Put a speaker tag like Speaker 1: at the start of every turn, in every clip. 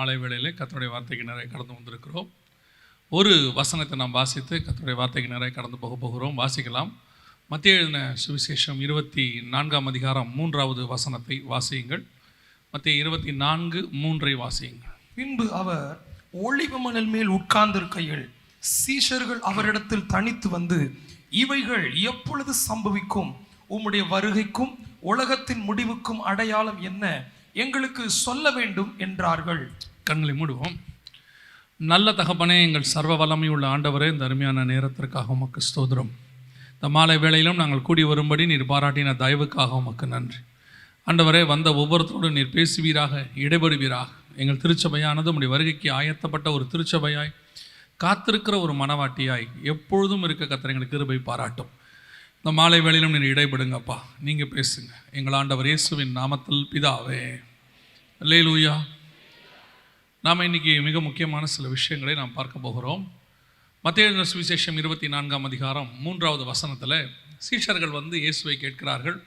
Speaker 1: மாலை வேளையிலே கர்த்தருடைய வார்த்தைக்கு நிறைய கடந்து வந்திருக்கிறோம். ஒரு வசனத்தை நாம் வாசித்து கர்த்தருடைய வார்த்தைக்கு நிறைய கடந்து போகிறோம். வாசிக்கலாம். மத்தேயு எழுதின சுவிசேஷம் 24ஆம் அதிகாரம் 3வது வசனத்தை வாசியுங்கள். மத்தேயு 24:3 வாசியுங்கள்.
Speaker 2: பின்பு அவர் ஒலிவ மணல் மேல் உட்கார்ந்திருக்கையில் சீஷர்கள் அவரிடத்தில் தனித்து வந்து, இவைகள் எப்பொழுது சம்பவிக்கும்? உம்முடைய வருகைக்கும் உலகத்தின் முடிவுக்கும் அடையாளம் என்ன? எங்களுக்கு சொல்ல வேண்டும் என்றார்கள்.
Speaker 1: கண்களை மூடுவோம். நல்ல தகப்பனே, எங்கள் சர்வ வல்லமையுள்ள ஆண்டவரே, இந்த அருமையான நேரத்திற்காக உமக்கு ஸ்தோத்திரம். இந்த மாலை வேளையிலும் நாங்கள் கூடி வரும்படி நீர் பாராட்டின தயவுக்காக உமக்கு நன்றி. ஆண்டவரே, வந்த ஒவ்வொருத்தரோடு நீர் பேசுவீராக, இடைபடுவீராக. எங்கள் திருச்சபையானது உம்முடைய வருகைக்கு ஆயத்தப்பட்ட ஒரு திருச்சபையாய், காத்திருக்கிற ஒரு மனவாட்டியாய் எப்பொழுதும் இருக்க கர்த்தர் எங்களுக்கு கிருபை பாராட்டும். இந்த மாலை வேளையிலும் நீர் இடைபடுங்கப்பா, நீங்கள் பேசுங்க. எங்கள் ஆண்டவர் இயேசுவின் நாமத்தில் பிதாவே, அல்லேலூயா. நாம் இன்றைக்கி மிக முக்கியமான சில விஷயங்களை நாம் பார்க்க போகிறோம். மத்தேயு எழுதின சுவிசேஷம் 24ஆம் அதிகாரம் 3வது வசனத்தில் சீஷர்கள் வந்து இயேசுவை கேட்கிறார்கள்,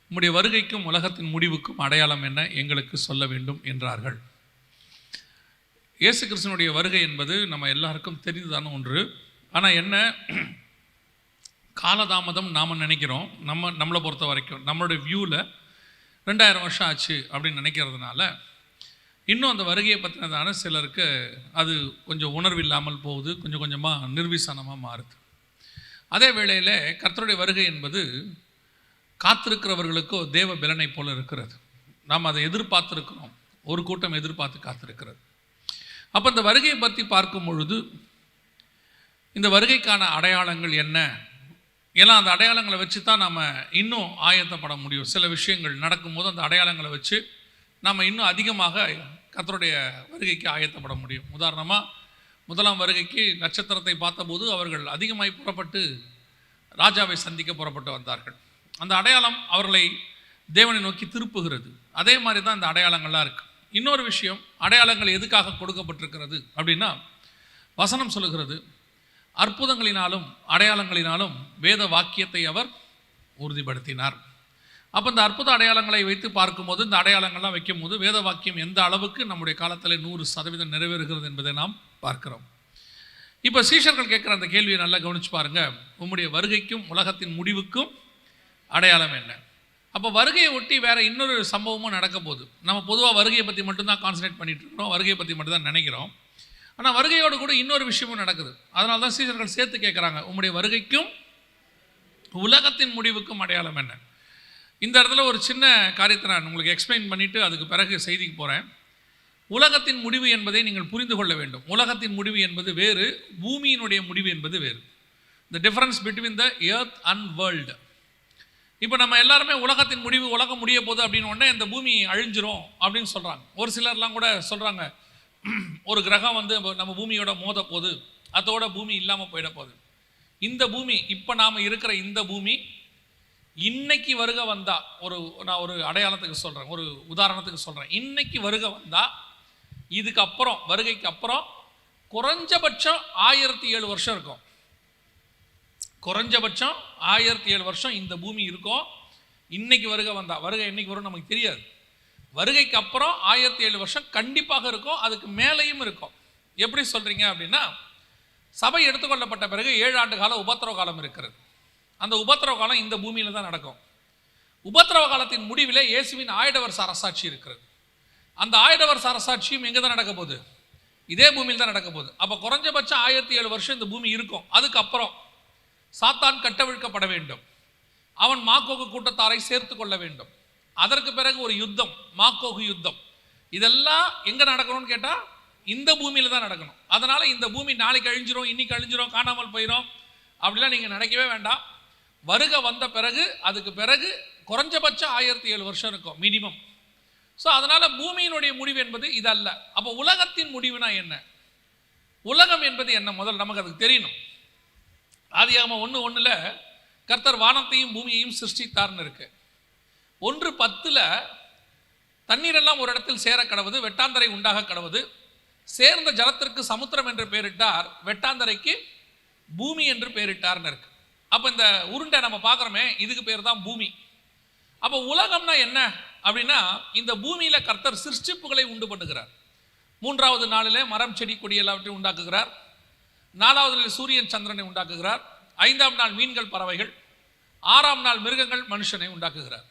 Speaker 1: உம்முடைய வருகைக்கும் உலகத்தின் முடிவுக்கும் அடையாளம் என்ன? எங்களுக்கு சொல்ல வேண்டும் என்றார்கள். இயேசு கிறிஸ்துவினுடைய வருகை என்பது நம்ம எல்லாருக்கும் தெரிந்ததான ஒன்று. ஆனால் என்ன, காலதாமதம் நாம் நினைக்கிறோம். நம்மளை பொறுத்த வரைக்கும் நம்மளுடைய வியூவில் 2000 வருஷம் ஆச்சு அப்படின்னு நினைக்கிறதுனால இன்னும் அந்த வருகையை பற்றினதான சிலருக்கு அது கொஞ்சம் உணர்வு இல்லாமல் போகுது, கொஞ்சம் கொஞ்சமாக நிர்விசானமாக மாறுது. அதே வேளையில் கர்த்தருடைய வருகை என்பது காத்திருக்கிறவர்களுக்கோ தேவ பலனை போல இருக்கிறது. நாம் அதை எதிர்பார்த்துருக்கிறோம். ஒரு கூட்டம் எதிர்பார்த்து காத்திருக்கிறது. அப்போ இந்த வருகையை பற்றி பார்க்கும் பொழுது இந்த வருகைக்கான அடையாளங்கள் என்ன? ஏன்னா அந்த அடையாளங்களை வச்சு தான் நம்ம இன்னும் ஆயத்தப்பட முடியும். சில விஷயங்கள் நடக்கும்போது அந்த அடையாளங்களை வச்சு நம்ம இன்னும் அதிகமாக கர்த்தருடைய வருகைக்கு ஆயத்தப்பட முடியும். உதாரணமாக, முதலாம் வருகைக்கு நட்சத்திரத்தை பார்த்தபோது அவர்கள் அதிகமாய் புறப்பட்டு ராஜாவை சந்திக்க புறப்பட்டு வந்தார்கள். அந்த அடையாளம் அவர்களை தேவனை நோக்கி திருப்புகிறது. அதே மாதிரி தான் இந்த அடையாளங்கள்லாம் இருக்குது. இன்னொரு விஷயம், அடையாளங்கள் எதுக்காக கொடுக்கப்பட்டிருக்கிறது அப்படின்னா, வசனம் சொல்லுகிறது, அற்புதங்களினாலும் அடையாளங்களினாலும் வேத வாக்கியத்தை அவர் உறுதிப்படுத்தினார். அப்போ இந்த அற்புத அடையாளங்களை வைத்து பார்க்கும்போது, இந்த அடையாளங்கள்லாம் வைக்கும் போது வேத வாக்கியம் எந்த அளவுக்கு நம்முடைய காலத்தில் 100% நிறைவேறுகிறது என்பதை நாம் பார்க்கிறோம். இப்போ சீஷர்கள் கேட்குற அந்த கேள்வியை நல்லா கவனிச்சு பாருங்கள். உம்முடைய வருகைக்கும் உலகத்தின் முடிவுக்கும் அடையாளம் என்ன? அப்போ வருகையை ஒட்டி வேறு இன்னொரு சம்பவமும் நடக்க போகுது. நம்ம பொதுவாக வருகையை பற்றி மட்டும்தான் கான்சன்ட்ரேட் பண்ணிகிட்டு இருக்கிறோம், வருகையை பற்றி மட்டும்தான் நினைக்கிறோம். ஆனால் வருகையோடு கூட இன்னொரு விஷயமும் நடக்குது. அதனால தான் சீஷர்கள் சேர்த்து கேட்குறாங்க, உம்முடைய வருகைக்கும் உலகத்தின் முடிவுக்கும் அடையாளம் என்ன? இந்த இடத்துல ஒரு சின்ன காரியத்தை நான் உங்களுக்கு எக்ஸ்பிளைன் பண்ணிவிட்டு அதுக்கு பிறகு செய்திக்கு போகிறேன். உலகத்தின் முடிவு என்பதை நீங்கள் புரிந்து கொள்ள வேண்டும். உலகத்தின் முடிவு என்பது வேறு, பூமியினுடைய முடிவு என்பது வேறு. The difference between the earth and world. இப்போ நம்ம எல்லாருமே உலகத்தின் முடிவு, உலகம் முடிய போகுது அப்படின்னு உடனே இந்த பூமி அழிஞ்சிரும் அப்படின்னு சொல்கிறாங்க. ஒரு சிலர்லாம் கூட சொல்கிறாங்க, ஒரு கிரகம் வந்து நம்ம பூமியோட மோத போகுது, அதோட பூமி இல்லாமல் போயிட போகுது. இந்த பூமி, இப்போ நாம் இருக்கிற இந்த பூமி இன்னைக்கு வருக வந்தால், நான் ஒரு அடையாளத்துக்கு சொல்கிறேன், ஒரு உதாரணத்துக்கு சொல்கிறேன். இன்னைக்கு வருக வந்தால் இதுக்கப்புறம், வருகைக்கு அப்புறம் குறைஞ்சபட்சம் 1007 வருஷம் இருக்கும். குறைஞ்சபட்சம் 1007 வருஷம் இந்த பூமி இருக்கும். இன்னைக்கு வருகை வந்தால், வருகை என்னைக்கு வரும் நமக்கு தெரியாது. வருகைக்கு அப்புறம் 1007 வருஷம் கண்டிப்பாக இருக்கும், அதுக்கு மேலேயும் இருக்கும். எப்படி சொல்கிறீங்க அப்படின்னா, சபை எடுத்துக்கொள்ளப்பட்ட பிறகு 7 ஆண்டு கால உபத்திரவ காலம் இருக்கிறது. அந்த உபத்திரவ காலம் இந்த பூமியில் தான் நடக்கும். உபத்திரவ காலத்தின் முடிவில் இயேசுவின் 1000 வருஷ அரசாட்சி இருக்கிறது. அந்த 1000 வருஷ அரசாட்சியும் எங்கே தான் நடக்க போகுது? இதே பூமியில் தான் நடக்க போகுது. அப்போ குறைஞ்சபட்சம் 1007 வருஷம் இந்த பூமி இருக்கும். அதுக்கப்புறம் சாத்தான் கட்டவிழ்க்கப்பட வேண்டும். அவன் மாக்கோகு கூட்டத்தாரை சேர்த்து கொள்ள வேண்டும். அதற்கு பிறகு ஒரு யுத்தம், மாக்கோகு யுத்தம். இதெல்லாம் எங்கே நடக்கணும்னு கேட்டால் இந்த பூமியில் தான் நடக்கணும். அதனால் இந்த பூமி நாளைக்கு அழிஞ்சிரும், இன்னைக்கு அழிஞ்சிரும், காணாமல் போயிடும் அப்படிலாம் நீங்கள் நினைக்கவே வேண்டாம். வருகை வந்த பிறகு, அதுக்கு பிறகு குறைஞ்சபட்சம் 1007 வருஷம் இருக்கும் மினிமம். ஸோ அதனால் பூமியினுடைய முடிவு என்பது இதல்ல. அப்போ உலகத்தின் முடிவுனா என்ன? உலகம் என்பது என்ன? முதல் நமக்கு அதுக்கு தெரியணும். ஆதியாகமம் 1:1 கர்த்தர் வானத்தையும் பூமியையும் சிருஷ்டித்தார்னு இருக்கு. 1:10 தண்ணீரெல்லாம் ஒரு இடத்தில் சேர கடவுது, வெட்டாந்தரை உண்டாக கடவுது, சேர்ந்த ஜலத்திற்கு சமுத்திரம் என்று பெயரிட்டார், வெட்டாந்தரைக்கு பூமி என்று பெயரிட்டார்னு இருக்கு. அப்போ இந்த உருண்டை நம்ம பார்க்குறோமே, இதுக்கு பேர் தான் பூமி. அப்போ உலகம்னா என்ன அப்படின்னா, இந்த பூமியில் கர்த்தர் சிருஷ்டிப்புகளை உண்டு பண்ணுகிறார். 3வது நாளிலே மரம் செடி கொடி எல்லாவற்றையும் உண்டாக்குகிறார். 4வது நாளில் சூரியன் சந்திரனை உண்டாக்குகிறார். 5ஆம் நாள் மீன்கள் பறவைகள், 6ஆம் நாள் மிருகங்கள் மனுஷனை உண்டாக்குகிறார்.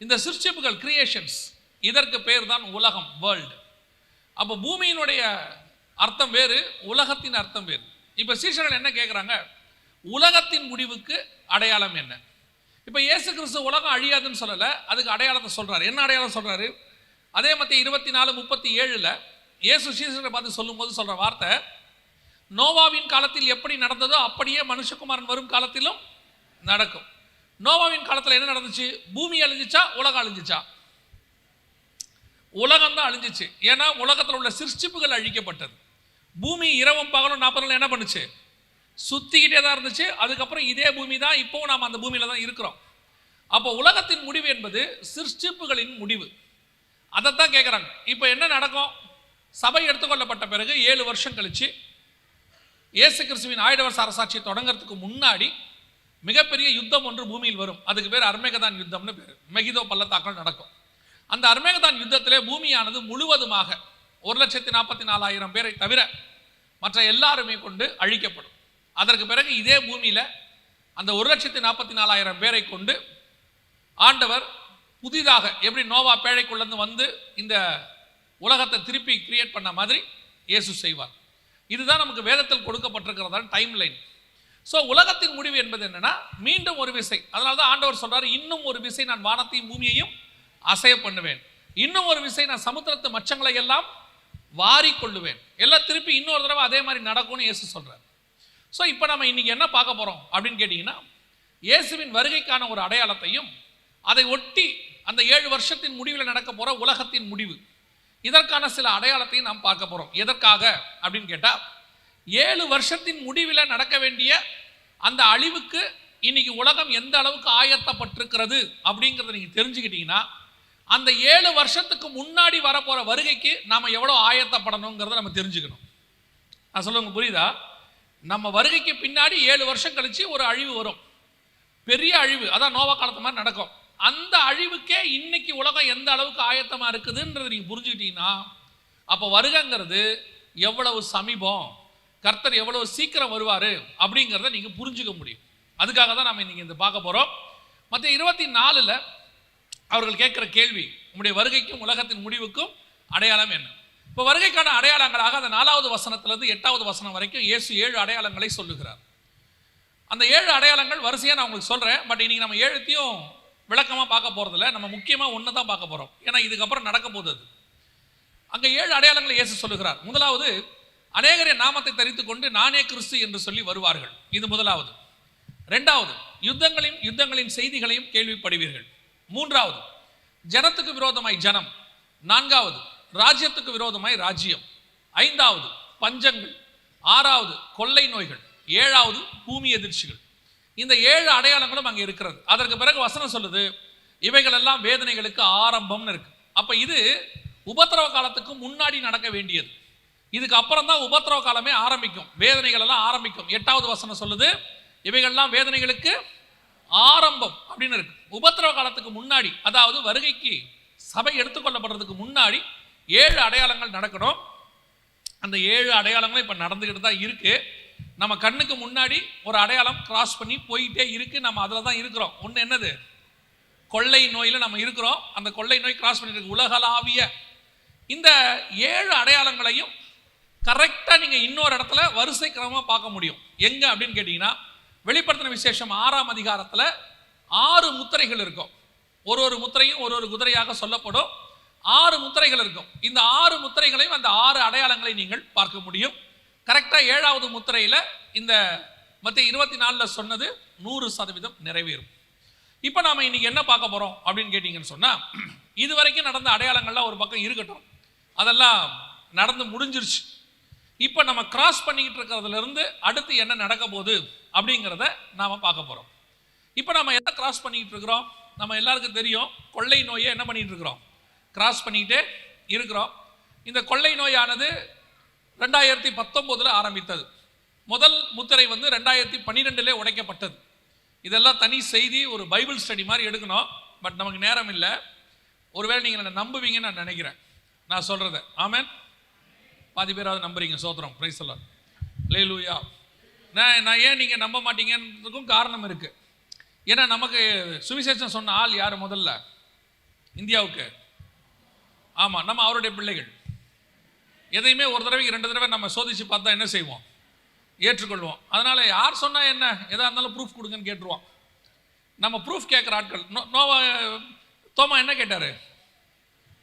Speaker 1: இந்த சிருஷ்டிப்புகள் கிரியேஷன்ஸ், இதற்கு பேர் தான் உலகம், வேர்ல்டு. அப்போ பூமியினுடைய அர்த்தம் வேறு, உலகத்தின் அர்த்தம் வேறு. இப்போ சீஷர்கள் என்ன கேட்குறாங்க, உலகத்தின் முடிவுக்கு அடையாளம் என்ன? இப்போ இயேசு கிறிஸ்து உலகம் அழியாதுன்னு சொல்லலை, அதுக்கு அடையாளத்தை சொல்கிறார். என்ன அடையாளம் சொல்கிறாரு? அதே மத்திய 24:37 இயேசு சீஷர்களை பார்த்து சொல்லும்போது சொல்கிற வார்த்தை, நோவாவின் காலத்தில் எப்படி நடந்ததோ அப்படியே மனுஷகுமாரன் வரும் காலத்திலும் நடக்கும். நோவாவின் காலத்தில் என்ன நடந்துச்சு? பூமி அழிஞ்சிச்சா, உலகம் அழிஞ்சிச்சா? உலகம் தான் அழிஞ்சிச்சு. ஏன்னா உலகத்தில் உள்ள சிருஷ்டிப்புகள் அழிக்கப்பட்டது. பூமி இரவும் பகலும் 40 நாள் என்ன பண்ணுச்சு? சுத்திக்கிட்டே தான் இருந்துச்சு. அதுக்கப்புறம் இதே பூமி தான், இப்போவும் நாம் அந்த பூமியில தான் இருக்கிறோம். அப்போ உலகத்தின் முடிவு என்பது சிருஷ்டிப்புகளின் முடிவு. அதைத்தான் கேட்குறாங்க. இப்போ என்ன நடக்கும்? சபை எடுத்துக்கொள்ளப்பட்ட பிறகு 7 வருஷம் கழிச்சு இயேசு கிறிஸ்துவின் 1000 வருஷ அரசாட்சியை தொடங்கிறதுக்கு முன்னாடி மிகப்பெரிய யுத்தம் ஒன்று பூமியில் வரும். அதுக்கு பேர் அர்மேகதான் யுத்தம்னு பேர். மெகிதோ பள்ளத்தாக்கள் நடக்கும். அந்த அர்மேகதான் யுத்தத்திலே பூமியானது முழுவதுமாக 1,44,000 பேரை தவிர மற்ற எல்லாருமே கொண்டு அழிக்கப்படும். அதற்கு பிறகு இதே பூமியில் அந்த 1,44,000 பேரை கொண்டு ஆண்டவர் புதிதாக எப்படி நோவா பேழைக்குள்ளேருந்து வந்து இந்த உலகத்தை திருப்பி கிரியேட் பண்ண மாதிரி இயேசு செய்வார். இதுதான் நமக்கு வேதத்தில் கொடுக்கப்பட்டிருக்கிறதான டைம் லைன். ஸோ உலகத்தின் முடிவு என்பது என்னன்னா, மீண்டும் ஒரு விசை. அதனால தான் ஆண்டவர் சொல்றாரு, இன்னும் ஒரு விசை நான் வானத்தையும் பூமியையும் அசைய பண்ணுவேன், இன்னும் ஒரு விசை நான் சமுத்திரத்து மச்சங்களை எல்லாம் வாரி கொள்ளுவேன், எல்லாம் திருப்பி இன்னொரு தடவை அதே மாதிரி நடக்கும்னு இயேசு சொல்றார். ஸோ இப்போ நம்ம இன்னைக்கு என்ன பார்க்க போறோம் அப்படின்னு கேட்டீங்கன்னா, இயேசுவின் வருகைக்கான ஒரு அடையாளத்தையும் அதை ஒட்டி அந்த 7 வருஷத்தின் முடிவில் நடக்க போற உலகத்தின் முடிவு, இதற்கான சில அடையாளத்தையும் நாம் பார்க்க போறோம். எதற்காக அப்படின்னு கேட்டா, 7 வருஷத்தின் முடிவில் நடக்க வேண்டிய அந்த அழிவுக்கு இன்னைக்கு உலகம் எந்த அளவுக்கு ஆயத்தப்பட்டிருக்கிறது அப்படிங்கிறத நீங்க தெரிஞ்சுக்கிட்டீங்கன்னா, அந்த 7 வருஷத்துக்கு முன்னாடி வரப்போற வருகைக்கு நாம எவ்வளவு ஆயத்தப்படணுங்கிறத நம்ம தெரிஞ்சுக்கணும். நான் சொல்லுங்க, புரியுதா? நம்ம வருகைக்கு பின்னாடி 7 வருஷம் கழிச்சு ஒரு அழிவு வரும், பெரிய அழிவு. அதான் நோவா காலத்து மாதிரி நடக்கும். அந்த அழிவுக்கே இன்னைக்கு உலகம் எந்த அளவுக்கு ஆயத்தமா இருக்குதுன்றது நீங்க புரிஞ்சுக்கிட்டீங்கன்னா, அப்போ வருகைங்கிறது எவ்வளவு சமீபம், கர்த்தர் எவ்வளவு சீக்கிரம் வருவாரு அப்படிங்கிறத நீங்க புரிஞ்சுக்க முடியும். அதுக்காக தான் நம்ம இன்னைக்கு இந்த பார்க்க போறோம். மத்திய 24 அவர்கள் கேட்கிற கேள்வி, உங்களுடைய வருகைக்கும் உலகத்தின் முடிவுக்கும் அடையாளம் என்ன? இப்போ வருகைக்கான அடையாளங்களாக அந்த 4வது வசனத்திலிருந்து 8வது வசனம் வரைக்கும் இயேசு 7 அடையாளங்களை சொல்லுகிறார். அந்த 7 அடையாளங்கள் வரிசையா நான் உங்களுக்கு சொல்றேன். பட் இன்னைக்கு நம்ம 7த்தையும் விளக்கமா பார்க்க போறதில்ல. நம்ம முக்கியமா ஒன்று தான் பார்க்க போறோம். ஏன்னா இதுக்கப்புறம் நடக்க போகுது. அங்க 7 அடையாளங்களை இயேசு சொல்லுகிறார். முதலாவது, அநேகரே நாமத்தை தரித்துக் கொண்டு நானே கிறிஸ்து என்று சொல்லி வருவார்கள். இது முதலாவது. 2வது, யுத்தங்களின் செய்திகளையும் கேள்விப்படுவீர்கள். 3வது, ஜனத்துக்கு விரோதமாய் ஜனம். 4வது, ராஜ்யத்துக்கு விரோதமாய் ராஜ்யம். 5வது, பஞ்சங்கள். 6வது, கொள்ளை நோய்கள். 7வது, பூமி எதிர்ச்சிகள். இந்த 7 அடையாளங்களும் அங்கே இருக்கிறது. அதற்கு பிறகு வசனம் சொல்லுது, இவைகள் எல்லாம் வேதனைகளுக்கு ஆரம்பம்னு இருக்கு. அப்ப இது உபத்திரவ காலத்துக்கு முன்னாடி நடக்க வேண்டியது. இதுக்கு அப்புறம் தான் உபத்திரவ காலமே ஆரம்பிக்கும், வேதனைகள் எல்லாம் ஆரம்பிக்கும். 8வது வசனம் சொல்லுது, இவைகள்லாம் வேதனைகளுக்கு ஆரம்பம் அப்படின்னு இருக்கு. உபத்திரவ காலத்துக்கு முன்னாடி, அதாவது வருகைக்கு சபை எடுத்துக்கொள்ளப்படுறதுக்கு முன்னாடி 7 அடையாளங்கள் நடக்கணும். அந்த 7 அடையாளங்களும் இப்ப நடந்துகிட்டு தான் இருக்கு. நம்ம கண்ணுக்கு முன்னாடி ஒரு அடையாளம் கிராஸ் பண்ணி போயிட்டே இருக்கு. நம்ம அதுல தான் இருக்கிறோம். ஒண்ணு என்னது? கொள்ளை நோயில நம்ம இருக்கிறோம். அந்த கொள்ளை நோய் கிராஸ் பண்ணிட்டு இருக்கு. உலகளாவிய இந்த 7 அடையாளங்களையும் கரெக்டா நீங்க இன்னொரு இடத்துல வரிசை கிரமமா பார்க்க முடியும். எங்க அப்படின்னு கேட்டீங்கன்னா, வெளிப்படுத்தின விசேஷம் 6ஆம் அதிகாரத்துல 6 முத்திரைகள் இருக்கும். ஒரு முத்திரையும் ஒரு குதிரையாக சொல்லப்படும். 6 முத்திரைகள் இருக்கும். இந்த 6 முத்திரைகளையும் அந்த 6 அடையாளங்களை நீங்கள் பார்க்க முடியும். கரெக்டா 7வது முத்திரையில இந்த மத்திய 24 சொன்னது 100% நிறைவேறும். இப்ப நாம இன்னைக்கு என்ன பார்க்க போறோம் அப்படின்னு கேட்டீங்கன்னு சொன்னா, இது வரைக்கும் நடந்த அடையாளங்கள்லாம் ஒரு பக்கம் இருக்கட்டும், அதெல்லாம் நடந்து முடிஞ்சிருச்சு. இப்ப நம்ம கிராஸ் பண்ணிக்கிட்டு இருக்கிறதுல இருந்து அடுத்து என்ன நடக்க போகுது அப்படிங்கிறத நாம பார்க்க போறோம். இப்ப நம்ம எதை கிராஸ் பண்ணிக்கிட்டு இருக்கிறோம்? நம்ம எல்லாருக்கும் தெரியும், கொள்ளை நோயை என்ன பண்ணிட்டு இருக்கிறோம்? கிராஸ் பண்ணிக்கிட்டே இருக்கிறோம். இந்த கொள்ளை நோயானது 2019 ஆரம்பித்தது. முதல் முத்திரை 2012 உடைக்கப்பட்டது. இதெல்லாம் தனி செய்தி, ஒரு பைபிள் ஸ்டடி மாதிரி எடுக்கணும். பட் நமக்கு நேரம் இல்லை. ஒருவேளை நீங்கள் என்ன நம்புவீங்கன்னு நான் நினைக்கிறேன் நான் சொல்றத. ஆமென். பாதி பேராவது நம்புறீங்க. சோத்திரம், பிரைஸ் எல்லாம், அல்லேலூயா. நான் ஏன் நீங்கள் நம்ப மாட்டீங்கன்றதுக்கும் காரணம் இருக்குது. ஏன்னா நமக்கு சுவிசேஷம் சொன்ன ஆள் யார் முதல்ல இந்தியாவுக்கு? ஆமாம், நம்ம அவருடைய பிள்ளைகள். எதையுமே ஒரு தடவைக்கு 2 தடவை நம்ம சோதிச்சு பார்த்தா என்ன செய்வோம்? ஏற்றுக்கொள்வோம். அதனால் யார் சொன்னால் என்ன, எதாக இருந்தாலும் ப்ரூஃப் கொடுங்கன்னு கேட்டுருவோம். நம்ம ப்ரூஃப் கேட்குற ஆட்கள். தோமா என்ன கேட்டார்?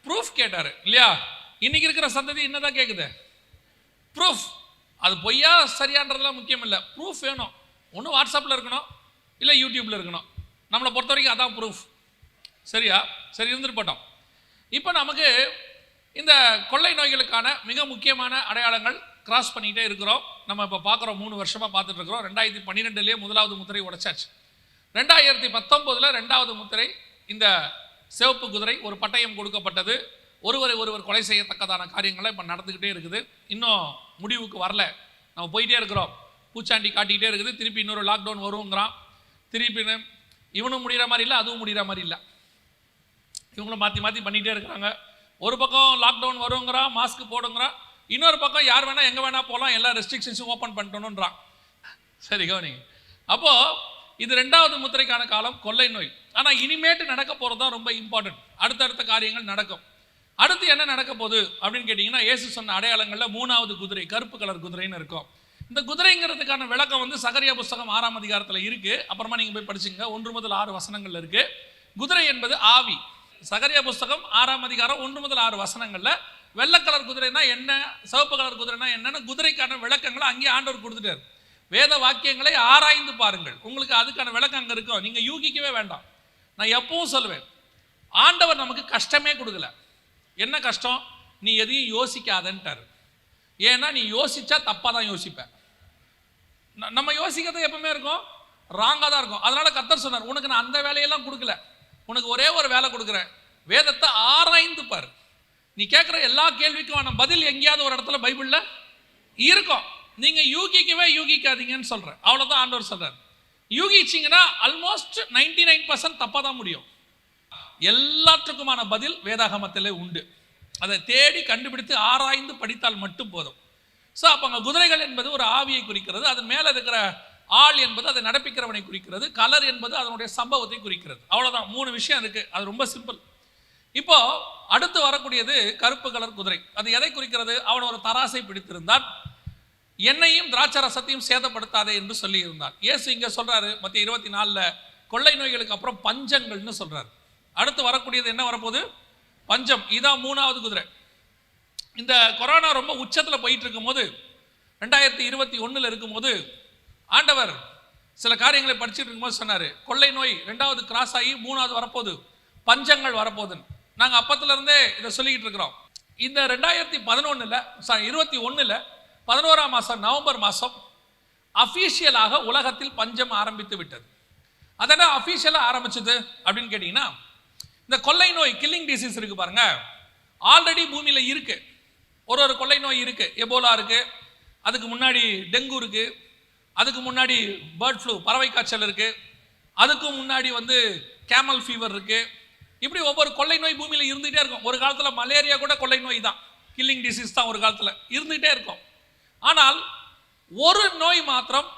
Speaker 1: ப்ரூஃப் கேட்டார் இல்லையா? இன்னைக்கு இருக்கிற சந்ததி என்னதான் கேட்குது? ப்ரூஃப். அது பொய்யா சரியான்றதுலாம் முக்கியம் இல்லை, ப்ரூஃப் வேணும். ஒன்று வாட்ஸ்அப்பில் இருக்கணும், இல்லை யூடியூப்பில் இருக்கணும். நம்மளை பொறுத்த வரைக்கும் அதான் ப்ரூஃப். சரியா? சரி, இருந்துட்டு போட்டோம். இப்போ நமக்கு இந்த கொள்ளை நோய்களுக்கான மிக முக்கியமான அடையாளங்கள் கிராஸ் பண்ணிகிட்டே இருக்கிறோம். நம்ம இப்போ பார்க்குறோம், 3 வருஷமாக பார்த்துட்டு இருக்கிறோம். 2012 முதலாவது முத்திரை உடைச்சாச்சு. 2019 2வது முத்திரை, இந்த சிவப்பு குதிரை, ஒரு பட்டயம் கொடுக்கப்பட்டது. ஒருவர் கொலை செய்யத்தக்கதான காரியங்களை இப்போ நடந்துக்கிட்டே இருக்குது. இன்னும் முடிவுக்கு வரல. நம்ம போயிட்டே இருக்கிறோம். பூச்சாண்டி காட்டிக்கிட்டே இருக்குது. திருப்பி இன்னொரு லாக்டவுன் வருங்கிறான். திருப்பி இவனும் முடிகிற மாதிரி இல்லை, அதுவும் முடிகிற மாதிரி இல்லை. இவங்களும் மாற்றி பண்ணிகிட்டே இருக்கிறாங்க. ஒரு பக்கம் லாக்டவுன் வருங்கிறான், மாஸ்க் போடுங்கிறான். இன்னொரு பக்கம் யார் வேணால் எங்கே வேணால் போகலாம், எல்லா ரெஸ்ட்ரிக்ஷன்ஸும் ஓப்பன் பண்ணிட்டோன்றான். சரி, கவனிங்க. அப்போது இது 2வது முத்திரைக்கான காலம், கொள்ளை நோய். ஆனால் இனிமேட்டு நடக்க போகிறது தான் ரொம்ப இம்பார்ட்டன்ட். அடுத்தடுத்த காரியங்கள் நடக்கும். அடுத்து என்ன நடக்க போகுது அப்படின்னு கேட்டிங்கன்னா, இயேசு சொன்ன அடையாளங்களில் 3வது குதிரை, கருப்பு கலர் குதிரைன்னு இருக்கும். இந்த குதிரைங்கிறதுக்கான விளக்கம் வந்து சகரியா புஸ்தகம் 6ஆம் அதிகாரத்தில் இருக்குது. அப்புறமா நீங்கள் போய் படிச்சுங்க. 1 முதல் 6 வசனங்கள் இருக்குது. குதிரை என்பது ஆவி. சகரியா புஸ்தகம் 6ஆம் அதிகாரம் 1 முதல் 6 வசனங்களில் வெள்ளை கலர் குதிரைனா என்ன, சிவப்பு கலர் குதிரைனா என்னன்னு குதிரைக்கான விளக்கங்களை அங்கேயே ஆண்டவர் கொடுத்துட்டார். வேத வாக்கியங்களை ஆராய்ந்து பாருங்கள், உங்களுக்கு அதுக்கான விளக்கம் அங்கே இருக்கும். நீங்கள் யூகிக்கவே வேண்டாம். நான் எப்பவும் சொல்லுவேன், ஆண்டவர் நமக்கு கஷ்டமே கொடுக்கல. என்ன கஷ்டம்? நீ எதையும் யோசிக்காதன்ட்டார். ஏன்னா நீ யோசிச்சா தப்பாக தான் யோசிப்பேன். நம்ம யோசிக்கிறது எப்பவுமே இருக்கும், ராங்காக தான் இருக்கும். அதனால கர்த்தர் சொன்னார், உனக்கு நான் அந்த வேலையெல்லாம் கொடுக்கல, உனக்கு ஒரே ஒரு வேலை கொடுக்குறேன், வேதத்தை ஆராய்ந்து பாரு. நீ கேட்குற எல்லா கேள்விக்கும் பதில் எங்கேயாவது ஒரு இடத்துல பைபிளில் இருக்கும். நீங்கள் யூகிக்காதீங்கன்னு சொல்கிறேன். அவ்வளோதான் ஆண்டவர் சொல்கிறார். யூகிச்சிங்கன்னா ஆல்மோஸ்ட் 99% தப்பாக தான் முடியும். எல்லாற்றுக்குமான பதில் வேதாகமத்திலே உண்டு. அதை தேடி கண்டுபிடித்து ஆராய்ந்து படித்தால் மட்டும் போதும். ஸோ அப்போ அங்கே குதிரைகள் என்பது ஒரு ஆவியை குறிக்கிறது. அதன் மேலே இருக்கிற ஆள் என்பது அதை நடப்பிக்கிறவனை குறிக்கிறது. கலர் என்பது அதனுடைய சம்பவத்தை குறிக்கிறது. அவ்வளோதான், 3 விஷயம் இருக்குது. அது ரொம்ப சிம்பிள். இப்போ அடுத்து வரக்கூடியது கருப்பு கலர் குதிரை. அது எதை குறிக்கிறது? அவன் ஒரு தராசை பிடித்திருந்தான், எண்ணெயும் திராட்சை ரசத்தையும் சேதப்படுத்தாதே என்று சொல்லி இருந்தான். இயேசு இங்கே சொல்றாரு, மத்திய 24 கொள்ளை நோய்களுக்கு அப்புறம் பஞ்சங்கள்னு சொல்றாரு. அடுத்து வரக்கூடியது என்ன வரப்போகுது? பஞ்சம். இதான் 3வது குதிரை. இந்த கொரோனா ரொம்ப உச்சத்தில் போயிட்டு இருக்கும்போது, 2021 இருக்கும்போது ஆண்டவர் சில காரியங்களை படிச்சுட்டு இருக்கும்போது சொன்னார், கொள்ளை நோய் 2வது கிராஸ் ஆகி 3வது வரப்போகுது, பஞ்சங்கள் வரப்போகுதுன்னு. நாங்கள் அப்பத்திலிருந்தே இதை சொல்லிக்கிட்டு இருக்கிறோம். இந்த 2021 11ஆம் மாதம் நவம்பர் மாதம் அஃபீஷியலாக உலகத்தில் பஞ்சம் ஆரம்பித்து விட்டது. அதெல்லாம் அஃபீஷியலாக ஆரம்பிச்சது அப்படின்னு கேட்டிங்கன்னா, இந்த கொள்ளை நோய், கில்லிங் டிசீஸ் இருக்குது பாருங்க, ஆல்ரெடி பூமியில் இருக்குது. ஒரு கொள்ளை நோய் இருக்குது. எபோலா இருக்குது, அதுக்கு முன்னாடி டெங்கு இருக்குது, அதுக்கு முன்னாடி பேர்ட் ஃப்ளூ, பறவை காய்ச்சல் இருக்குது, அதுக்கு முன்னாடி வந்து கேமல் ஃபீவர் இருக்குது. இப்படி ஒவ்வொரு கொள்ளை நோய் பூமியில் இருந்துகிட்டே இருக்கும். ஒரு காலத்தில் மலேரியா கூட கொள்ளை நோய் தான், கில்லிங் டிசீஸ் தான் ஒரு காலத்தில் இருந்துகிட்டே இருக்கும். ஆனால் ஒரு நோய் மாத்திரம்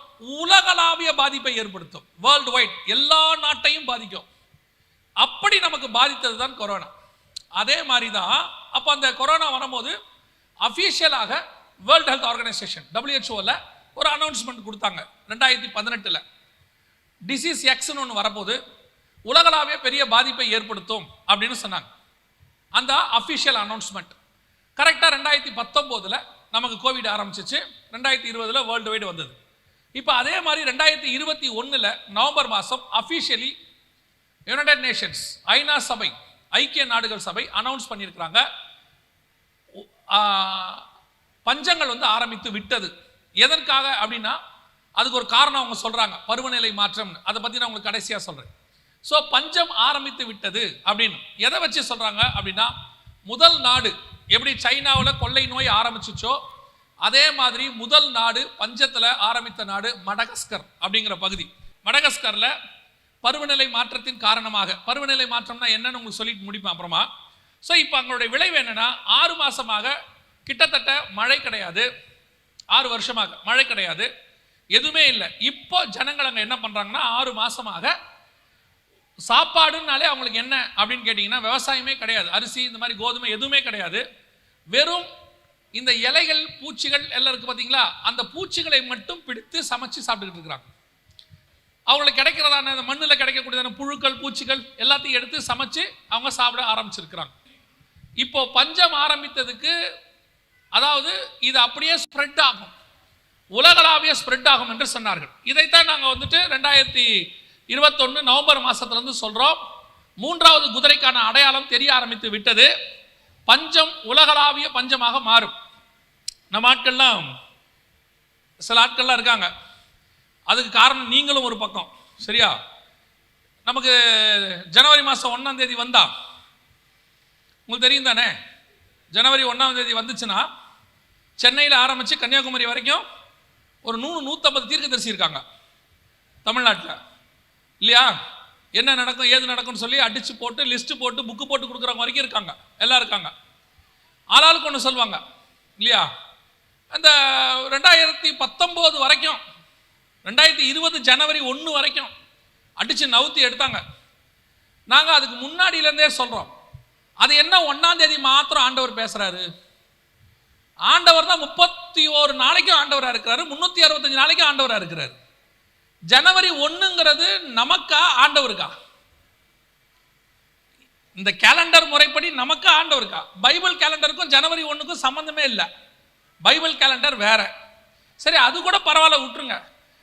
Speaker 1: உலகளாவிய பாதிப்பை ஏற்படுத்தும். வேர்ல்டு வைட் எல்லா நாட்டையும் பாதிக்கும். அப்படி நமக்கு பாதித்தது தான் கொரோனா. அதே மாதிரி தான் அப்போ அந்த கொரோனா வரும்போது அஃபீஷியலாக வேர்ல்டு ஹெல்த் ஆர்கனைசேஷன் WHO ஒரு அனௌன்ஸ்மெண்ட் கொடுத்தாங்க 2018. டிசீஸ் எக்ஸ்னு ஒன்று வரப்போது உலகளாவிய பெரிய பாதிப்பை ஏற்படுத்தும் அப்படின்னு சொன்னாங்க. அந்த அஃபீஷியல் அனௌன்ஸ்மெண்ட் கரெக்டாக 2019 நமக்கு கோவிட் ஆரம்பிச்சிச்சு. 2020 வேர்ல்டு வைடு வந்தது. இப்போ அதே மாதிரி 2021 நவம்பர் மாதம் அஃபீஷியலி யுனைடெட் நேஷன்ஸ், ஐநா சபை, ஐக்கிய நாடுகள் சபை அனௌன்ஸ் பண்ணியிருக்கிறாங்க, பஞ்சங்கள் வந்து ஆரம்பித்து விட்டது. எதற்காக அப்படின்னா அதுக்கு ஒரு காரணம் அவங்க சொல்கிறாங்க, பருவநிலை மாற்றம். அதை பற்றி நான் உங்களுக்கு கடைசியாக சொல்கிறேன். ஸோ பஞ்சம் ஆரம்பித்து விட்டது அப்படின்னு எதை வச்சு சொல்கிறாங்க அப்படின்னா, முதல் நாடு எப்படி சைனாவில் கொள்ளை நோய் ஆரம்பிச்சிச்சோ அதே மாதிரி முதல் நாடு பஞ்சத்தில் ஆரம்பித்த நாடு மடகஸ்கர் அப்படிங்கிற பகுதி. மடகஸ்கரில் பருவநிலை மாற்றத்தின் காரணமாக, பருவநிலை மாற்றம்னா என்னன்னு உங்களுக்கு சொல்லிட்டு முடிப்பேன் அப்புறமா. ஸோ இப்போ அவங்களுடைய விளைவு என்னன்னா, 6 மாதமாக கிட்டத்தட்ட மழை கிடையாது, 6 வருஷமாக மழை கிடையாது, எதுவுமே இல்லை. இப்போ ஜனங்கள் அங்கே என்ன பண்ணுறாங்கன்னா 6 மாதமாக சாப்பாடுனாலே அவங்களுக்கு என்ன அப்படின்னு கேட்டிங்கன்னா விவசாயமே கிடையாது, அரிசி இந்த மாதிரி கோதுமை எதுவுமே கிடையாது. வெறும் இந்த இலைகள் பூச்சிகள் எல்லாம் இருக்குது பார்த்தீங்களா, அந்த பூச்சிகளை மட்டும் பிடித்து சமைச்சு சாப்பிட்டுக்கிட்டு இருக்கிறாங்க. அவங்களுக்கு கிடைக்கிறதான இந்த மண்ணில் கிடைக்கக்கூடியதான புழுக்கள் பூச்சிகள் எல்லாத்தையும் எடுத்து சமைச்சு அவங்க சாப்பிட ஆரம்பிச்சிருக்கிறாங்க. இப்போ பஞ்சம் ஆரம்பித்ததுக்கு, அதாவது இது அப்படியே ஸ்ப்ரெட் ஆகும், உலகளாவிய ஸ்ப்ரெட் ஆகும் என்று சொன்னார்கள். இதைத்தான் நாங்கள் 2021 நவம்பர் மாதத்துலேருந்து சொல்கிறோம். 3வது குதிரைக்கான அடையாளம் தெரிய ஆரம்பித்து விட்டது. பஞ்சம் உலகளாவிய பஞ்சமாக மாறும். நம்ம ஆட்கள்லாம், சில ஆட்கள்லாம் இருக்காங்க, அதுக்கு காரணம் நீங்களும் ஒரு பக்கம், சரியா? நமக்கு ஜனவரி மாதம் 1ஆம் தேதி வந்தா உங்களுக்கு தெரியும் தானே, ஜனவரி 1ஆம் தேதி வந்துச்சுன்னா சென்னையில் ஆரம்பித்து கன்னியாகுமரி வரைக்கும் ஒரு 100-150 தீர்க்கதரிசி இருக்காங்க தமிழ்நாட்டில், இல்லையா? என்ன நடக்கும் ஏது நடக்கும்னு சொல்லி அடித்து போட்டு லிஸ்ட்டு போட்டு புக்கு போட்டு கொடுக்குறவங்க வரைக்கும் இருக்காங்க, எல்லாம் இருக்காங்க. ஆளாளுக்கு ஒன்று சொல்லுவாங்க, இல்லையா? அந்த 2019 வரைக்கும், 2020 ஜனவரி 1 வரைக்கும் அடித்து நவுத்தி எடுத்தாங்க. நாங்கள் அதுக்கு முன்னாடியிலேருந்தே சொல்கிறோம், அது என்ன 1ஆம் தேதி மாத்திரம் ஆண்டவர் பேசுகிறாரு? ஆண்டவர் தான் 31 நாளைக்கும் ஆண்டவராக இருக்கிறாரு, 365 நாளைக்கும் ஆண்டவராக இருக்கிறாரு. ஜனவரி 1ங்கிறது நமக்கா ஆண்டவருக்கா? இந்த கேலண்டர் முறைப்படி நமக்கா ஆண்டவருக்கா? பைபிள் கேலண்டருக்கும் ஜனவரி 1க்கும் சம்பந்தமே இல்லை, பைபிள் கேலண்டர் வேற. சரி, அது கூட பரவாயில்ல, விட்டுருங்க.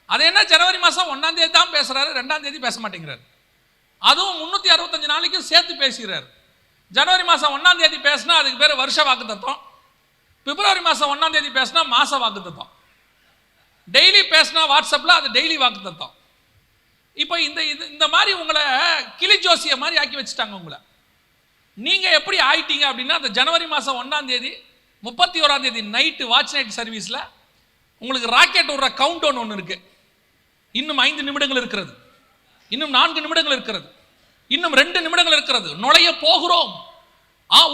Speaker 1: அது என்ன ஜனவரி மாதம் 1ஆம் தேதி தான் பேசுறாரு, 2ஆம் தேதி பேச மாட்டேங்கிறார். அதுவும் 365 நாளைக்கும் சேர்த்து பேசுகிறார். ஜனவரி மாதம் 1ஆம் தேதி பேசினா அதுக்கு பேர் வருஷ வாக்கு தத்துவம், பிப்ரவரி மாதம் 1ஆம் தேதி பேசினா மாச வாக்கு தத்துவம், டெய்லி பேசினா வாட்ஸ்அப்பில் அது டெய்லி வாக்கு தத்துவம். இப்போ இந்த மாதிரி உங்களை கிளி ஜோசிய மாதிரி ஆக்கி வச்சுட்டாங்க உங்களை. நீங்கள் எப்படி ஆயிட்டீங்க அப்படின்னா, அந்த ஜனவரி மாதம் 1ஆம் தேதி 31ஆம் தேதி நைட்டு வாட்ச் நைட் சர்வீஸில் உங்களுக்கு ராக்கெட் விடுற கவுண்ட் டவுன் ஒன்று இருக்குது. இன்னும் 5 நிமிடங்கள் இருக்கிறது, இன்னும் 4 நிமிடங்கள் இருக்கிறது, இன்னும் 2 நிமிடங்கள் இருக்கிறது, நுழைய போகிறோம்,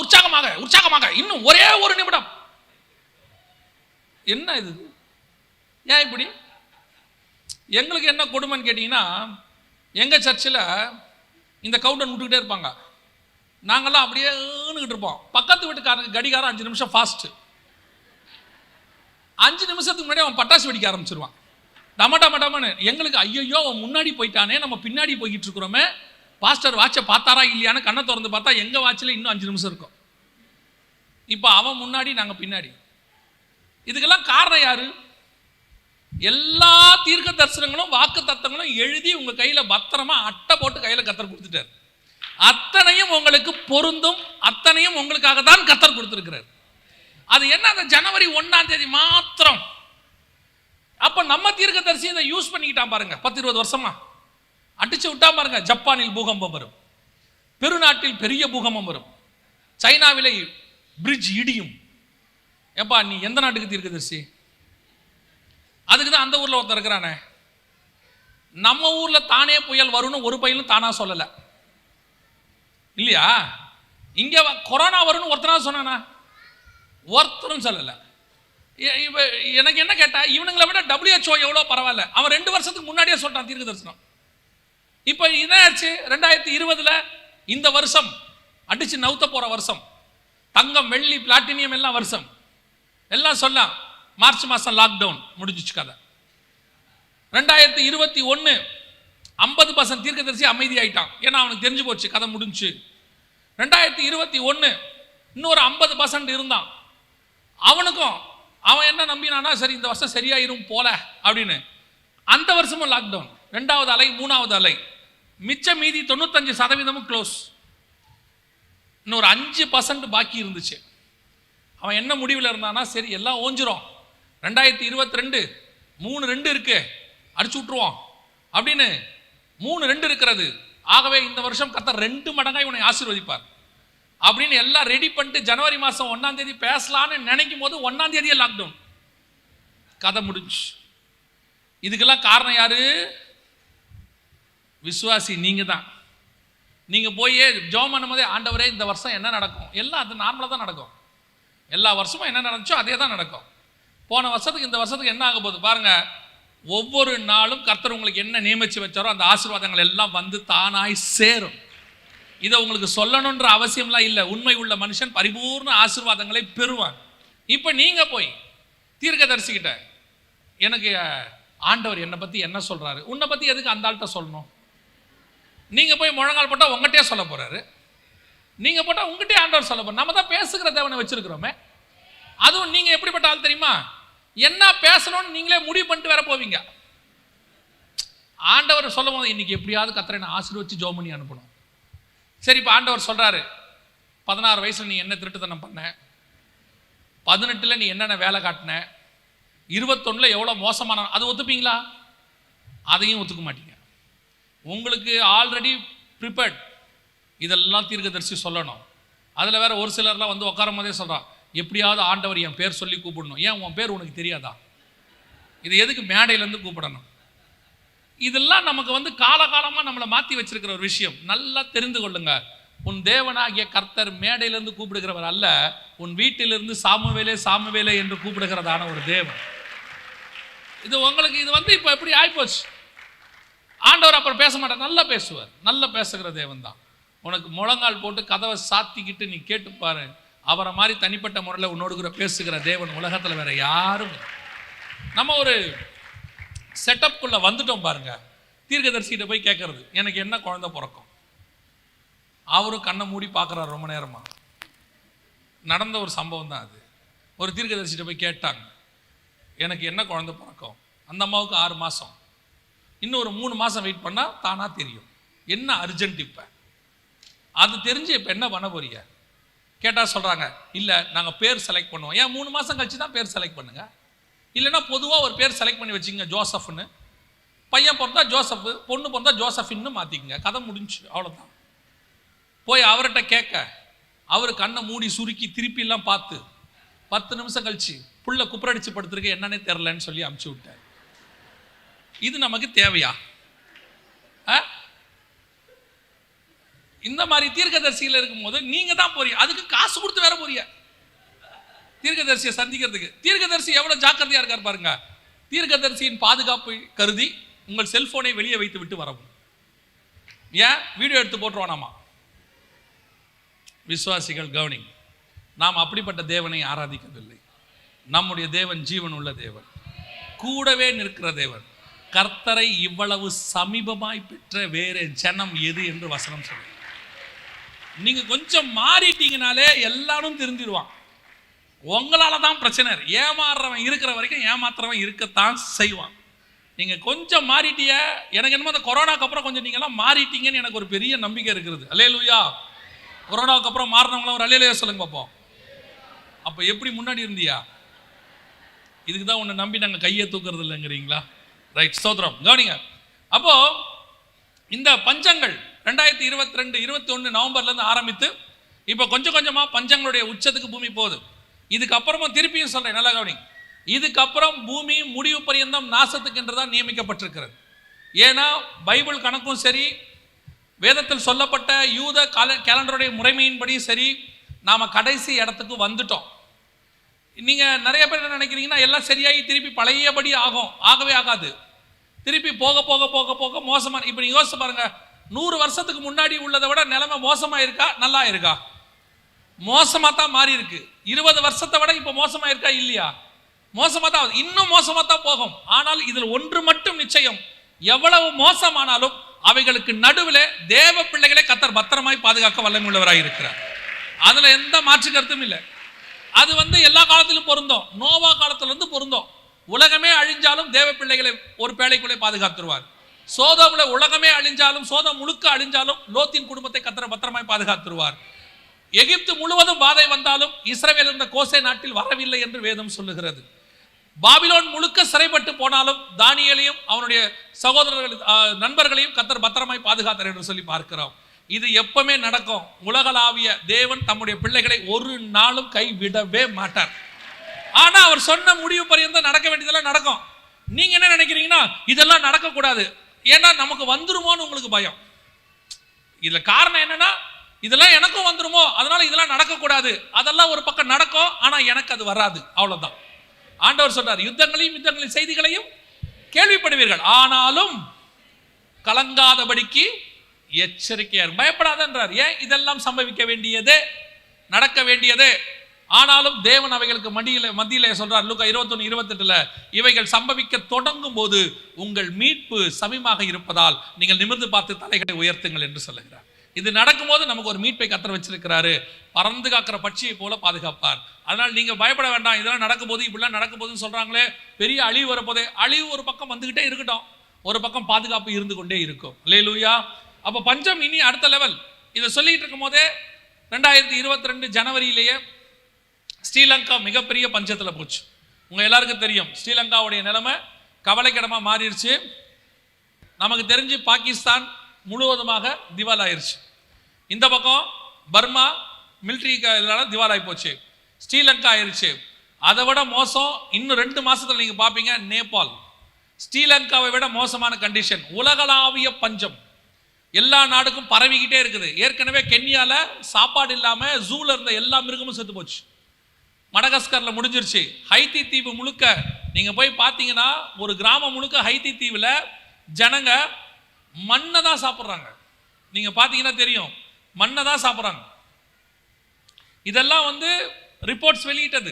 Speaker 1: உற்சாகமாக உற்சாகமாக, இன்னும் ஒரே ஒரு நிமிடம். என்ன இது? ஏன் இப்படி? எங்களுக்கு என்ன கொடுமைன்னு கேட்டிங்கன்னா, எங்கள் சர்ச்சில் இந்த கவுண்டர் விட்டுக்கிட்டே இருப்பாங்க, நாங்கள்லாம் அப்படியே இருப்போம். பக்கத்து வீட்டுக்காரங்க கடிகாரம் 5 நிமிஷம் ஃபாஸ்ட்டு, 5 நிமிஷத்துக்கு முன்னாடி அவன் பட்டாசு வெடிக்க ஆரம்பிச்சிருவான், டம டம டமன்னு. எங்களுக்கு ஐயோ அவன் முன்னாடி போயிட்டானே, நம்ம பின்னாடி போய்கிட்டு இருக்கிறோமே, பாஸ்டர் வாட்சை பார்த்தாரா இல்லையான்னு கண்ணை திறந்து பார்த்தா எங்கள் வாட்சில் இன்னும் 5 நிமிஷம் இருக்கும். இப்போ அவன் முன்னாடி, நாங்கள் பின்னாடி. இதுக்கெல்லாம் காரணம் யாரு? எல்லா தீர்க்க தரிசனங்களும் வாக்கு தத்தங்களும் எழுதி உங்க கையில பத்திரமா அட்டை போட்டு கையில கத்தர் கொடுத்துட்டார். அத்தனையும் உங்களுக்கு பொருந்தும், அத்தனையும் உங்களுக்காக தான் கத்தர் கொடுத்திருக்கிறார். அது என்ன, அந்த ஜனவரி 1ஆம் தேதி மாத்திரம். அப்ப நம்ம தீர்க்க தரிசி இதை யூஸ் பண்ணிக்கிட்டான் பாருங்க. 10-20 வருஷமா அடிச்சு விட்டா பாருங்க. ஜப்பானில் பூகம்பம் வரும், பெருநாட்டில் பெரிய பூகம்பம் வரும், சைனாவிலே பிரிட்ஜ் இடியும். ஏப்பா நீ எந்த நாட்டுக்கு தீர்க்க தரிசி? அதுக்கு தான் அந்த ஊர்ல ஒருத்தர் இருக்கிறானே. நம்ம ஊர்ல தானே புயல் வரும்னு ஒரு பையனும் தானா சொல்லல, இல்லையா? இங்க கொரோனா வரும்னு ஒருத்தனா சொன்னானா? ஒருத்தரும் சொல்லல. எனக்கு என்ன கேட்டா, இவனுங்களை விட WHO எவ்வளவு பரவாயில்ல, அவன் 2 வருஷத்துக்கு முன்னாடியே சொல்லிட்டான் தீர்க்க தரிசனம். இப்ப என்ன ஆச்சு? 2020 இந்த வருஷம் அடிச்சு நவுத்த போற வருஷம், தங்கம் வெள்ளி பிளாட்டினியம் எல்லாம் வருஷம் எல்லாம் சொல்லலாம். மார்ச் மாசம் லாக்டவுன் முடிஞ்சிச்சு கதை. 2021 50% தீர்க்கதரிசி அமைதி ஆயிட்டான், ஏன்னா அவனுக்கு தெரிஞ்சு போச்சு கதை முடிஞ்சு. 2021 இன்னொரு 50% இருந்தான், அவனுக்கும் அவன் என்ன நம்பினானா, சரி இந்த வருஷம் சரியாயிரும் போல அப்படின்னு. அந்த வருஷமும் லாக்டவுன், 2வது அலை 3வது அலை, மிச்ச மீதி 95% க்ளோஸ். இன்னொரு 5% பாக்கி இருந்துச்சு. அவன் என்ன முடிவில் இருந்தானா, சரி எல்லாம் ஓஞ்சிரும், 2022 3-2 இருக்கு, அடிச்சு விட்டுருவோம் அப்படின்னு. 3-2 இருக்கிறது, ஆகவே இந்த வருஷம் கர்த்தர் 2 மடங்காய் இவனை ஆசீர்வதிப்பார் அப்படின்னு எல்லாம் ரெடி பண்ணிட்டு ஜனவரி மாதம் 1ஆம் தேதி பேசலான்னு நினைக்கும் போது 1ஆம் தேதியே லாக்டவுன், கதை முடிஞ்சு. இதுக்கெல்லாம் காரணம் யாரு? விசுவாசி நீங்க தான். நீங்க போய் ஜெபம் பண்ணும்போதே, ஆண்டவரே இந்த வருஷம் என்ன நடக்கும், எல்லாம் அது நார்மலாக தான் நடக்கும். எல்லா வருஷமும் என்ன நடந்துச்சோ அதே தான் நடக்கும். போன வருஷத்துக்கு இந்த வருஷத்துக்கு என்ன ஆக போகுது பாருங்க. ஒவ்வொரு நாளும் கர்த்தர் உங்களுக்கு என்ன நியமிச்சு வச்சாரோ அந்த ஆசீர்வாதங்கள் எல்லாம் வந்து தானாய் சேரும். இதை உங்களுக்கு சொல்லணுன்ற அவசியம்லாம் இல்லை. உண்மை உள்ள மனுஷன் பரிபூர்ண ஆசீர்வாதங்களை பெறுவான். இப்போ நீங்க போய் தீர்க்கதரிசிக்கிட்ட எனக்கு ஆண்டவர் என்னை பற்றி என்ன சொல்றாரு, உன்னை பற்றி எதுக்கு அந்த ஆள்கிட்ட சொல்லணும்? நீங்க போய் முழங்கால் போட்டால் உங்கள்கிட்டயே சொல்ல போறாரு, நீங்க போட்டால் உங்கள்கிட்டயே ஆண்டவர் சொல்ல போறாரு. நம்ம தான் பேசுகிற தேவனை வச்சிருக்கிறோமே. அதுவும் நீங்க எப்படிப்பட்ட ஆள் தெரியுமா? என்ன பேசணும்னு நீங்களே முடிவு பண்ணிட்டு வேற போவீங்க. ஆண்டவர் சொல்லும் போது இன்னைக்கு எப்படியாவது கர்த்தரை நான் ஆசீர்வதிச்சு ஜெபம் பண்ணி அனுப்பணும். சரி, இப்போ ஆண்டவர் சொல்றாரு 16 வயசுல நீ என்ன திருட்டுத்தனம் பண்ண, 18ல் நீ என்னென்ன வேலை காட்டின, 21ல் எவ்வளோ மோசமான, அது ஒத்துப்பீங்களா? அதையும் ஒத்துக்க மாட்டீங்க. உங்களுக்கு ஆல்ரெடி ப்ரிப்பேர்ட் இதெல்லாம் தீர்க்கதரிசி சொல்லணும். அதில் வேற ஒரு சிலர்லாம் வந்து உட்காரும் போதே சொல்கிறான், எப்படியாவது ஆண்டவர் என் பேர் சொல்லி கூப்பிடணும். ஏன் உன் பேர் உனக்கு தெரியாதா? இது எதுக்கு மேடையிலேருந்து கூப்பிடணும்? இதெல்லாம் நமக்கு வந்து காலகாலமாக நம்மளை மாற்றி வச்சிருக்கிற ஒரு விஷயம். நல்லா தெரிந்து கொள்ளுங்க. உன் தேவனாகிய கர்த்தர் மேடையிலிருந்து கூப்பிடுகிறவர் அல்ல, உன் வீட்டிலிருந்து சாமுவேலே சாமுவேலே என்று கூப்பிடுகிறதான ஒரு தேவன். இது உங்களுக்கு இது வந்து இப்போ எப்படி ஆயிப்போச்சு. ஆண்டவர் அப்புறம் பேச மாட்டார், நல்லா பேசுவார். நல்லா பேசுகிற தேவன் தான். உனக்கு முழங்கால் போட்டு கதவை சாத்திக்கிட்டு நீ கேட்டுப்பாரு, அவரை மாதிரி தனிப்பட்ட முறையில் உன்னோடு கூட பேசுகிற தேவன் உலகத்தில் வேற யாரும். நம்ம ஒரு செட்டப்குள்ள வந்துட்டோம் பாருங்க. தீர்க்கதரிசிகிட்ட போய் கேட்கறது, எனக்கு என்ன குழந்தை பிறக்கும்? அவரும் கண்ணை மூடி பார்க்குறாரு ரொம்ப நேரமா. நடந்த ஒரு சம்பவம் தான் அது. ஒரு தீர்க்கதரிசிகிட்ட போய் கேட்டாங்க, எனக்கு என்ன குழந்தை பிறக்கும்? அந்த அம்மாவுக்கு 6 மாதம். இன்னும் ஒரு 3 மாதம் வெயிட் பண்ணால் தானாக தெரியும். என்ன அர்ஜென்ட் இப்போ? அது தெரிஞ்சு இப்போ என்ன பண்ண போறீங்க கேட்டால் சொல்கிறாங்க, இல்லை நாங்கள் பேர் செலக்ட் பண்ணுவோம். ஏன் 3 மாதம் கழிச்சு தான் பேர் செலக்ட் பண்ணுங்க. இல்லைன்னா பொதுவாக ஒரு பேர் செலக்ட் பண்ணி வச்சுங்க, ஜோசப்னு. பையன் பிறந்தா ஜோசப், பொண்ணு பிறந்தா ஜோசஃபின்னு மாற்றிக்கங்க, கதை முடிஞ்சு, அவ்வளோதான். போய் அவர்கிட்ட கேட்க, அவர் கண்ணை மூடி சுருக்கி திருப்பிலாம் பார்த்து 10 நிமிஷம் கழிச்சு புள்ள குப்புரடிச்சு படுத்துருக்கு, என்னன்னே தெரிலன்னு சொல்லி அமுச்சு விட்டார். இது நமக்கு தேவையா? இந்த மாதிரி தீர்க்கதரிசிகள் இருக்கும்போது நீங்க தான் போறீங்க, அதுக்கு காசு கொடுத்து வேற போறீங்க தீர்க்கதரிசியை சந்திக்கிறதுக்கு. தீர்க்கதரிசி எவ்வளவு ஜாக்கிரதையா இருக்கார் பாருங்க. தீர்க்கதரிசியின் பாதுகாப்பு கருதி உங்கள் செல்போனை வெளியே வைத்து விட்டு வரவும். ஏன் வீடியோ எடுத்து போட்டுருவானாமா? விசுவாசிகள் கவனி, நாம் அப்படிப்பட்ட தேவனை ஆராதிக்கவில்லை. நம்முடைய தேவன் ஜீவன் உள்ள தேவன், கூடவே நிற்கிற தேவன். கர்த்தரை இவ்வளவு சமீபமாய் பெற்ற வேறு ஜனம் எது என்று வசனம் சொல்லுங்க. நீங்க கொஞ்சம் மாறிட்டீங்கனாலே எல்லாரும் திருந்திடுவான். உங்களால தான் பிரச்சனை. ஏமாறுறவன் இருக்கிற வரைக்கும் ஏமாத்துறவன் இருக்கத்தான் செய்வான். நீங்க கொஞ்சம் மாறிட்டிய, எனக்கு என்னமோ அந்த கொரோனாக்கு அப்புறம் கொஞ்சம் நீங்கெல்லாம் மாறிட்டீங்கன்னு எனக்கு ஒரு பெரிய நம்பிக்கை இருக்கிறது. அல்லேலூயா. கொரோனாவுக்கு அப்புறம் மாறினவங்களும் ஒரு அல்லேலூயா சொல்லுங்க பார்ப்போம். அப்போ எப்படி முன்னாடி இருந்தியா? இதுக்கு தான் உன்னை நம்பி நாங்கள் கையை தூக்குறது இல்லைங்கிறீங்களா? ரைட், ஸ்தோத்திரம். கவனிங்க. அப்போ இந்த பஞ்சங்கள் 2022 21 நவம்பர்லேருந்து ஆரம்பித்து இப்போ கொஞ்சம் கொஞ்சமாக பஞ்சங்களுடைய உச்சத்துக்கு பூமி போகுது. இதுக்கப்புறமும் திருப்பியும் சொல்கிறேன், நல்லா கவனிங்க. இதுக்கப்புறம் பூமி முடிவு பரியந்தம் நாசத்துக்கு என்று தான் நியமிக்கப்பட்டிருக்கிறது. ஏன்னா பைபிள் கணக்கும் சரி, வேதத்தில் சொல்லப்பட்ட யூத கேலண்டருடைய முறைமையின்படி சரி, நாம் கடைசி இடத்துக்கு வந்துட்டோம். நீங்கள் நிறைய பேர் என்ன நினைக்கிறீங்கன்னா, எல்லாம் சரியாகி திருப்பி பழையபடி ஆகும். ஆகவே ஆகாது. திருப்பி போக போக போக போக மோசமாக. இப்போ நீங்கள் யோசிச்சு பாருங்க, 100 வருஷத்துக்கு முன்னாடி உள்ளதை விட நிலைமை மோசமாக இருக்கா நல்லா இருக்கா? மோசமாக தான் மாறி இருக்கு. 20 வருஷத்தை விட இப்போ மோசமாக இருக்கா இல்லையா? மோசமாக தான், இன்னும் மோசமாக தான் போகும். ஆனால் இதில் ஒன்று மட்டும் நிச்சயம், எவ்வளவு மோசமானாலும் அவைகளுக்கு நடுவில் தேவ பிள்ளைகளை கர்த்தர் பத்திரமாய் பாதுகாக்க வல்லமையுள்ளவராக இருக்கிறார். அதில் எந்த மாற்று கருத்தும் இல்லை. அது எல்லா காலத்திலும் பொருந்தும். நோவா காலத்திலிருந்து பொருந்தும். உலகமே அழிஞ்சாலும் தேவ பிள்ளைகளை ஒரு பேழைக்குள்ளே பாதுகாத்துருவார். சோதோம்ல உலகமே அழிஞ்சாலும், சோதம் முழுக்க அழிஞ்சாலும் லோத்தின் குடும்பத்தை கர்த்தர் பத்திரமாய் பாதுகாத்துருவார். எகிப்து முழுவதும் பாதை வந்தாலும் இஸ்ரவேல் இருந்த கோசே நாட்டில் வரவில்லை என்று வேதம் சொல்லுகிறது. பாபிலோன் முழுக்க சிறைப்பட்டு போனாலும் தானியேலையும் அவனுடைய சகோதரர்கள் நண்பர்களையும் கர்த்தர் பத்திரமாய் பாதுகாத்தார் என்று சொல்லி பார்க்கிறோம். இது எப்பவுமே நடக்கும். உலகளாவிய தேவன் தம்முடைய பிள்ளைகளை ஒரு நாளும் கைவிடவே மாட்டார். ஆனா அவர் சொன்ன முடிவு பரியந்தம் நடக்க வேண்டியதெல்லாம் நடக்கும். நீங்க என்ன நினைக்கிறீங்கன்னா, இதெல்லாம் நடக்கக்கூடாது, ஏன்னா நமக்கு வந்துருமோன்னு உங்களுக்கு பயம். இதுல காரணம் என்னன்னா, இதெல்லாம் எனக்கும் வந்துருமோ, அதனால இதெல்லாம் நடக்கக்கூடாது. அதெல்லாம் ஒரு பக்கம் நடக்கும், ஆனா எனக்கு அது வராது. அவ்வளவுதான். ஆண்டவர் சொல்றார், யுத்தங்களின் செய்திகளையும் கேள்விப்படுவீர்கள், ஆனாலும் கலங்காதபடிக்கு எச்சரிக்கையா பயப்படாதன்றார். ஏன்? இதெல்லாம் சம்பவிக்க வேண்டியது, நடக்க வேண்டியது. ஆனாலும் தேவன் அவைகளுக்கு மத்தியிலே சொல்றார் லூக்கா 21:28, இவைகள் சம்பவிக்க தொடங்கும் போது உங்கள் மீட்பு சமீபமாக இருப்பதால் நீங்கள் நிமிர்ந்து பார்த்து தலைகளை உயர்த்துங்கள் என்று சொல்லுகிறார். இது நடக்கும்போது நமக்கு ஒரு மீட்பை கர்த்தர் வச்சிருக்கிறாரு. பறந்து காக்கிற பட்சியை போல பாதுகாப்பார். அதனால் நீங்க பயப்பட வேண்டாம். இதெல்லாம் நடக்கும்போது, இப்படிலாம் நடக்கும்போதுன்னு சொல்றாங்களே, பெரிய அழிவு வரப்போதே. அழிவு ஒரு பக்கம் வந்துகிட்டே இருக்கட்டும், ஒரு பக்கம் பாதுகாப்பு இருந்து கொண்டே இருக்கும். அல்லேலூயா. அப்ப பஞ்சம் இனி அடுத்த லெவல். இதை சொல்லிட்டு இருக்கும் போதே 2022 ஜனவரியிலேயே ஸ்ரீலங்கா மிகப்பெரிய பஞ்சத்தில் போச்சு. உங்க எல்லாருக்கும் தெரியும் ஸ்ரீலங்காவுடைய நிலைமை கவலைக்கிடமா மாறிடுச்சு. நமக்கு தெரிஞ்சு பாகிஸ்தான் முழுவதுமாக திவால் ஆயிருச்சு. இந்த பக்கம் பர்மா மிலிட்ரி இதனால திவால் ஆகி போச்சு. ஸ்ரீலங்கா ஆயிருச்சு. அதை விட மோசம் இன்னும் 2 மாசத்துல நீங்க பாப்பீங்க நேபாள். ஸ்ரீலங்காவை விட மோசமான கண்டிஷன், உலகளாவிய பஞ்சம் எல்லா நாடுக்கும் பரவிக்கிட்டே இருக்குது. ஏற்கனவே கென்யால சாப்பாடு இல்லாம ஜூல இருந்த எல்லா மிருகமும் செத்து போச்சு. மடகஸ்கர்ல முடிஞ்சிருச்சு. ஹைத்தி தீவு முழுக்க நீங்க போய் பார்த்தீங்கன்னா ஒரு கிராமம் முழுக்க ஹைத்தி தீவுல ஜனங்க மண்ணை தான் சாப்பிட்றாங்க. நீங்க பார்த்தீங்கன்னா தெரியும், மண்ணை தான் சாப்பிட்றாங்க. இதெல்லாம் ரிப்போர்ட்ஸ் வெளியிட்டது.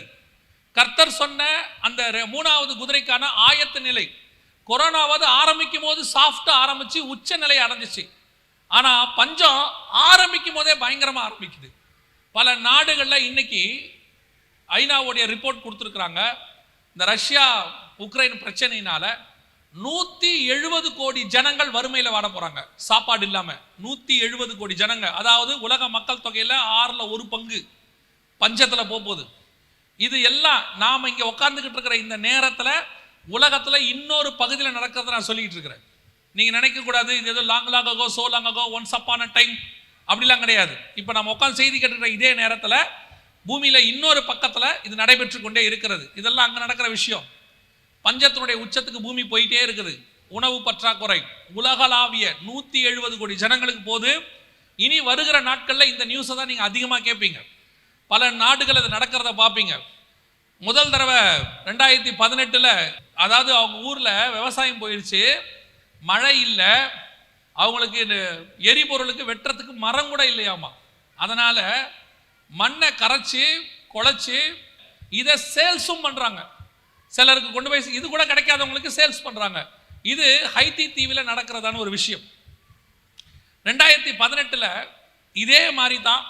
Speaker 1: கர்த்தர் சொன்ன அந்த 3வது குதிரைக்கான ஆயத்த நிலை. கொரோனாவது ஆரம்பிக்கும் போது சாஃப்டா ஆரம்பிச்சு உச்ச நிலை அடைஞ்சிச்சு. ஆனா பஞ்சம் ஆரம்பிக்கும் போதே பயங்கரமா ஆரம்பிக்குது. பல நாடுகள்ல இன்னைக்கு ஐநாவுடைய ரிப்போர்ட் கொடுத்துருக்குறாங்க. இந்த ரஷ்யா உக்ரைன் பிரச்சனையினால 170 கோடி ஜனங்கள் வறுமையில் வாட போறாங்க, சாப்பாடு இல்லாம. 170 கோடி ஜனங்க, அதாவது உலக மக்கள் தொகையில 1/6 பங்கு பஞ்சத்துல போகுது. இது எல்லாம் நாம இங்க உட்கார்ந்துகிட்டு இருக்கிற இந்த நேரத்துல உலகத்துல இன்னொரு பகுதியில் நடக்கிறத நான் சொல்லிட்டு இருக்கிறேன். நீங்க நினைக்க கூடாது இது ஏதோ long ago so long ago once upon a time அப்படிலாம் கிடையாது. இப்ப நம்ம உட்கார்ந்து செய்தி கேட்டுக்கிற இதே நேரத்துல பூமியில இன்னொரு பக்கத்துல இது நடைபெற்று கொண்டே இருக்கிறது. இதெல்லாம் அங்க நடக்கிற விஷயம். பஞ்சத்தினுடைய உச்சத்துக்கு பூமி போயிட்டே இருக்குது. உணவு பற்றாக்குறை உலகளாவிய 170 கோடி ஜனங்களுக்கு போது. இனி வருகிற நாட்கள்ல இந்த நியூஸை தான் நீங்க அதிகமா கேட்பீங்க. பல நாடுகள் அது நடக்கிறத பார்ப்பீங்க. முதல் தடவை 2018 அதாவது அவங்க ஊர்ல விவசாயம் போயிடுச்சு, மழை இல்லை, அவங்களுக்கு எரிபொருளுக்கு வெட்டுறதுக்கு மரம் கூட இல்லையாமா. அதனால மண்ணை கரைச்சி குழைச்சி இதை சேல்ஸும் பண்றாங்க. சிலருக்கு கொண்டு போய் இது கூட கிடைக்காதவங்களுக்கு சேல்ஸ் பண்றாங்க. இது ஹைத்தி தீவில் நடக்கிறதான ஒரு விஷயம். 2018 இதே மாதிரி தான்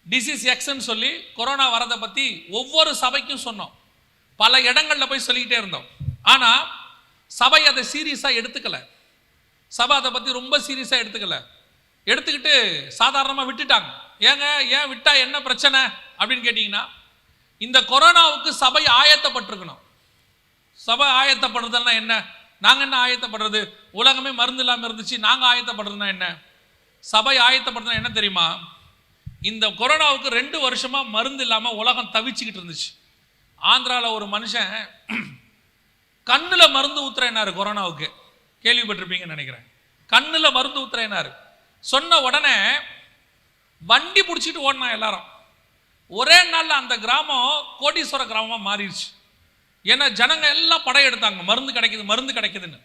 Speaker 1: டிசீஸ் எக்ஸ்ன்னு சொல்லி கொரோனா வரதை பத்தி ஒவ்வொரு சபைக்கும் சொன்னோம். பல இடங்கள்ல போய் சொல்லிக்கிட்டே இருந்தோம். ஆனா சபை அதை சீரியஸா எடுத்துக்கல. சபை அதை பத்தி ரொம்ப சீரியஸா எடுத்துக்கிட்டு சாதாரணமா விட்டுட்டாங்க. ஏன் விட்டா என்ன பிரச்சனை அப்படின்னு கேட்டீங்கன்னா, இந்த கொரோனாவுக்கு சபை ஆயத்தப்பட்டிருக்கணும். சபை ஆயத்தப்படுறதுன்னா என்ன? நாங்க என்ன ஆயத்தப்படுறது? உலகமே மருந்து இல்லாம இருந்துச்சு, நாங்க ஆயத்தப்படுறதுனா என்ன? சபை ஆயத்தப்படுறதுனா என்ன தெரியுமா? இந்த கொரோனாவுக்கு 2 வருஷமா மருந்து இல்லாம உலகம் தவிச்சுக்கிட்டு இருந்துச்சு. ஆந்திரால ஒரு மனுஷன் கண்ணுல மருந்து ஊத்துறேனாரு கொரோனாவுக்கு. கேள்விப்பட்டிருப்பீங்கன்னு நினைக்கிறேன். கண்ணுல மருந்து ஊத்துறேனாரு. சொன்ன உடனே வண்டி பிடிச்சிட்டு ஓடினா எல்லாரும். ஒரே நாள்ல அந்த கிராமம் கோடீஸ்வர கிராமமா மாறிடுச்சு. ஏன்னா ஜனங்க எல்லாம் படையெடுத்தாங்க, மருந்து கிடைக்குதுன்னு.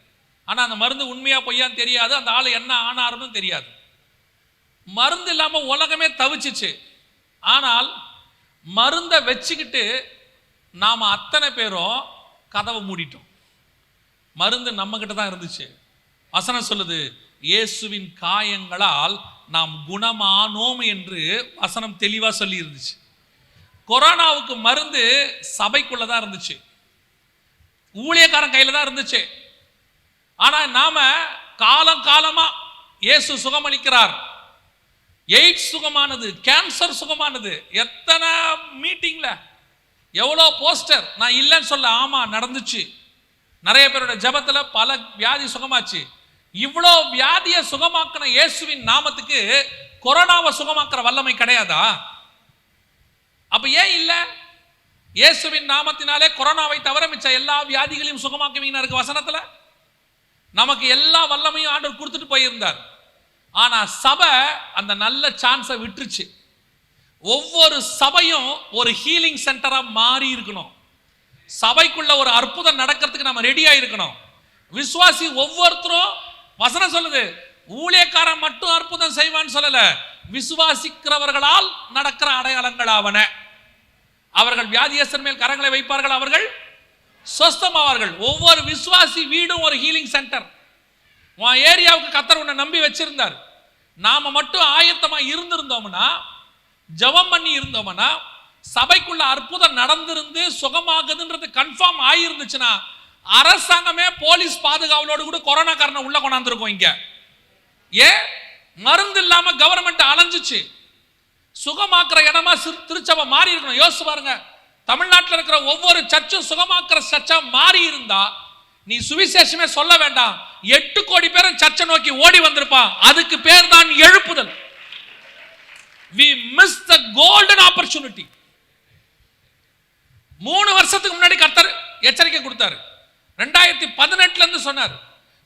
Speaker 1: ஆனா அந்த மருந்து உண்மையா பொய்யான்னு தெரியாது, அந்த ஆளு என்ன ஆனாருன்னு தெரியாது. மருந்து இல்லாம உலகமே தவிச்சிச்சு. ஆனால் மருந்தை வச்சுக்கிட்டு நாம அத்தனை பேரும் கதவை மூடிட்டோம். மருந்து நம்ம கிட்ட தான் இருந்துச்சு. வசனம் சொல்லுது, இயேசுவின் காயங்களால் நாம் குணமானோம் என்று வசனம் தெளிவா சொல்லி இருந்துச்சு. கொரோனாவுக்கு மருந்து சபைக்குள்ளதான் இருந்துச்சு, ஊழியக்காரன் கையில தான் இருந்துச்சு. ஆனா நாம காலமா இயேசு சுகமளிக்கிறார், எய்ட்ஸ் சுகமானது, கேன்சர் சுகமானது, எத்தனை மீட்டிங்ல எவ்வளோ போஸ்டர். நான் இல்லைன்னு சொல்ல, ஆமா நடந்துச்சு. நிறைய பேரோட ஜபத்துல பல வியாதி சுகமாச்சு. இவ்வளோ வியாதியை சுகமாக்கின இயேசுவின் நாமத்துக்கு கொரோனாவை சுகமாக்குற வல்லமை கிடையாதா? அப்ப ஏன் இல்ல? இயேசுவின் நாமத்தினாலே கொரோனாவை தவிர மிச்ச எல்லா வியாதிகளையும் சுகமாக்குவீங்கன்னு இருக்கு வசனத்துல. நமக்கு எல்லா வல்லமையும் ஆண்டவர் கொடுத்துட்டு போயிருந்தார். ஆனா சபை அந்த நல்ல சான்ஸை விட்டுருச்சு. ஒவ்வொரு சபையும் ஒரு ஹீலிங் சென்டரா மாறி இருக்கணும். சபைக்குள்ள ஒரு அற்புதம் நடக்கிறதுக்கு நம்ம ரெடியா இருக்கணும். விசுவாசி ஒவ்வொருத்தரும், வசனம் சொல்லுது, ஊழியக்காரன் மட்டும் அற்புதம் செய்வான்னு சொல்லல, விசுவாசிக்கிறவர்களால் நடக்கிற அடையாளங்கள் ஆவன. அவர்கள் வியாதியஸ்தர் மேல் கரங்களை வைப்பார்கள், அவர்கள் சொஸ்தமாவார்கள். ஒவ்வொரு விசுவாசி வீடும் ஒரு ஹீலிங் சென்டர். உன் ஏரியாவுக்கு கர்த்தர் உன்னை நம்பி வச்சிருந்தார். நாம மட்டும் ஆயத்தமா இருந்திருந்தோம்னா, ஜெபம் பண்ணி இருந்தோம்னா, சபைக்குள்ள அற்புதம் நடந்திருந்து சுகமாகுதுன்றது கன்ஃபார்ம் ஆயிருந்துச்சுன்னா, அரசாங்கமே போலீஸ் பாதுகாவலோடு கூட கொரோனா காரனை உள்ள கொண்டாந்துருக்கும். இங்க ஏன் மருந்து இல்லாம கவர்மெண்ட் அலைஞ்சிச்சு. சுகமாக்குற இடமா திருச்சபை மாறி இருக்கணும். யோசிச்சு பாருங்க, தமிழ்நாட்டில் இருக்கிற ஒவ்வொரு சர்ச்சும் சுகமாக்குற சர்ச்சா மாறி இருந்தா நீ சுவிசேஷமே சொல்ல வேண்டாம், 8 கோடி பேரும் சர்ச்சை நோக்கி ஓடி வந்திருப்பான். அதுக்கு பேர் தான் எழுப்புதல். We missed the golden opportunity. 3 வருஷத்துக்கு முன்னாடி கர்த்தர் எச்சரிக்கை கொடுத்தாரு. 2018 இருந்து சொன்னார்,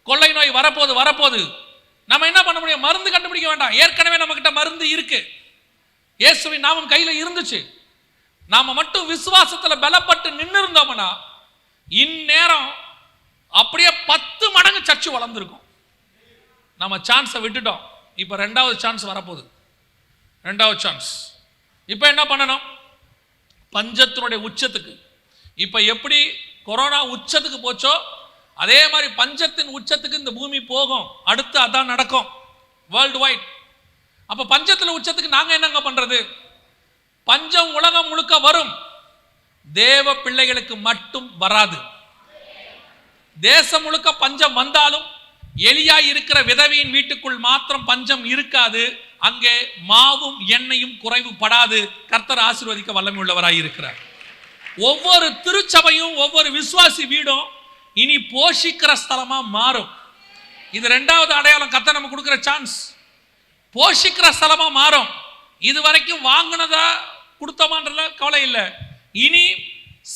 Speaker 1: கொள்ளை நோய் வரப்போகுது. நம்ம என்ன பண்ண முடியும்? மருந்து கண்டுபிடிக்க வேண்டாம், ஏற்கனவே நம்ம கிட்ட மருந்து இருக்கு. இயேசுவின் நாமம் கையில இருந்துச்சு. நாம மட்டும் விசுவாசத்துல பலப்பட்டு நின்று இருந்தோம்னா இந்நேரம் அப்படியே 10 மடங்கு சர்ச்சு வளர்ந்துருக்கும். நம்ம சான்ஸை விட்டுட்டோம். இப்ப 2வது சான்ஸ் வரப்போகுது. 2வது சான்ஸ். இப்ப என்ன பண்ணணும்? பஞ்சத்தினுடைய உச்சத்துக்கு, இப்ப எப்படி கொரோனா உச்சத்துக்கு போச்சோ அதே மாதிரி பஞ்சத்தின் உச்சத்துக்கு இந்த பூமி போகும். அடுத்து அதான் நடக்கும் வேர்ல்டு வைட். அப்ப பஞ்சத்துல உச்சத்துக்கு நாங்க என்னங்க பண்றது? பஞ்சம் உலகம் முழுக்க வரும், தேவ பிள்ளைகளுக்கு மட்டும் வராது. தேசம் முழுக்க பஞ்சம் வந்தாலும் எலியா இருக்கிற விதவியின் வீட்டுக்குள் மாத்திரம் பஞ்சம் இருக்காது. அங்கே மாவும் எண்ணெயும் குறைவுபடாது. கர்த்தர் ஆசீர்வதிக்க வல்லமை உள்ளவராய் இருக்கிறார். ஒவ்வொரு திருச்சபையும் ஒவ்வொரு விசுவாசி வீடும் இனி போஷிக்கிற ஸ்தலமா மாறும். இது 2வது அடையாளம். கர்த்தர் நமக்கு கொடுக்கிற சான்ஸ். போஷிக்கிற ஸ்தலமா மாறும். இது வரைக்கும் வாங்கினதா கொடுத்தோமான்றதுல கவலை இல்லை. இனி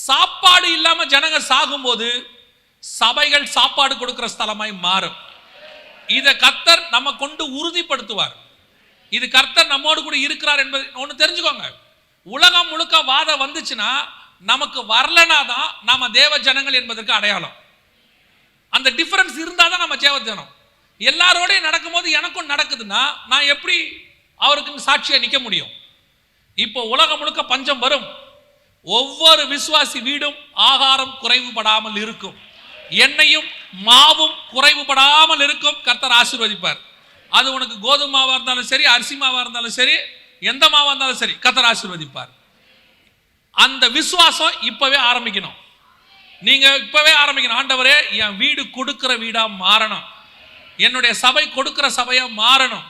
Speaker 1: சாப்பாடு இல்லாம ஜனங்க சாகும்போது சபைகள் சாப்பாடு கொடுக்கிற ஸ்தலமாய் மாறும். இதை கர்த்தர் நம்ம கொண்டு உறுதிப்படுத்துவார். இது கர்த்தர் நம்மோடு கூட இருக்கிறார் என்பது ஒன்று தெரிஞ்சுக்கோங்க. உலகம் முழுக்க வாதம் வந்துச்சுன்னா நமக்கு வரலனா தான் நாம தேவ ஜனங்கள் என்பதற்கு அடையாளம். அந்த டிஃபரன்ஸ் இருந்தால் தான் நம்ம தேவ ஜனம். எல்லாரோடையும் நடக்கும்போது எனக்கும் நடக்குதுன்னா நான் எப்படி அவருக்கு சாட்சியா நிற்க முடியும்? இப்போ உலகம் முழுக்க பஞ்சம் வரும். ஒவ்வொரு விசுவாசி வீடும் ஆகாரம் குறைவுபடாமல் இருக்கும், எண்ணெயும் மாவும் குறைவுபடாமல் இருக்கும். கர்த்தர் ஆசீர்வதிப்பார். அது உனக்கு கோதுமை மாவா இருந்தாலும் சரி, அரிசி மாவா இருந்தாலும் சரி, எந்த மாவா இருந்தாலும் சரி, கர்த்தர் ஆசீர்வதிப்பார். அந்த விசுவாசம் இப்பவே ஆரம்பிக்கணும். நீங்க இப்பவே ஆரம்பிக்கணும். ஆண்டவரே, என் வீடு கொடுக்கிற வீடா மாறணும், என்னுடைய சபை கொடுக்கிற சபையா மாறணும்.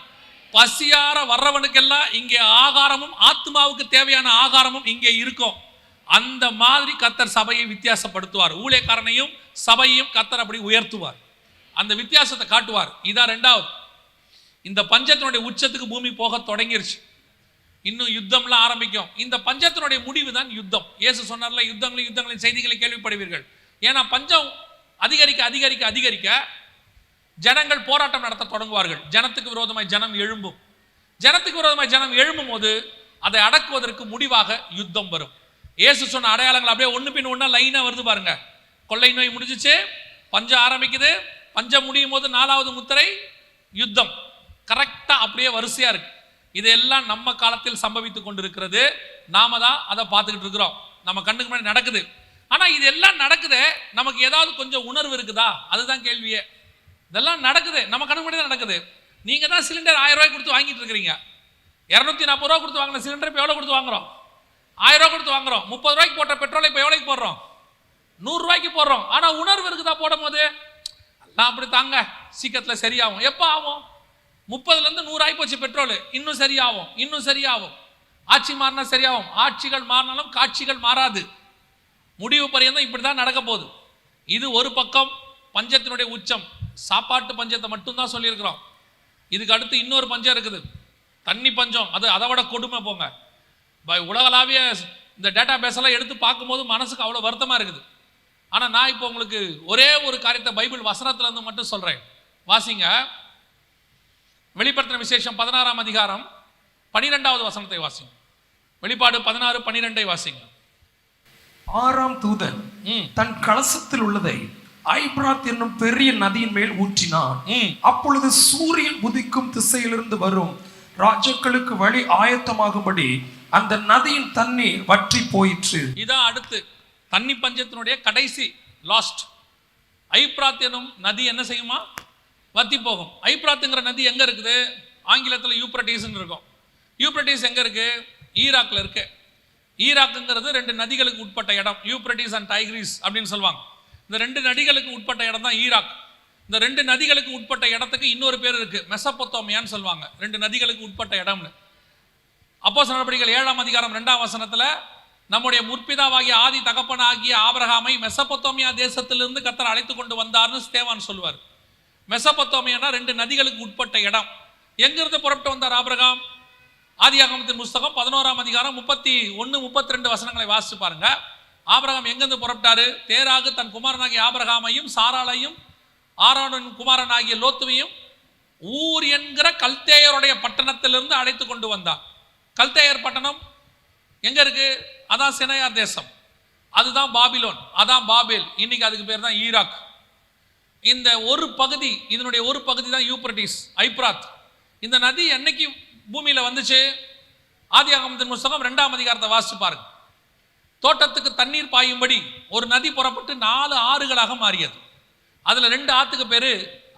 Speaker 1: பசியார வர்றவனுக்கெல்லாம் இங்கே ஆகாரமும் ஆத்மாவுக்கு தேவையான ஆகாரமும் இங்கே இருக்கும். அந்த மாதிரி கர்த்தர் சபையை வித்தியாசப்படுத்துவார். ஊழியக்காரனையும் சபையையும் கர்த்தர் அப்படி உயர்த்துவார். அந்த வித்தியாசத்தை காட்டுவார். இதான் 2வது. இந்த பஞ்சத்தினுடைய உச்சத்துக்கு பூமி போக தொடங்கிருச்சு. இன்னும் யுத்தம்லாம் ஆரம்பிக்கும். இந்த பஞ்சத்தினுடைய முடிவு தான் யுத்தம். இயேசு சொன்னார்ல, யுத்தங்களின் செய்திகளை கேள்விப்படுவீர்கள். ஏன்னா பஞ்சம் அதிகரிக்க அதிகரிக்க அதிகரிக்க ஜனங்கள் போராட்டம் நடத்த தொடங்குவார்கள். ஜனத்துக்கு விரோதமாய் ஜனம் எழும்பும். ஜனத்துக்கு விரோதமாய் ஜனம் எழும்பும் போது அதை அடக்குவதற்கு முடிவாக யுத்தம் வரும். இயேசு சொன்ன அடையாளங்கள் அப்படியே ஒன்று பின் ஒன்றா லைனா வருது பாருங்க. கொள்ளை நோய் முடிஞ்சிச்சு, பஞ்சம் ஆரம்பிக்குது, பஞ்சம் முடியும் போது 4வது முத்திரை யுத்தம். கரெக்டா அப்படியே வரிசையா இருக்கு. இதெல்லாம் நம்ம காலத்தில் சம்பவித்துக் கொண்டிருக்கிறது. நாம தான் அதை பார்த்துக்கிட்டு இருக்கிறோம். நம்ம கண்ணுக்கு முன்னாடி நடக்குது. ஆனா இது எல்லாம் நடக்குது, நமக்கு ஏதாவது கொஞ்சம் உணர்வு இருக்குதா? அதுதான் கேள்வியே. இதெல்லாம் நடக்குது, நம்ம கண்ணுக்கு முன்னாடி தான் நடக்குது. நீங்க தான் சிலிண்டர் 1000 ரூபாய் கொடுத்து வாங்கிட்டு இருக்கிறீங்க. 240 ரூபா கொடுத்து வாங்கின சிலிண்டர் இப்போ எவ்வளவு கொடுத்து வாங்குறோம்? 1000 ரூபாய் கொடுத்து வாங்குறோம். 30 ரூபாய்க்கு போட்ட பெட்ரோலை இப்போ எவ்வளோக்கு போடுறோம்? 100 ரூபாய்க்கு போடுறோம். ஆனா உணர்வு இருக்குதா போடும் போது? எல்லாம் அப்படி தாங்க, சீக்கிரத்தில் சரியாகும். எப்போ ஆகும்? 30லேருந்து 100 ஆகி போச்சு பெட்ரோல். இன்னும் சரியாகும், இன்னும் சரியாகும். ஆட்சி மாறினா சரியாகும். ஆட்சிகள் மாறினாலும் காட்சிகள் மாறாது. முடிவு பரியந்தம் இப்படி தான் நடக்க போகுது. இது ஒரு பக்கம் பஞ்சத்தினுடைய உச்சம். சாப்பாட்டு பஞ்சத்தை மட்டும்தான் சொல்லியிருக்கிறோம். இதுக்கு அடுத்து இன்னொரு பஞ்சம் இருக்குது, தண்ணி பஞ்சம். அது அதை விட கொடுமை போங்க. உலகளாவிய இந்த டேட்டா பேஸ் எல்லாம் எடுத்து பார்க்கும்போது மனசுக்கு அவ்வளோ வருத்தமாக இருக்குது. ஆனால் நான் இப்போ உங்களுக்கு ஒரே ஒரு காரியத்தை பைபிள் வசனத்துல இருந்து மட்டும் சொல்கிறேன். வாசிங்க. வெளிப்படுத்தின விசேஷம் 16ஆம் அதிகாரம் 12வது வசனத்தை வாசிங்க. வெளிப்பாடு 16:12 வாசிங்க.
Speaker 2: 6ஆம் தூதன் தன் கலசத்தில் உள்ளதை ஐபிராத் என்னும் பெரிய நதியின் மேல் ஊற்றினான். அப்பொழுது சூரியன் உதிக்கும் திசையிலிருந்து வரும் ராஜாக்களுக்கு வழி ஆயத்தமாகும்படி அந்த நதியின் தண்ணீர் வற்றி போயிற்று. இதான் அடுத்து தண்ணி பஞ்சத்தினுடைய கடைசி லாஸ்ட். ஐபிராத் எனும் நதி என்ன செய்யுமா? வத்தி போகும். ஐபிராத்துங்கிற நதி எங்க இருக்குது? ஆங்கிலத்தில் யூப்ரட்டிஸ் இருக்கும். யூப்ரட்டிஸ் எங்க இருக்கு? ஈராக்ல இருக்கு. ஈராக்குங்கிறது 2 நதிகளுக்கு உட்பட்ட இடம். யூப்ரட்டிஸ் அண்ட் டைக்ரிஸ் அப்படின்னு சொல்லுவாங்க. இந்த 2 நதிகளுக்கு உட்பட்ட இடம் தான் ஈராக். இந்த 2 நதிகளுக்கு உட்பட்ட இடத்துக்கு இன்னொரு பேர் இருக்கு, மெசபொத்தோமியான்னு சொல்லுவாங்க. 2 நதிகளுக்கு உட்பட்ட இடம்னு. அப்போஸ்தலர் நடபடிகள் 7ஆம் அதிகாரம் 2ஆம் வசனத்துல நம்முடைய முற்பிதாவாகிய ஆதி தகப்பனாகிய ஆபிரகாமை மெசபொத்தோமியா தேசத்திலிருந்து கர்த்தர் அழைத்து கொண்டு வந்தார்னு ஸ்தேவான் சொல்லுவார். மெசபொத்தோமியானா 2 நதிகளுக்கு உட்பட்ட இடம். எங்கிருந்து புறப்பட்டு வந்தார் ஆபிரகாம்? ஆதியாகமத்தின் புஸ்தகம் 11ஆம் அதிகாரம் 31, 32 வசனங்களை வாசிச்சு பாருங்க. ஆபிரகாம் எங்கிருந்து புறப்பட்டாரு? தேராகு தன் குமாரனாகிய ஆபிரகாமையும் சாராளையும் ஆரோனின் குமாரனாகிய லோத்துவையும் ஊர் என்கிற கல்தேயருடைய பட்டணத்திலிருந்து அழைத்து கொண்டு வந்தார். கல்தேயர் பட்டணம் எங்க இருக்கு? அதான் சினையார் தேசம், அதுதான் பாபிலோன், அதான் பாபேல். இன்னைக்கு அதுக்கு பேர் தான் ஈராக். இந்த ஒரு பகுதி, இதனுடைய ஒரு பகுதி தான் யூப்ரட்டிஸ், ஐபிராத். இந்த நதி என்னைக்கு பூமியில வந்துச்சு? ஆதியாகமத்தின் புஸ்தகம் 2ஆம் அதிகாரத்தை வாசிச்சு பாருங்க. தோட்டத்துக்கு தண்ணீர் பாயும்படி ஒரு நதி புறப்பட்டு 4 ஆறுகளாக மாறியது. அதுல 2 ஆத்துக்கு பேரு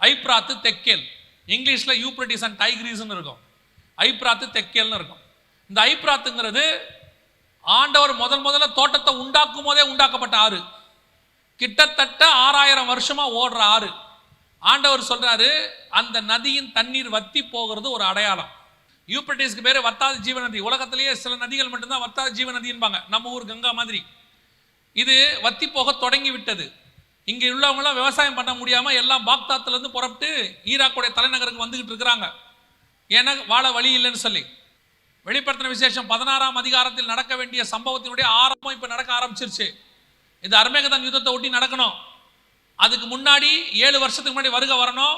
Speaker 2: ஐபிராத்து, தெக்கேல். இங்கிலீஷ்ல யூப்ரட்டிஸ் அண்ட் டைக்ரீஸ்னு இருக்கும். ஐபிராத்து, தெக்கேல்னு இருக்கும். இந்த ஐபிராத்துங்கிறது ஆண்டவர் முதல்ல தோட்டத்தை உண்டாக்கும் போதே உண்டாக்கப்பட்ட ஆறு. கிட்டத்தட்ட 6000 வருஷமா ஓடுற ஆறு. ஆண்டவர் சொல்றாரு, அந்த நதியின் தண்ணீர் வத்தி போகிறது ஒரு அடையாளம். யூப்ரட்டிஸ்க்கு பேரு வத்தாத ஜீவநதி. உலகத்திலேயே சில நதிகள் மட்டும்தான் வத்தாத ஜீவநதின்பாங்க, நம்ம ஊர் கங்கா மாதிரி. இது வத்தி போக தொடங்கி விட்டது. இங்க உள்ளவங்களாம் விவசாயம் பண்ண முடியாம எல்லாம் பாக்தாத்ல இருந்து புறப்பட்டு ஈராக்குடைய தலைநகருக்கு வந்துகிட்டு இருக்கிறாங்க. ஏன்னா வாழ வழி இல்லைன்னு சொல்லி. வெளிப்படுத்தின விசேஷம் 16ஆம் அதிகாரத்தில் நடக்க வேண்டிய சம்பவத்தினுடைய ஆரம்பம் இப்ப நடக்க ஆரம்பிச்சிருச்சு. இது அர்மேகதான் யுத்தத்தை ஒட்டி நடக்கணும். அதுக்கு முன்னாடி 7 வருஷத்துக்கு முன்னாடி வருகை வரணும்.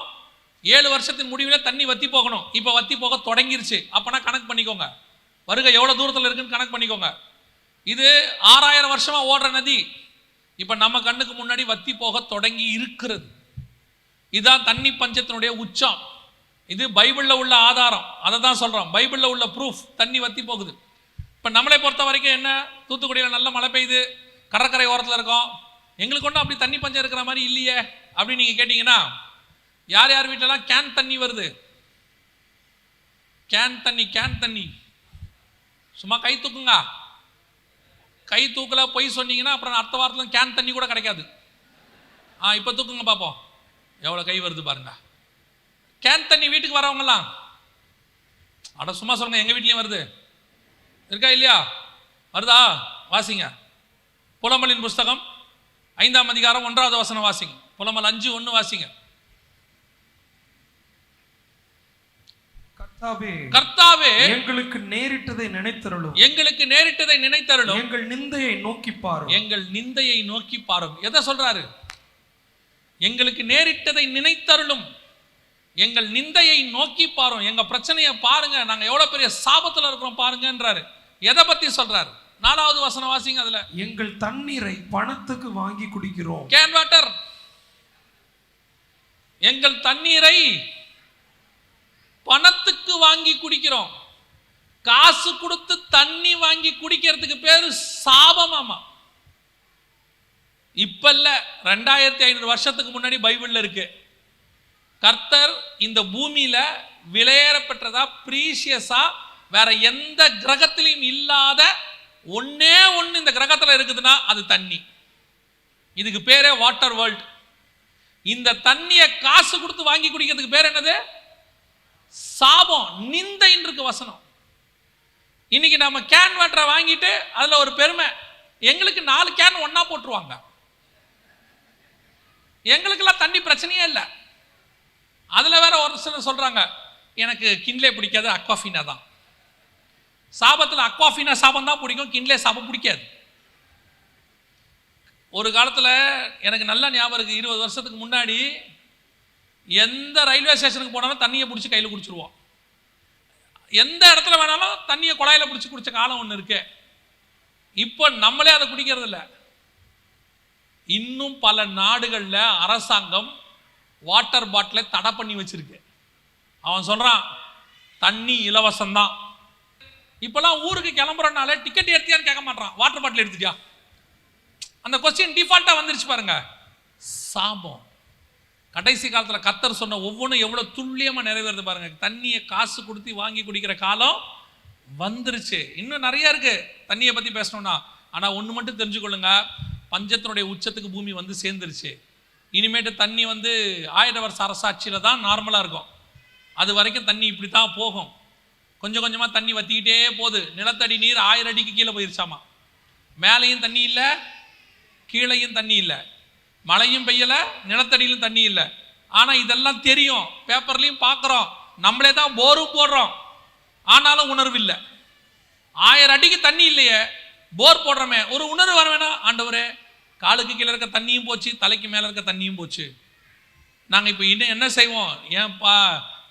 Speaker 2: 7 வருஷத்தின் முடிவில் தண்ணி வத்தி போகணும். இப்ப வத்தி போக தொடங்கிருச்சு. அப்பனா கணக்கு பண்ணிக்கோங்க, வருகை எவ்வளவு தூரத்தில் இருக்குன்னு கணக்கு பண்ணிக்கோங்க. இது 6000 வருஷமா ஓடுற நதி இப்ப நம்ம கண்ணுக்கு முன்னாடி வத்தி போக தொடங்கி இருக்கிறது. இதுதான் தண்ணி பஞ்சத்தினுடைய உச்சம். இது பைபிள்ல உள்ள ஆதாரம், அதை தான் சொல்றோம். பைபிள்ல உள்ள ப்ரூஃப். தண்ணி வத்தி போகுது. இப்ப நம்மளை பொறுத்த வரைக்கும் என்ன, தூத்துக்குடியில நல்ல மழை பெய்யுது, கடற்கரை ஓரத்தில் இருக்கோம், எங்களுக்கு ஒன்றும் அப்படி தண்ணி பஞ்சம் இருக்கிற மாதிரி இல்லையே அப்படின்னு நீங்க கேட்டீங்கன்னா, யார் யார் வீட்டிலலாம் கேன் தண்ணி வருது? கேன் தண்ணி சும்மா கை தூக்குங்க. கை தூக்கல போய் சொன்னீங்கன்னா அப்புறம் அடுத்த வாரத்தில் கேன் தண்ணி கூட கிடைக்காது. இப்போ தூக்குங்க பார்ப்போம் எவ்வளோ கை வருது பாருங்க. கேன் தண்ணி வீட்டுக்கு வரவங்கலாம் அட சும்மா சொல்லுங்க, எங்கள் வீட்லேயும் வருது. இருக்கா இல்லையா? வருதா? வாசிங்க. புலம்பலின் புஸ்தகம் 5ஆம் அதிகாரம் 1வது வசனம் வாசிங்க. புலம்பல் 5:1 வாசிங்க. கர்த்தாவே எங்களுக்கு நேரிட்டதை நினைத்தருளும்.
Speaker 1: எங்களுக்கு நேரிட்டதை நினைத்தருளும்.
Speaker 2: எங்கள் நிந்தையை நோக்கி பாரும்.
Speaker 1: எங்கள் நிந்தையை நோக்கி பாரும். எதை சொல்றாரு? எங்களுக்கு நேரிட்டதை நினைத்தருளும், எங்கள் நிந்தையை நோக்கி பாரும். எங்க பிரச்சனையை பாருங்க, நாங்க எவ்வளவு பெரிய சாபத்துல இருக்கிறோம் பாருங்கன்றாரு. எதை பத்தி சொல்றாரு? 4வது வசனம் வாசிங்க. அதுல
Speaker 2: எங்கள் தண்ணீரை பணத்துக்கு வாங்கி குடிக்கிறோம்.
Speaker 1: Can water. எங்கள் தண்ணீரை பணத்துக்கு வாங்கி குடிக்கிறோம். காசு கொடுத்து தண்ணி வாங்கி குடிக்கிறதுக்கு பேரு சாபமாமா. இப்ப இல்ல, 2500 வருஷத்துக்கு முன்னாடி பைபிள்ல இருக்கு. கர்த்தர் இந்த பூமியில விலையேற பெற்றதா, பிரீசியஸா, வேற எந்த கிரகத்திலையும் இல்லாத ஒன்னே ஒண்ணு இந்த கிரகத்துல இருக்குதுன்னா அது தண்ணி. இதுக்கு பேரே வாட்டர் வேர்ல்ட். இந்த தண்ணியை காசு கொடுத்து வாங்கி குடிக்கிறதுக்கு பேர் என்னது? சாபம், நிந்தைன்னு இருக்கு வசனம். இன்னைக்கு நம்ம கேன் வாட்டரை வாங்கிட்டு அதுல ஒரு பெருமை, எங்களுக்கு 4 கேன் ஒன்னா போட்டுருவாங்க. எங்களுக்கெல்லாம் தண்ணி பிரச்சனையே இல்லை. அதுல வேற ஒரு சிலர் சொல்றாங்க, எனக்கு கிண்ட்லே பிடிக்காது, அக்வாஃபினா தான். சாபத்தில் அக்வாஃபினா சாபம் தான் பிடிக்கும், கிண்ட்லே சாபம் பிடிக்காது. ஒரு காலத்தில் எனக்கு நல்ல ஞாபகம் இருக்கு, 20 வருஷத்துக்கு முன்னாடி எந்த ரயில்வே ஸ்டேஷனுக்கு போனாலும் தண்ணியை பிடிச்சி கையில் குடிச்சிருவோம். எந்த இடத்துல வேணாலும் தண்ணியை குழாயில பிடிச்சி குடிச்ச காலம் ஒன்று இருக்கு. இப்போ நம்மளே அதை குடிக்கிறது இல்லை. இன்னும் பல நாடுகளில் அரசாங்கம் வாட்டர் பாட்டிலை தடை பண்ணி வச்சிருக்கு. அவன் சொல்றான் தண்ணி இலவசம்தான். இப்பெல்லாம் ஊருக்கு கிளம்புறனால டிக்கெட் எடுத்தியான்னு கேட்க மாட்டான், வாட்டர் பாட்டில் எடுத்துட்டியா. அந்த கொஸ்டின் டிஃபால்ட்டா வந்துருச்சு பாருங்க. சாபம். கடைசி காலத்தில் கர்த்தர் சொன்ன ஒவ்வொன்றும் எவ்வளோ துல்லியமாக நிறைவேறுது பாருங்க. தண்ணியை காசு கொடுத்து வாங்கி குடிக்கிற காலம் வந்துருச்சு. இன்னும் நிறைய இருக்கு தண்ணியை பற்றி பேசணும்னா. ஆனால் ஒன்று மட்டும் தெரிஞ்சுக்கொள்ளுங்க, பஞ்சத்தினுடைய உச்சத்துக்கு பூமி வந்து சேர்ந்துருச்சு. இனிமேட்டு தண்ணி வந்து 1000 வருஷ அரசாட்சியில் தான் நார்மலாக இருக்கும். அது வரைக்கும் தண்ணி இப்படி தான் போகும். கொஞ்சம் கொஞ்சமாக தண்ணி வற்றிக்கிட்டே போகுது. நிலத்தடி நீர் 1000 அடிக்கு கீழே போயிருச்சாமா. மேலேயும் தண்ணி இல்லை, கீழையும் தண்ணி இல்லை, மழையும் பெய்யலை, நிலத்தடியிலும் தண்ணி இல்லை. ஆனால் இதெல்லாம் தெரியும், பேப்பர்லையும் பார்க்குறோம், நம்மளே தான் போரும் போடுறோம். ஆனாலும் உணர்வு இல்லை. 1000 அடிக்கு தண்ணி இல்லையே, போர் போடுறோமே, ஒரு உணர்வு வர வேணாம். ஆண்டவரே, காலுக்கு கீழே இருக்க தண்ணியும் போச்சு, தலைக்கு மேலே இருக்க தண்ணியும் போச்சு. நாங்கள் இப்போ இன்னும் என்ன செய்வோம்?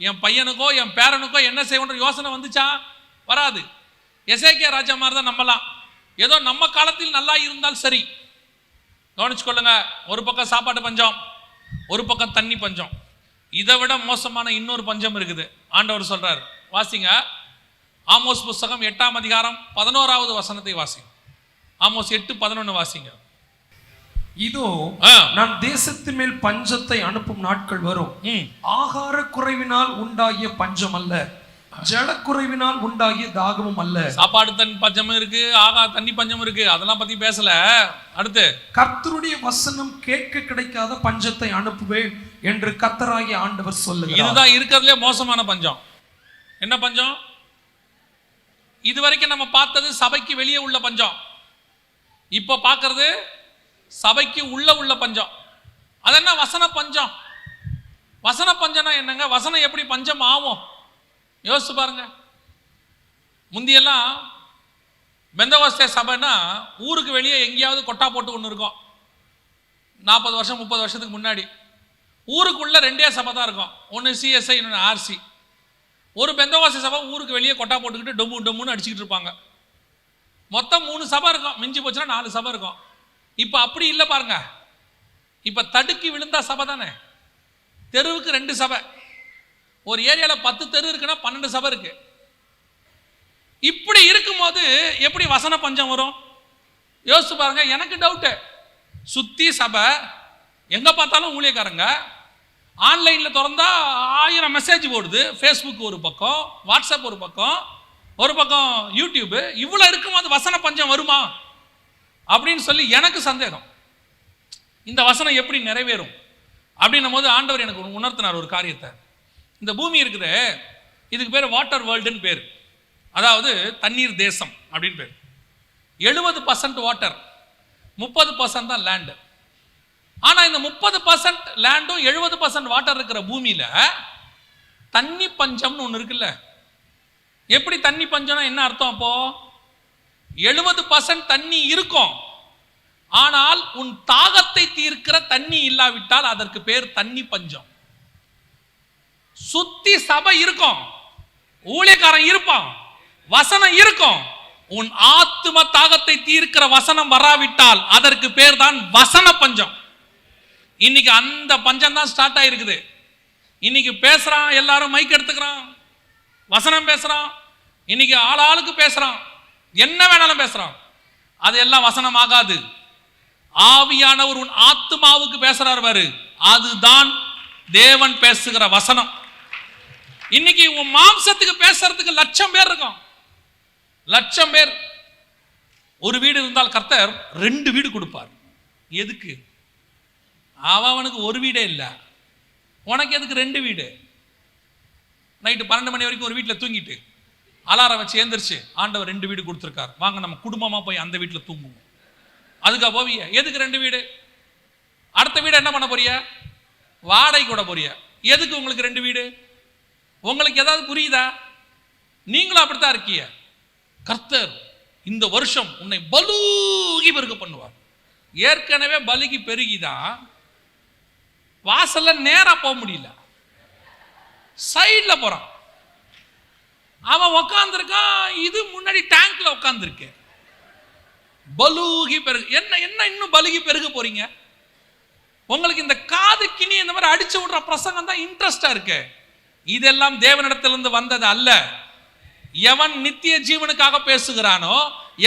Speaker 1: என் பையனுக்கோ என் பேரனுக்கோ என்ன செய்வோன்ற யோசனை வந்துச்சா? வராது. எசேக்கியா ராஜா மாதிரி தான் நம்மலாம். ஏதோ நம்ம காலத்தில் நல்லா இருந்தால் சரி. கவனிச்சுக்கொள்ளுங்க, ஒரு பக்கம் சாப்பாட்டு பஞ்சம், ஒரு பக்கம் தண்ணி பஞ்சம். இதை விட மோசமான இன்னொரு பஞ்சம் இருக்குது. ஆண்டவர் சொல்றார், வாசிங்க. ஆமோஸ் புஸ்தகம் 8ஆம் அதிகாரம் 11வது வசனத்தை வாசிங்க. ஆமோஸ் 8:11 வாசிங்க.
Speaker 2: இதோ நான் தேசத்தின் மேல் பஞ்சத்தை அனுப்பும் நாட்கள் வரும். ஆகார குறைவினால் உண்டாகிய பஞ்சம் அல்ல, ஜலக்குறைவினால் உண்டாகிய தாகமும் அல்ல. சாப்பாடு தண்ணி பஞ்சமும் இருக்கு, தண்ணி பஞ்சமும் இருக்கு, அதெல்லாம் பத்தி பேசல. அடுத்து, கர்த்தருடைய வசனம் கேட்க கிடைக்காத பஞ்சத்தை அனுப்புவேன் என்று கர்த்தராகிய ஆண்டவர் சொல்லுகிறார். இதுதான் இருக்கிறதுலே மோசமான பஞ்சம். என்ன பஞ்சம்? இதுவரைக்கும் நம்ம பார்த்தது சபைக்கு வெளியே உள்ள பஞ்சம். இப்ப பார்க்கறது சபைக்கு உள்ள பஞ்சம். அது என்ன? வசன பஞ்சம். வசன பஞ்சம்னா என்னங்க? வசனம் எப்படி பஞ்சம் ஆகும்? யோசிச்சு பாருங்க. முந்தியெல்லாம் பெந்தகோஸ்தே சபைன்னா ஊருக்கு வெளியே எங்கேயாவது கொட்டா போட்டு ஒன்று இருக்கும். 40 வருஷம் 30 வருஷத்துக்கு முன்னாடி ஊருக்குள்ள 2 சபை தான் இருக்கும். ஒன்று சிஎஸ்ஐ, இன்னொன்று ஆர்சி. ஒரு பெந்தகோஸ்தே சபை ஊருக்கு வெளியே கொட்டா போட்டுக்கிட்டு டொம்மு டொம்முன்னு அடிச்சுக்கிட்டு இருப்பாங்க. மொத்தம் 3 சபை இருக்கும், மிஞ்சி போச்சுன்னா 4 சபை இருக்கும். இப்ப அப்படி இல்லை பாருங்க. இப்ப தடுக்கி விழுந்தா சபை தானே. தெருவுக்கு 2 சபை. ஒரு ஏரியால 10 தெரு இருக்குன்னா 12 சபை இருக்கு. இப்படி இருக்கும்போது எப்படி வசன பஞ்சம் வரும்? யோசிச்சு பாருங்க. எனக்கு டவுட்டு. சுத்தி சபை, எங்க பார்த்தாலும் ஊழியக்காரங்க, ஆன்லைன்ல திறந்தா 1000 மெசேஜ் போடுது. ஃபேஸ்புக் ஒரு பக்கம், வாட்ஸ்அப் ஒரு பக்கம் யூடியூப். இவ்வளவு இருக்கும்போது வசன பஞ்சம் வருமா அப்படின்னு சொல்லி எனக்கு சந்தேகம். இந்த வசனம் எப்படி நிறைவேறும் அப்படின்னும் போது ஆண்டவர் எனக்கு உணர்த்தினார் ஒரு காரியத்தை. இந்த பூமி இருக்குது, இதுக்கு பேர் வாட்டர் வேர்ல்டுன்னு பேர். அதாவது தண்ணீர் தேசம் அப்படின்னு பேர். 70% வாட்டர், 30% தான் லேண்டு. ஆனா இந்த 30% லேண்டும் 70% வாட்டர் இருக்கிற பூமியில தண்ணி பஞ்சம்னு ஒன்று இருக்குல்ல. எப்படி தண்ணி பஞ்சம்னா என்ன அர்த்தம்? அப்போ 70% தண்ணி இருக்கும், ஆனால் உன் தாகத்தை தீர்க்கிற தண்ணி இல்லாவிட்டால் அதற்கு பேர் தண்ணி பஞ்சம். சுத்தி சபை இருக்கும், ஊழியக்காரன் இருப்பான், வசனம் இருக்கும், உன் ஆத்தும தாகத்தை தீர்க்கிற வசனம் வராவிட்டால் அதற்கு பேர் தான் வசன பஞ்சம். இன்னைக்கு அந்த பஞ்சம் தான் ஸ்டார்ட் ஆயிருக்குது. இன்னைக்கு பேசுறான், எல்லாரும் மைக் எடுத்துக்கிறான், வசனம் பேசுறான், இன்னைக்கு ஆளுக்கு பேசுறான், என்ன வேணாலும் பேசுறான். அது எல்லாம் வசனம் ஆகாது. ஆவியானவர் உன் ஆத்துமாவுக்கு பேசுறார் பாரு, அதுதான் தேவன் பேசுகிற வசனம். இன்னைக்கு உன் மாம்சத்துக்கு பேசுறதுக்கு 1,00,000 பேர் இருக்கும். 1,00,000 பேர். ஒரு வீடு இருந்தால் கர்த்தர் 2 வீடு கொடுப்பார். எதுக்கு? அவனுக்கு ஒரு வீடே இல்லை, உனக்கு எதுக்கு 2 வீடு? நைட்டு 12 மணி வரைக்கும் ஒரு வீட்டில் தூங்கிட்டு அலாரம் வச்சு எழுந்திரிச்சு, ஆண்டவர் 2 வீடு கொடுத்துருக்கார், வாங்க நம்ம குடும்பமா போய் அந்த வீட்டில் தூங்குவோம். அதுக்காக போவிய? எதுக்கு 2 வீடு? அடுத்த வீடு என்ன பண்ண போறிய? வாடகை கூட போறிய. எதுக்கு உங்களுக்கு 2 வீடு? உங்களுக்கு ஏதாவது புரியுதா? நீங்களும் அப்படித்தான் இருக்கீங்க. கர்த்தர் இந்த வருஷம் உன்னை பலுகி பெருக பண்ணுவார். ஏற்கனவே பலுகி பெருகிதான் வாசல்ல நேரா போக முடியல.
Speaker 1: சைட்ல போறான். அவன் உக்காந்துருக்கான், இது முன்னாடி டேங்க்ல உட்காந்துருக்கு. பலுகி பெருகு. என்ன இன்னும் பலுகி பெருக போறீங்க? உங்களுக்கு இந்த காது கிணி இந்த மாதிரி அடிச்சு விடுற பிரசங்கம் தான் இன்ட்ரெஸ்டா இருக்கு. இதெல்லாம் தேவனிடத்திலிருந்து வந்தது அல்ல. எவன் நித்திய ஜீவனுக்காக பேசுகிறானோ,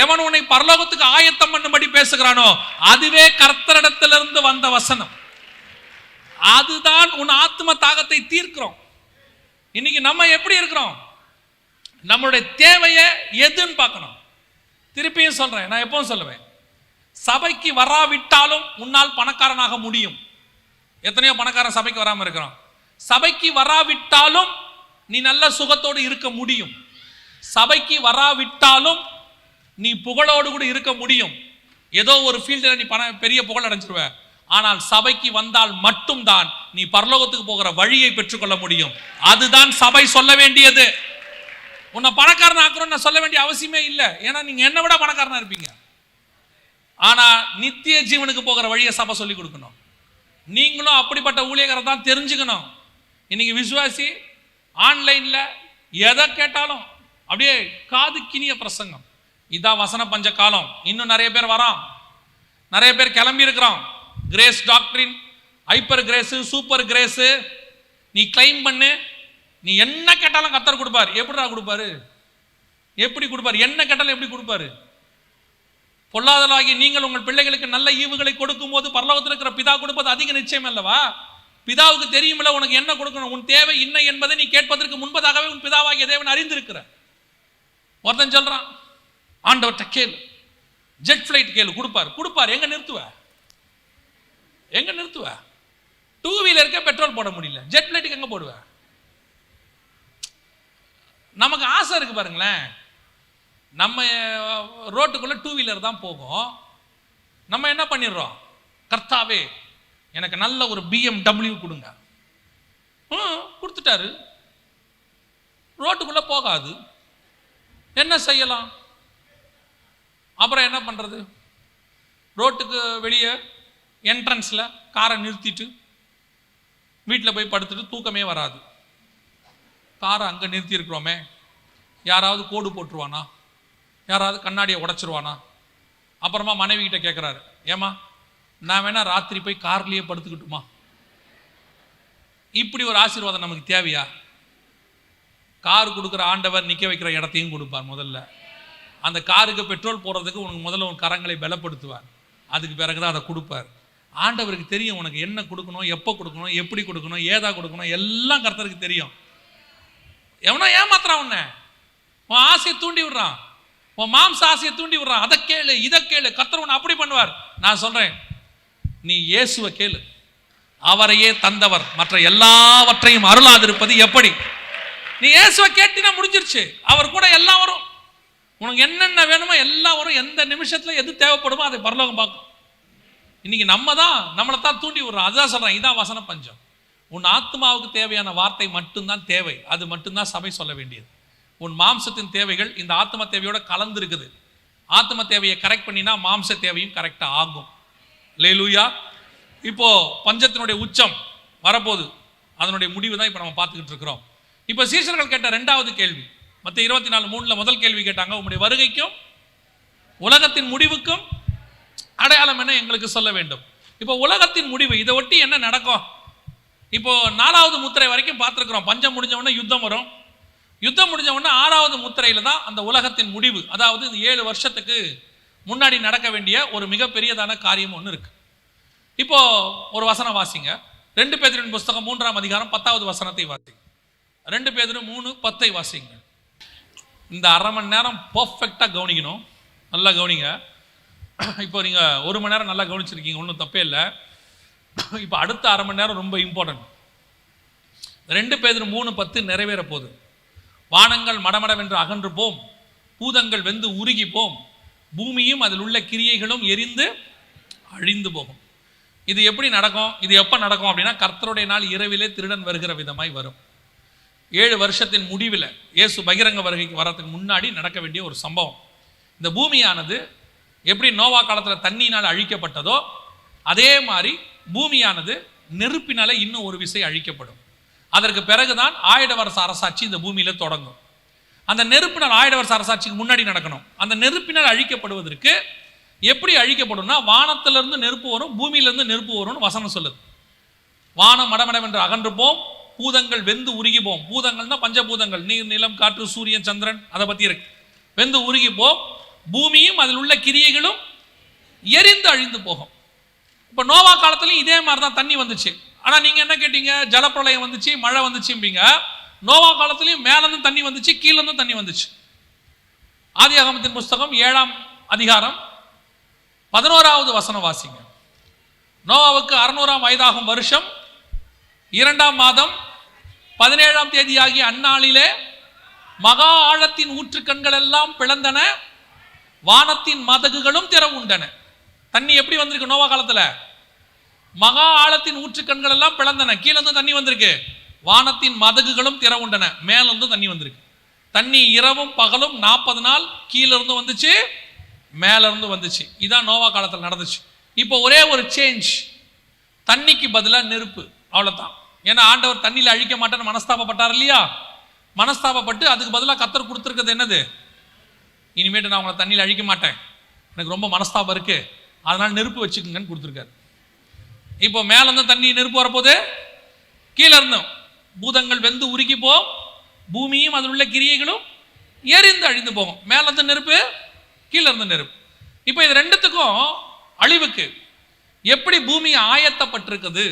Speaker 1: எவன் உன்னை பரலோகத்துக்கு ஆயத்தம் பண்ணும்படி பேசுகிறானோ, அதுவே கர்த்தரிடத்திலிருந்து வந்த வசனம். அதுதான் உன் ஆத்ம தாகத்தை தீர்க்கிறோம். இன்னைக்கு நம்ம எப்படி இருக்கிறோம்? நம்மளுடைய தேவையை எதுன்னு பார்க்கணும். திருப்பியும் சொல்றேன், நான் எப்பவும் சொல்லுவேன், சபைக்கு வராவிட்டாலும் உன்னால் பணக்காரனாக முடியும். எத்தனையோ பணக்காரன் சபைக்கு வராம இருக்கிறோம். சபைக்கு வராவிட்டாலும் நீ நல்ல சுகத்தோடு இருக்க முடியும். சபைக்கு வராவிட்டாலும் நீ புகழோடு கூட இருக்க முடியும். ஏதோ ஒரு ஃபீல்டில் நீ பெரிய புகழ் அடைஞ்சிருவ. ஆனால் சபைக்கு வந்தால் மட்டும்தான் நீ பரலோகத்துக்கு போகிற வழியை பெற்றுக்கொள்ள முடியும். அதுதான் சபை சொல்ல வேண்டியது. உன்னை பணக்காரன் ஆக்குறோம் நான் சொல்ல வேண்டிய அவசியமே இல்லை. ஏன்னா நீங்க என்னை விட பணக்காரனா இருப்பீங்க. ஆனா நித்திய ஜீவனுக்கு போகிற வழியை சபை சொல்லி கொடுக்கணும். நீங்களும் அப்படிப்பட்ட ஊழியரை தான் தெரிஞ்சுக்கணும். இன்னைக்கு விசுவாசி ஆன்லைன்ல எதை கேட்டாலும் அப்படியே காது கிணிய பிரசங்கம். இதான் வசன பஞ்ச காலம். இன்னும் நிறைய பேர் வரான், நிறைய பேர் கிளம்பி இருக்கிறோம். கிரேஸ் டாக்டரின், ஹைப்பர் கிரேஸ், சூப்பர் கிரேஸ் நீ கிளைம் பண்ணு. நீ என்ன கேட்டாலும் கர்த்தர் கொடுப்பார். எப்படிடா கொடுப்பாரு? எப்படி கொடுப்பாரு? என்ன கேட்டாலும் எப்படி கொடுப்பாரு? பொல்லாதலாகி நீங்கள் உங்கள் பிள்ளைகளுக்கு நல்ல ஈவுகளை கொடுக்கும் போது பரலோகத்தில் இருக்கிற பிதா கொடுப்பது அதிக நிச்சயம் அல்லவா? பிதாவுக்கு தெரியுமில்ல உனக்கு என்ன கொடுக்கணும், உன் தேவை என்ன என்பதை நீ கேட்பதற்கு முன்பதாகவே உன் பிதாவாகிய தேவன் அறிந்திருக்கிற. ஒருத்தன் சொல்றான், ஆண்டவர்கிட்ட கேளு, ஜெட் ஃபிளைட் கேளு, கொடுப்பார். எங்க நிறுத்துவ? டூ வீலருக்கு பெட்ரோல் போட முடியல, ஜெட் ஃபிளைட்டுக்கு எங்க போடுவ? நமக்கு ஆசை இருக்கு பாருங்களேன். நம்ம ரோட்டுக்குள்ள டூ வீலர் தான் போகும். நம்ம என்ன பண்ணிடுறோம்? கர்த்தாவே எனக்கு நல்ல ஒரு BMW கொடுங்க. கொடுத்துட்டாரு, ரோட்டுக்குள்ள போகாது. என்ன செய்யலாம்? அப்புறம் என்ன பண்றது? ரோட்டுக்கு வெளியே என்ட்ரன்ஸ்ல காரை நிறுத்திட்டு வீட்டில் போய் படுத்துட்டு தூக்கமே வராது. காரை அங்கே நிறுத்தி இருக்கிறோமே, யாராவது கோடு போட்டுருவானா, யாராவது கண்ணாடியை உடைச்சிருவானா? அப்புறமா மனைவி கிட்ட கேட்குறாரு, ஏமா நான் வேணா ராத்திரி போய் கார்லேயே படுத்துக்கிட்டுமா? இப்படி ஒரு ஆசீர்வாதம் நமக்கு தேவையா? கார் கொடுக்குற ஆண்டவர் நிற்க வைக்கிற இடத்தையும் கொடுப்பார். முதல்ல அந்த காருக்கு பெட்ரோல் போடுறதுக்கு உனக்கு முதல்ல உன் கரங்களை பலப்படுத்துவார். அதுக்கு பிறகுதான் அதை கொடுப்பார். ஆண்டவருக்கு தெரியும் உனக்கு என்ன கொடுக்கணும், எப்போ கொடுக்கணும், எப்படி கொடுக்கணும், ஏதா கொடுக்கணும், எல்லாம் கர்த்தருக்கு தெரியும். எவனோ ஏமாத்துறான், உன்னை உன் ஆசையை தூண்டி விடுறான், உன் மாம்ச ஆசையை தூண்டி விடுறான். அதை கேளு, இதை கேளு, கர்த்தர் உன்னை அப்படி பண்ணுவார். நான் சொல்றேன், நீ இயேசுவை கேளு, அவரையே தந்தவர் மற்ற எல்லாவற்றையும் அருளாதிருப்பது எப்படி? நீ இயேசுவை கேட்டினா முடிஞ்சிருச்சு. அவர் கூட எல்லாம் வரும். உனக்கு என்னென்ன வேணுமோ எல்லாம் வரும். எந்த நிமிஷத்துல எது தேவைப்படுமோ அதை பரலோகம் பார்க்கும். இன்னைக்கு நம்மளை தான் தூண்டி விடுறோம். அதுதான் சொல்றேன், இதான் வசன பஞ்சம். உன் ஆத்மாவுக்கு தேவையான வார்த்தை மட்டும்தான் தேவை. அது மட்டும்தான் சபை சொல்ல வேண்டியது. உன் மாம்சத்தின் தேவைகள் இந்த ஆத்ம தேவையோட கலந்து இருக்குது. ஆத்ம தேவையை கரெக்ட் பண்ணினா மாம்ச தேவையும் கரெக்டா ஆகும். அல்லேலூயா. இப்போ பஞ்சத்தினுடைய உச்சம் வரப்போகுது. அதனுடைய முடிவு தான் இப்போ நம்ம பார்த்துக்கிட்டு இருக்கிறோம். இப்போ சீஷர்கள் கேட்ட ரெண்டாவது கேள்வி, மத்திய 24:3 முதல் கேள்வி கேட்டாங்க, உங்களுடைய வருகைக்கும் உலகத்தின் முடிவுக்கும் அடையாளம் என்ன எங்களுக்கு சொல்ல வேண்டும். இப்போ உலகத்தின் முடிவு, இதை ஒட்டி என்ன நடக்கும்? இப்போ 4வது முத்திரை வரைக்கும் பார்த்துருக்கிறோம். பஞ்சம் முடிஞ்ச உடனே யுத்தம் வரும். யுத்தம் முடிஞ்ச உடனே 6வது முத்திரையில தான் அந்த உலகத்தின் முடிவு. அதாவது இந்த 7 வருஷத்துக்கு முன்னாடி நடக்க வேண்டிய ஒரு மிகப்பெரியதான காரியம் ஒன்று இருக்கு. இப்போ ஒரு வசனம் வாசிங்க. 2 பேதுருவின் புஸ்தகம் 3ஆம் அதிகாரம் 10வது வசனத்தை வாசிங்க. 2 பேதுரு 3:10 வாசிங்க. இந்த அரை மணி நேரம் பர்ஃபெக்டா கவனிக்கணும். நல்லா கவனிங்க. இப்போ நீங்க 1 மணி நேரம் நல்லா கவனிச்சிருக்கீங்க, ஒன்றும் தப்பே இல்லை. இப்போ அடுத்த அரை மணி நேரம் ரொம்ப இம்பார்ட்டன்ட். 2 பேதுரு 3:10 நிறைவேற போகுது. வானங்கள் மடமடவென்று அகன்று போம், பூதங்கள் வெந்து உருகி போம், பூமியும் அதில் உள்ள கிரியைகளும் எரிந்து அழிந்து போகும். இது எப்படி நடக்கும்? இது எப்போ நடக்கும் அப்படின்னா, கர்த்தருடைய நாள் இரவிலே திருடன் வருகிற விதமாய் வரும். 7 வருஷத்தின் முடிவில் இயேசு பகிரங்க வருகைக்கு வரதுக்கு முன்னாடி நடக்க வேண்டிய ஒரு சம்பவம். இந்த பூமியானது எப்படி நோவா காலத்தில் தண்ணியினால் அழிக்கப்பட்டதோ அதே மாதிரி பூமியானது நெருப்பினால இன்னும் ஒரு விசை அழிக்கப்படும். அதற்கு பிறகுதான் ஆயிட வருஷ அரசாட்சி இந்த பூமியில தொடங்கும். அந்த நெருப்பினால் ஆயிட வருஷ அரசாட்சிக்கு முன்னாடி நடக்கணும். அந்த நெருப்பினால் அழிக்கப்படுவதற்கு எப்படி அழிக்கப்படும்னா, வானத்திலிருந்து நெருப்பு வரும், பூமியிலிருந்து நெருப்பு வரும்னு வசனம் சொல்லுது. வானம் மடமடம் என்று அகன்று போம், பூதங்கள் வெந்து உருகி போம். பூதங்கள்னா பஞ்சபூதங்கள், நீர், நிலம், காற்று, சூரியன், சந்திரன், அதை பத்தி இருக்கு. வெந்து உருகி போம், பூமியும் அதில் உள்ள கிரியைகளும் எரிந்து அழிந்து போகும். இப்போ நோவா காலத்துலையும் இதே மாதிரி தான் தண்ணி வந்துச்சு. ஆனால் நீங்கள் என்ன கேட்டீங்க, ஜலப்பிரளயம் வந்துச்சு, மழை வந்துச்சும்பீங்க. நோவா காலத்துலையும் மேலேருந்து தண்ணி வந்துச்சு, கீழேருந்து தண்ணி வந்துச்சு. ஆதியாகமத்தின் புஸ்தகம் 7ஆம் அதிகாரம் 11வது வசனம் வாசிங்க. நோவாவுக்கு 600ஆம் வயதாகும் வருஷம் 2ஆம் மாதம் 17ஆம் தேதி ஆகிய அந்நாளிலே மகா ஆழத்தின் ஊற்றுக்கண்கள் எல்லாம் பிளந்தன, வானத்தின் மதகுகளும் திறவுண்டன. தண்ணி எப்படி வந்திருக்கு நோவா காலத்துல? மகா ஆழத்தின் ஊற்றுக்கண்கள் எல்லாம் பிளந்தன, கீழே இருந்து தண்ணி வந்திருக்கு. வானத்தின் மதகுகளும் திறவுண்டன, மேல இருந்து தண்ணி வந்திருக்கு. தண்ணி இரவும் பகலும் 40 நாள் கீழே இருந்து வந்துச்சு, மேல இருந்து வந்துச்சு. இதான் நோவா காலத்தில் நடந்துச்சு. இப்போ ஒரே ஒரு சேஞ்ச், தண்ணிக்கு பதிலாக நெருப்பு, அவ்வளவுதான். ஏன்னா ஆண்டவர் தண்ணியில் அழிக்க மாட்டேன்னு மனஸ்தாபப்பட்டார் இல்லையா? மனஸ்தாபப்பட்டு அதுக்கு பதிலாக கத்தர் கொடுத்துருக்கிறது என்னது? இனிமேட்டு நான் உங்களை தண்ணியில் அழிக்க மாட்டேன், எனக்கு ரொம்ப மனஸ்தாபம் இருக்கு, அதனால நெருப்பு வச்சுக்கோங்கன்னு கொடுத்துருக்காரு. இப்போ மேல இருந்து தண்ணி நெருப்பு வரப்போது, கீழே இருந்தும் பூதங்கள் வெந்து உருகி போகும், பூமியும் அதில் உள்ள கிரியைகளும் எரிந்து அழிந்து போகும். மேல இருந்து நெருப்பு, கீழே இருந்து நெருப்பு. இப்போ இது ரெண்டுத்துக்கும் அழிவுக்கு எப்படி பூமி ஆயத்தப்பட்டிருக்குது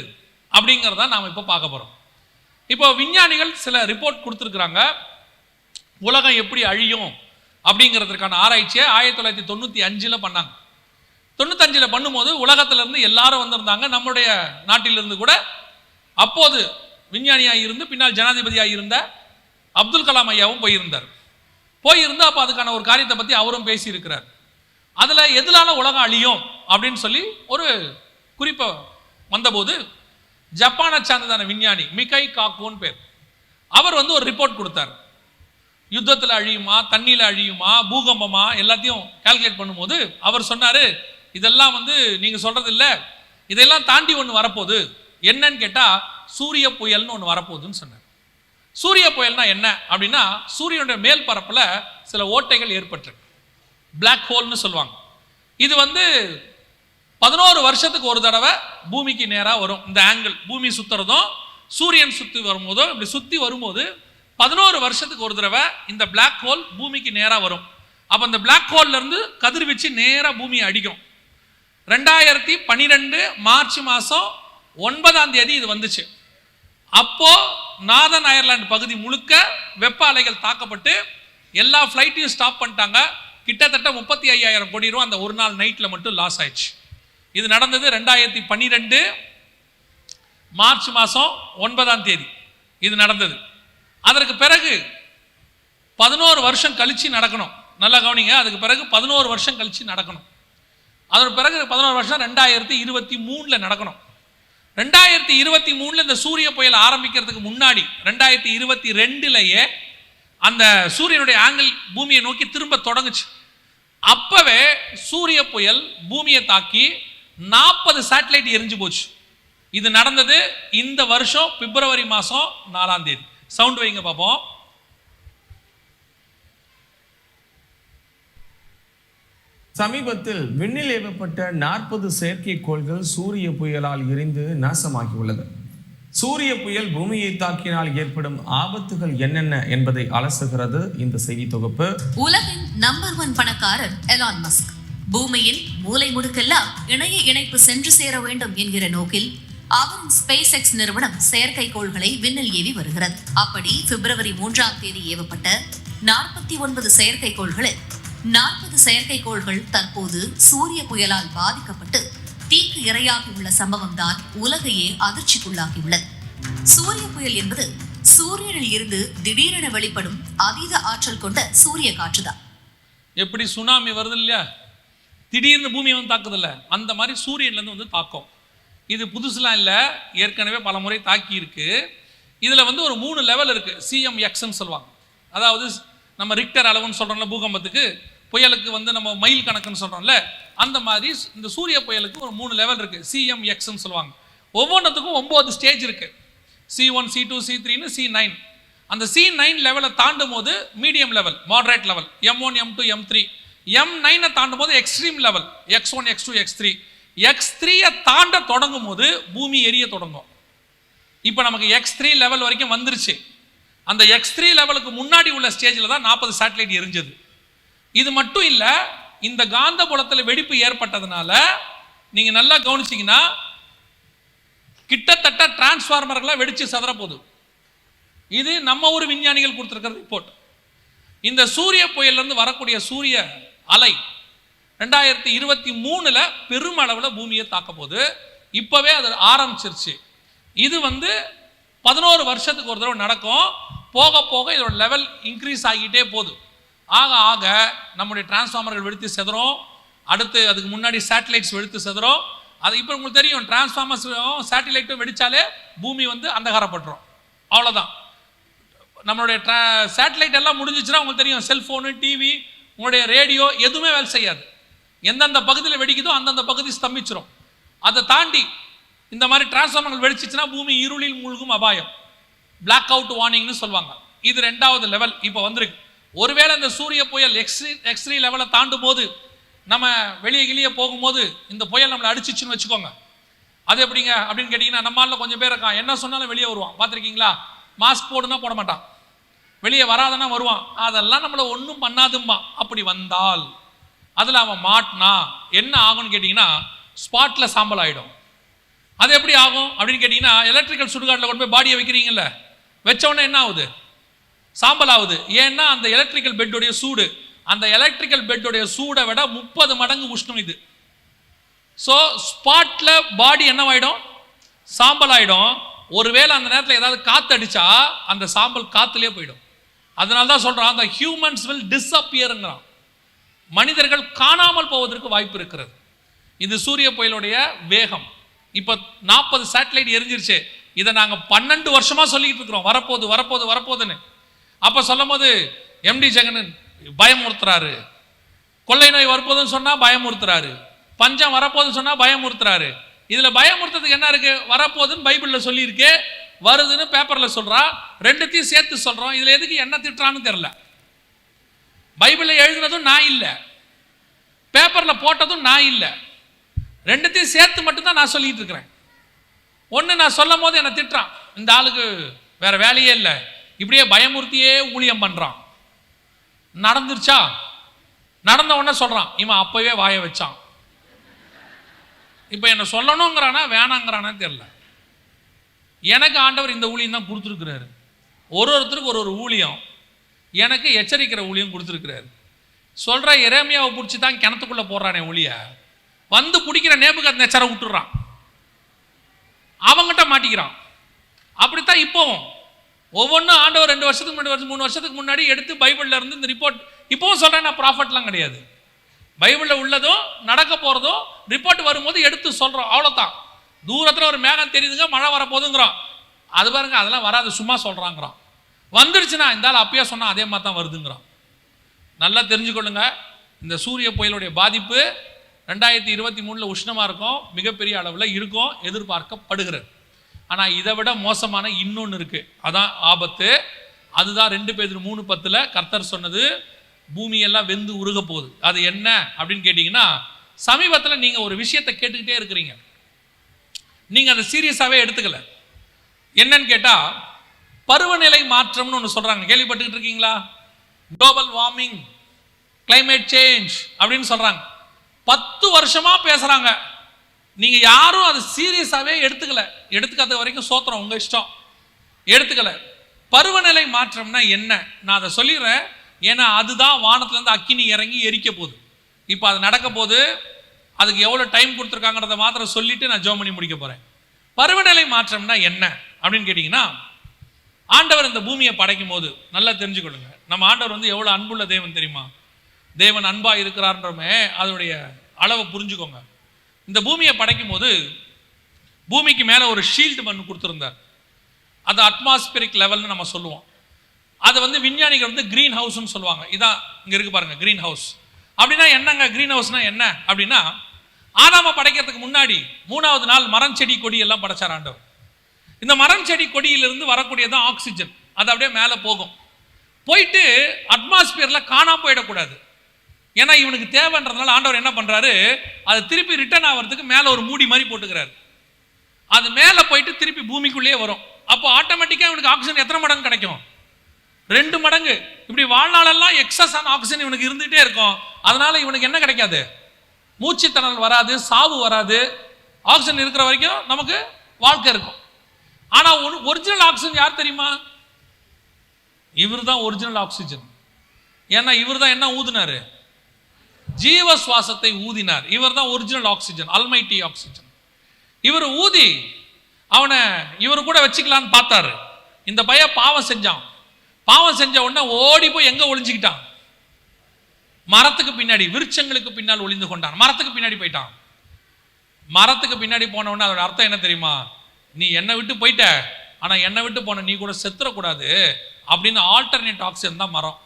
Speaker 1: அப்படிங்கிறத நாம் இப்போ பார்க்க போறோம். இப்போ விஞ்ஞானிகள் சில ரிப்போர்ட் கொடுத்துருக்குறாங்க, உலகம் எப்படி அழியும் அப்படிங்கிறதுக்கான ஆராய்ச்சியை 1995 பண்ணாங்க. 95 பண்ணும்போது உலகத்துல இருந்து எல்லாரும் வந்திருந்தாங்க. நம்முடைய நாட்டிலிருந்து கூட அப்போது விஞ்ஞானியாக இருந்து பின்னால் ஜனாதிபதியாக இருந்த அப்துல் கலாம் ஐயாவும் போயிருந்து அப்போ அதுக்கான ஒரு காரியத்தை பற்றி அவரும் பேசியிருக்கிறார். அதில் எதனால உலகம் அழியும் அப்படின்னு சொல்லி ஒரு குறிப்பை வந்தபோது ஜப்பானை சார்ந்ததான விஞ்ஞானி மிகை காக்கோன்னு பேர், அவர் ஒரு ரிப்போர்ட் கொடுத்தார். யுத்தத்தில் அழியுமா, தண்ணியில் அழியுமா, பூகம்பமா, எல்லாத்தையும் கால்குலேட் பண்ணும்போது அவர் சொன்னார், இதெல்லாம் நீங்கள் சொல்றது இல்லை, இதெல்லாம் தாண்டி ஒன்று வரப்போகுது. என்னன்னு கேட்டால் சூரிய புயல்னு ஒன்று வரப்போகுதுன்னு சொன்னார். சூரிய புயல்னா என்ன அப்படின்னா, சூரியனுடைய மேல் பரப்பில் சில ஓட்டைகள் ஏற்பட்டிருக்கு, பிளாக் ஹோல்னு சொல்லுவாங்க. இது 11 வருஷத்துக்கு ஒரு தடவை பூமிக்கு நேராக வரும். இந்த ஆங்கிள் பூமி சுத்துறதும் சூரியன் சுற்றி வரும்போதும் இப்படி சுற்றி வரும்போது 11 வருஷத்துக்கு ஒரு தடவை இந்த பிளாக் ஹோல் பூமிக்கு நேராக வரும். அப்போ இந்த பிளாக் ஹோல்ல இருந்து கதிர்வீச்சு நேராக பூமியை அடிக்கும். 2012 மார்ச் மாதம் 9ஆம் தேதி இது வந்துச்சு. அப்போ நார்தன் அயர்லாந்து பகுதி முழுக்க வெப்ப அலைகள் தாக்கப்பட்டு எல்லா ஃப்ளைட்டையும் ஸ்டாப் பண்ணிட்டாங்க. கிட்டத்தட்ட 35,000 கோடி ரூபா அந்த ஒரு நாள் நைட்டில் மட்டும் லாஸ் ஆயிடுச்சு. இது நடந்தது 2012 மார்ச் மாதம் 9ஆம் தேதி இது நடந்தது. அதற்கு பிறகு 11 வருஷம் கழிச்சு நடக்கணும். நல்லா கவனிங்க, அதுக்கு பிறகு 11 வருஷம் கழிச்சு நடக்கணும். அதற்கு பிறகு 11 வருஷம் 2023 நடக்கணும். 2023 இந்த சூரிய புயல் ஆரம்பிக்கிறதுக்கு முன்னாடி 2022 அந்த சூரியனுடைய ஆங்கிள் பூமியை நோக்கி திரும்ப தொடங்குச்சு. அப்பவே சூரிய புயல் பூமியை தாக்கி 40 சேட்டலைட் எரிஞ்சு போச்சு. இது நடந்தது இந்த வருஷம் பிப்ரவரி மாதம் 4ஆம் தேதி. சவுண்ட் வைங்க பார்ப்போம்.
Speaker 3: சமீபத்தில் விண்ணில் ஏவப்பட்ட 40 செயற்கைக்கோள்கள் சூரிய புயலால் எரிந்து நாசமாகியுள்ளது. சூரிய புயல் பூமியை தாக்கினால் ஏற்படும் ஆபத்துகள் என்னென்ன என்பதை அலசுகிறது இந்த செய்தி தொகுப்பு.
Speaker 4: உலகின் நம்பர் 1 பணக்காரர் எலான் மஸ்க் பூமியின் மூலை முடுக்கெல்லாம் இணைய இணைப்பு சென்று சேர வேண்டும் என்கிற நோக்கில் அவரின் ஸ்பேஸ் எக்ஸ் நிறுவனம் செயற்கைக்கோள்களை விண்ணில் ஏவி வருகிறது. அப்படி பிப்ரவரி 3ஆம் தேதி ஏவப்பட்ட 49 செயற்கைக்கோள்களில் 40 செயற்கைக்கோள்கள் தற்போது சூரிய புயலால் பாதிக்கப்பட்டு தீக்கு இரையாகி உள்ள சம்பவம் தான் உலகையே அதிர்ச்சிக்குள்ளாகியுள்ளது. சூரிய புயல் என்பது சூரியனில் இருந்து திடீரென வெளிப்படும் அதீத ஆற்றல் கொண்ட சூரிய காற்றுதான்.
Speaker 1: எப்படி சுனாமி வருது இல்லையா, திடீர்னு பூமி தாக்குதில்ல, அந்த மாதிரி சூரியன்ல இருந்து தாக்கும். இது புதுசுலாம் இல்லை, ஏற்கனவே பல முறை தாக்கி இருக்கு. இதுல ஒரு 3 லெவல் இருக்கு. CMXன்னு சொல்லுவாங்க. அதாவது நம்ம ரிக்டர் அளவுன்னு சொல்றோம்ல பூகம்பத்துக்கு, புயலுக்கு நம்ம மைல் கணக்குன்னு சொல்றோம்ல, அந்த மாதிரி இந்த சூரிய புயலுக்கு ஒரு 3 லெவல் இருக்கு. CMXன்னு சொல்லுவாங்க. ஒவ்வொன்றத்துக்கும் 9 ஸ்டேஜ் இருக்கு. C1 C2 C3ன்னு C9. அந்த C9 லெவலை தாண்டும் போது medium level, moderate level M1 M2 M3. M9 தாண்டும் போது extreme level X1 X2 X3. X3 தாண்ட தொடங்கும் போது பூமி எரிய தொடங்கும். இப்போ நமக்கு X3 லெவல் வரைக்கும் வந்துருச்சு. அந்த X3 லெவலுக்கு முன்னாடி உள்ள ஸ்டேஜில் தான் 40 சேட்டலைட் எரிஞ்சது. இது மட்டும் இல்லை, இந்த காந்த புலத்தில் வெடிப்பு ஏற்பட்டதுனால நீங்கள் நல்லா கவனிச்சிங்கன்னா கிட்டத்தட்ட டிரான்ஸ்ஃபார்மர்களாக வெடிச்சு சதற போகுது. இது நம்ம ஊர் விஞ்ஞானிகள் கொடுத்துருக்கிற ரிப்போர்ட். இந்த சூரிய புயலிருந்து வரக்கூடிய சூரிய அலை 2023 பெருமளவில் பூமியை தாக்க போகுது. இப்போவே அது ஆரம்பிச்சிருச்சு. இது 11 வருஷத்துக்கு ஒரு தடவை நடக்கும். போக போக இதோட லெவல் இன்க்ரீஸ் ஆகிட்டே போகுது. ஆக ஆக நம்முடைய டிரான்ஸ்ஃபார்மர்கள் வெடித்து செதறோம். அடுத்து அதுக்கு முன்னாடி சேட்டலைட்ஸ் வெடித்து செதறோம். அது இப்போ உங்களுக்கு தெரியும், டிரான்ஸ்ஃபார்மர்ஸும் சேட்டலைட்டும் வெடித்தாலே பூமி அந்தகாரப்பட்டுரும். அவ்வளோதான். நம்மளுடைய சேட்டலைட் எல்லாம் முடிஞ்சிச்சுன்னா உங்களுக்கு தெரியும், செல்ஃபோனு, டிவி, உங்களுடைய ரேடியோ எதுவுமே வேலை செய்யாது. எந்தெந்த பகுதியில் வெடிக்குதோ அந்தந்த பகுதி ஸ்தம்பிச்சிடும். அதை தாண்டி இந்த மாதிரி டிரான்ஸ்ஃபார்மர்கள் வெடிச்சிச்சுன்னா பூமி இருளில் மூழ்கும் அபாயம், பிளாக் அவுட் வார்னிங்னு சொல்லுவாங்க. இது 2வது லெவல் இப்போ வந்திருக்கு. ஒருவேளை இந்த சூரிய புயல் X3 லெவலை தாண்டும் போது நம்ம வெளியே போகும்போது இந்த புயல் நம்மளை அடிச்சிச்சுன்னு வச்சுக்கோங்க. அது எப்படிங்க அப்படின்னு கேட்டிங்கன்னா, நம்மளால கொஞ்சம் பேர் இருக்கான், என்ன சொன்னாலும் வெளியே வருவான். பார்த்துருக்கீங்களா? மாஸ்க் போடுனா போட மாட்டான், வெளியே வராதனா வருவான். அதெல்லாம் நம்மளை ஒன்றும் பண்ணாதும்மா. அப்படி வந்தால் அதில் அவன் மாட்டினா என்ன ஆகும்னு கேட்டிங்கன்னா, ஸ்பாட்டில் சாம்பல் ஆகிடும். அது எப்படி ஆகும் அப்படின்னு கேட்டிங்கன்னா, எலக்ட்ரிக்கல் சுடுகாட்டில் கொண்டு போய் பாடியை வைக்கிறீங்கல்ல, வச்சவொடனே என்ன ஆகுது? சாம்பல் ஆகுது. ஏன்னா அந்த எலக்ட்ரிக்கல் பெட்டுடைய சூடு, அந்த எலக்ட்ரிக்கல் பெட்டுடைய சூடை விட 30 மடங்கு உஷ்ணம் இது. ஸோ ஸ்பாட்டில் பாடி என்னவாயிடும்? சாம்பல் ஆகிடும். ஒருவேளை அந்த நேரத்தில் ஏதாவது காற்று அடித்தா அந்த சாம்பல் காற்றுலேயே போயிடும். அதனால தான் சொல்கிறான், அந்த ஹியூமன்ஸ் வில் டிஸ்அப்பியருங்கிறான். மனிதர்கள் காணாமல் போவதற்கு வாய்ப்பு இருக்கிறது. இது சூரிய புயலுடைய வேகம். இப்போ 40 சேட்டலைட் எரிஞ்சிருச்சு. இதை நாங்கள் 12 வருஷமாக சொல்லிக்கிட்டு இருக்கிறோம், வரப்போகுதுன்னு. அப்போ சொல்லும் போது MD ஜெகன் பயமுறுத்துறாரு, கொள்ளை நோய் வரப்போதுன்னு சொன்னால் பயமுறுத்துறாரு, பஞ்சம் வரப்போதுன்னு சொன்னால் பயமுறுத்துறாரு. இதில் பயமுறுத்துறதுக்கு என்ன இருக்கு? வரப்போகுதுன்னு பைபிளில் சொல்லியிருக்கு, வருதுன்னு பேப்பரில் சொல்கிறா, ரெண்டுத்தையும் சேர்த்து சொல்கிறோம். இதில் எதுக்கு என்ன திட்டுறான்னு தெரில. பைபிளில் எழுதுனதும் நான் இல்லை, பேப்பரில் போட்டதும் நான் இல்லை, ரெண்டுத்தையும் சேர்த்து மட்டும்தான் நான் சொல்லிட்டு இருக்கிறேன். ஒன்று நான் சொல்லும் போது என்னை திட்டுறான், இந்த ஆளுக்கு வேற வேலையே இல்லை, இப்படியே பயமுறுத்தியே ஊழியம் பண்ணுறான். நடந்துருச்சா? நடந்த உடனே சொல்கிறான், இவன் அப்போவே வாய வச்சான். இப்போ என்ன சொல்லணுங்கிறானா வேணாங்கிறானே தெரியல. எனக்கு ஆண்டவர் இந்த ஊழியம் தான் கொடுத்துருக்கிறாரு. ஒருத்தருக்கு ஒரு ஊழியம், எனக்கு எச்சரிக்கிற ஊழியம் கொடுத்துருக்கிறாரு. சொல்கிற எரேமியாவை பிடிச்சி தான் கிணத்துக்குள்ளே போடுறானே ஒளிய, பிடிக்கிற நேபுகத்நேச்சரை விட்டுறான், அவங்ககிட்ட மாட்டிக்கிறான். அப்படித்தான் இப்போவும் ஒவ்வொன்றும் ஆண்டவர் 2 வருஷத்துக்கு முன்னாடி 3 வருஷத்துக்கு முன்னாடி எடுத்து பைபிளில் இருந்து இந்த ரிப்போர்ட் இப்போவும் சொல்கிறேன். நான் ப்ராஃபட்லாம் கிடையாது, பைபிளில் உள்ளதும் நடக்க போகிறதும் ரிப்போர்ட் வரும்போது எடுத்து சொல்கிறோம், அவ்வளோதான். தூரத்தில் ஒரு மேகம் தெரியுதுங்க, மழை வரப்போதுங்கிறான், அது பாருங்க அதெல்லாம் வராது, சும்மா சொல்கிறாங்கிறான். வந்துருச்சுன்னா இருந்தாலும் அப்பயே சொன்னால் அதே மாதிரி தான் வருதுங்கிறான். நல்லா தெரிஞ்சுக்கொள்ளுங்க, இந்த சூரிய புயலுடைய பாதிப்பு 2023 உஷ்ணமாக இருக்கும், மிகப்பெரிய அளவில் இருக்கும், எதிர்பார்க்கப்படுகிறது. ஆனால் இதை விட மோசமான இன்னொன்று இருக்குது, அதான் ஆபத்து. அதுதான் 2 பேதுரு 3:10 கர்த்தர் சொன்னது, பூமியெல்லாம் வெந்து உருக போகுது. அது என்ன அப்படின்னு கேட்டிங்கன்னா, சமீபத்தில் நீங்கள் ஒரு விஷயத்தை கேட்டுக்கிட்டே இருக்கிறீங்க, நீங்கள் அதை சீரியஸாகவே எடுத்துக்கல. என்னன்னு கேட்டால், பருவநிலை மாற்றம்னு ஒன்று சொல்கிறாங்க, கேள்விப்பட்டுக்கிட்டு இருக்கீங்களா? குளோபல் வார்மிங், கிளைமேட் சேஞ்ச் அப்படின்னு சொல்கிறாங்க. 10 வருஷமாக பேசுகிறாங்க, நீங்கள் யாரும் அதை சீரியஸாகவே எடுத்துக்காத வரைக்கும் சோத்திரம், உங்கள் இஷ்டம், எடுத்துக்கல. பருவநிலை மாற்றம்னா என்ன நான் அதை சொல்லிடுறேன். ஏன்னா அதுதான் வானத்துலேருந்து அக்கினி இறங்கி எரிக்க போகுது. இப்போ அது நடக்க போது, அதுக்கு எவ்வளோ டைம் கொடுத்துருக்காங்கிறத மாத்திரம் சொல்லிட்டு நான் ஜெபம் பண்ணி முடிக்க போகிறேன். பருவநிலை மாற்றம்னா என்ன அப்படின்னு கேட்டிங்கன்னா, ஆண்டவர் இந்த பூமியை படைக்கும் போது நல்லா தெரிஞ்சுக்கொள்ளுங்க, நம்ம ஆண்டவர் எவ்வளோ அன்புள்ள தேவன் தெரியுமா? தேவன் அன்பாக இருக்கிறான்றமே அதனுடைய அளவை புரிஞ்சுக்கோங்க. இந்த பூமியை படைக்கும் போது பூமிக்கு மேலே ஒரு ஷீல்டு மண் கொடுத்துருந்தார், அது அட்மாஸ்பியரிக் லெவல்னு நம்ம சொல்லுவோம். அதை விஞ்ஞானிகள் கிரீன் ஹவுஸ்ன்னு சொல்லுவாங்க. இதான் இங்கே இருக்கு பாருங்க, கிரீன் ஹவுஸ். அப்படின்னா என்னங்க கிரீன் ஹவுஸ்னா என்ன அப்படின்னா, ஆதாம படைக்கிறதுக்கு முன்னாடி 3வது நாள் மரம் செடி கொடி எல்லாம் படைச்சார் ஆண்டவர். இந்த மரம் செடி கொடியிலிருந்து வரக்கூடியதான் ஆக்சிஜன். அது அப்படியே மேலே போகும். போயிட்டு அட்மாஸ்பியரில் காணாம போயிடக்கூடாது. ஏன்னா இவனுக்கு தேவைன்றதுனால ஆண்டவர் என்ன பண்ணுறாரு, அது திருப்பி ரிட்டர்ன் ஆகிறதுக்கு மேலே ஒரு மூடி மாதிரி போட்டுக்கிறாரு. அது மேலே போயிட்டு திருப்பி பூமிக்குள்ளேயே வரும். அப்போ ஆட்டோமேட்டிக்காக இவனுக்கு ஆக்சிஜன் எத்தனை மடங்கு கிடைக்கும்? 2 மடங்கு. இப்படி வாழ்நாளெல்லாம் எக்ஸஸ் ஆன ஆக்சிஜன் இவனுக்கு இருந்துகிட்டே இருக்கும். அதனால இவனுக்கு என்ன கிடைக்காது? மூச்சுத்திணறல் வராது, சாவு வராது. ஆக்சிஜன் இருக்கிற வரைக்கும் நமக்கு வாழ்க்கை இருக்கும். ஆனால் ஒரிஜினல் ஆக்சிஜன் யார் தெரியுமா? இவர் தான் ஒரிஜினல் ஆக்சிஜன். ஏன்னா இவர் தான் என்ன ஊதினாரு? ஜீவ சுவாசத்தை ஊதினார். இவர் தான் ஒரிஜினல் ஆக்சிஜன், அல்மைட்டி ஆக்சிஜன். இவர் ஊதி அவனை இவர் கூட வச்சுக்கலான்னு பார்த்தாரு. இந்த பையன் பாவம் செஞ்சான். பாவம் செஞ்ச உடனே ஓடி போய் எங்க ஒளிஞ்சுக்கிட்டான்? மரத்துக்கு பின்னாடி, விருட்சங்களுக்கு பின்னால் ஒளிந்து கொண்டான். மரத்துக்கு பின்னாடி போயிட்டான். மரத்துக்கு பின்னாடி போன உடனே அதோட அர்த்தம் என்ன தெரியுமா? நீ என்னை விட்டு போயிட்ட, ஆனா என்னை விட்டு போன நீ கூட செத்துறக்கூடாது அப்படின்னு ஆல்டர்னேட் ஆக்சிஜன் தான் மரம்.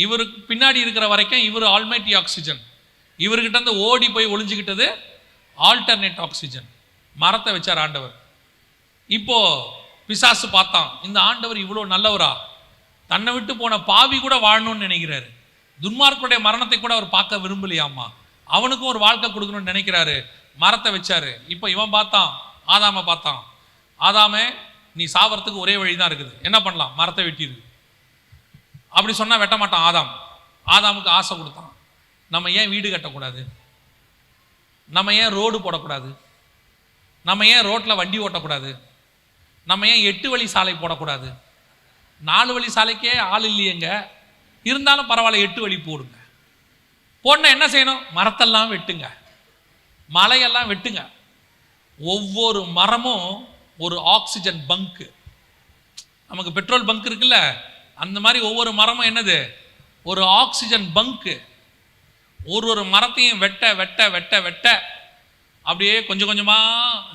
Speaker 1: இவருக்கு பின்னாடி இருக்கிற வரைக்கும் இவர் ஆல்மைட்டி ஆக்சிஜன். இவர்கிட்ட இருந்து ஓடி போய் ஒளிஞ்சுக்கிட்டது ஆல்டர்னேட் ஆக்சிஜன். மரத்தை வச்சார் ஆண்டவர். இப்போ பிசாசு பார்த்தான், இந்த ஆண்டவர் இவ்வளோ நல்லவரா, தன்னை விட்டு போன பாவி கூட வாழணும்னு நினைக்கிறாரு. துன்மார்க்குடைய மரணத்தை கூட அவர் பார்க்க விரும்பலையாமா, அவனுக்கும் ஒரு வாழ்க்கை கொடுக்கணும்னு நினைக்கிறாரு. மரத்தை வச்சாரு. இப்போ இவன் பார்த்தான், ஆதாமை பார்த்தான். ஆதாமே, நீ சாவறதுக்கு ஒரே வழி தான் இருக்குது, என்ன பண்ணலாம்? மரத்தை வெட்டிடு. அப்படி சொன்னா வெட்ட மாட்டான் ஆதாம். ஆதாமுக்கு ஆசை கொடுத்தான். நம்ம ஏன் வீடு கட்டக்கூடாது? நம்ம ஏன் ரோடு போடக்கூடாது? நம்ம ஏன் ரோட்டில் வண்டி ஓட்டக்கூடாது? நம்ம ஏன் 8 வழி சாலை போடக்கூடாது? 4 வழி சாலைக்கே ஆள் இல்லையேங்க, இருந்தாலும் பரவாயில்ல 8 வழி போடுங்க. போடணும் என்ன செய்யணும்? மரத்தெல்லாம் வெட்டுங்க, மலையெல்லாம் வெட்டுங்க. ஒவ்வொரு மரமும் ஒரு ஆக்சிஜன் பங்கு. நமக்கு பெட்ரோல் பங்க் இருக்குல்ல, அந்த மாதிரி ஒவ்வொரு மரமும் என்னது? ஒரு ஆக்சிஜன் பங்கு. ஒரு மரத்தையும் வெட்ட வெட்ட வெட்ட வெட்ட அப்படியே கொஞ்சம் கொஞ்சமா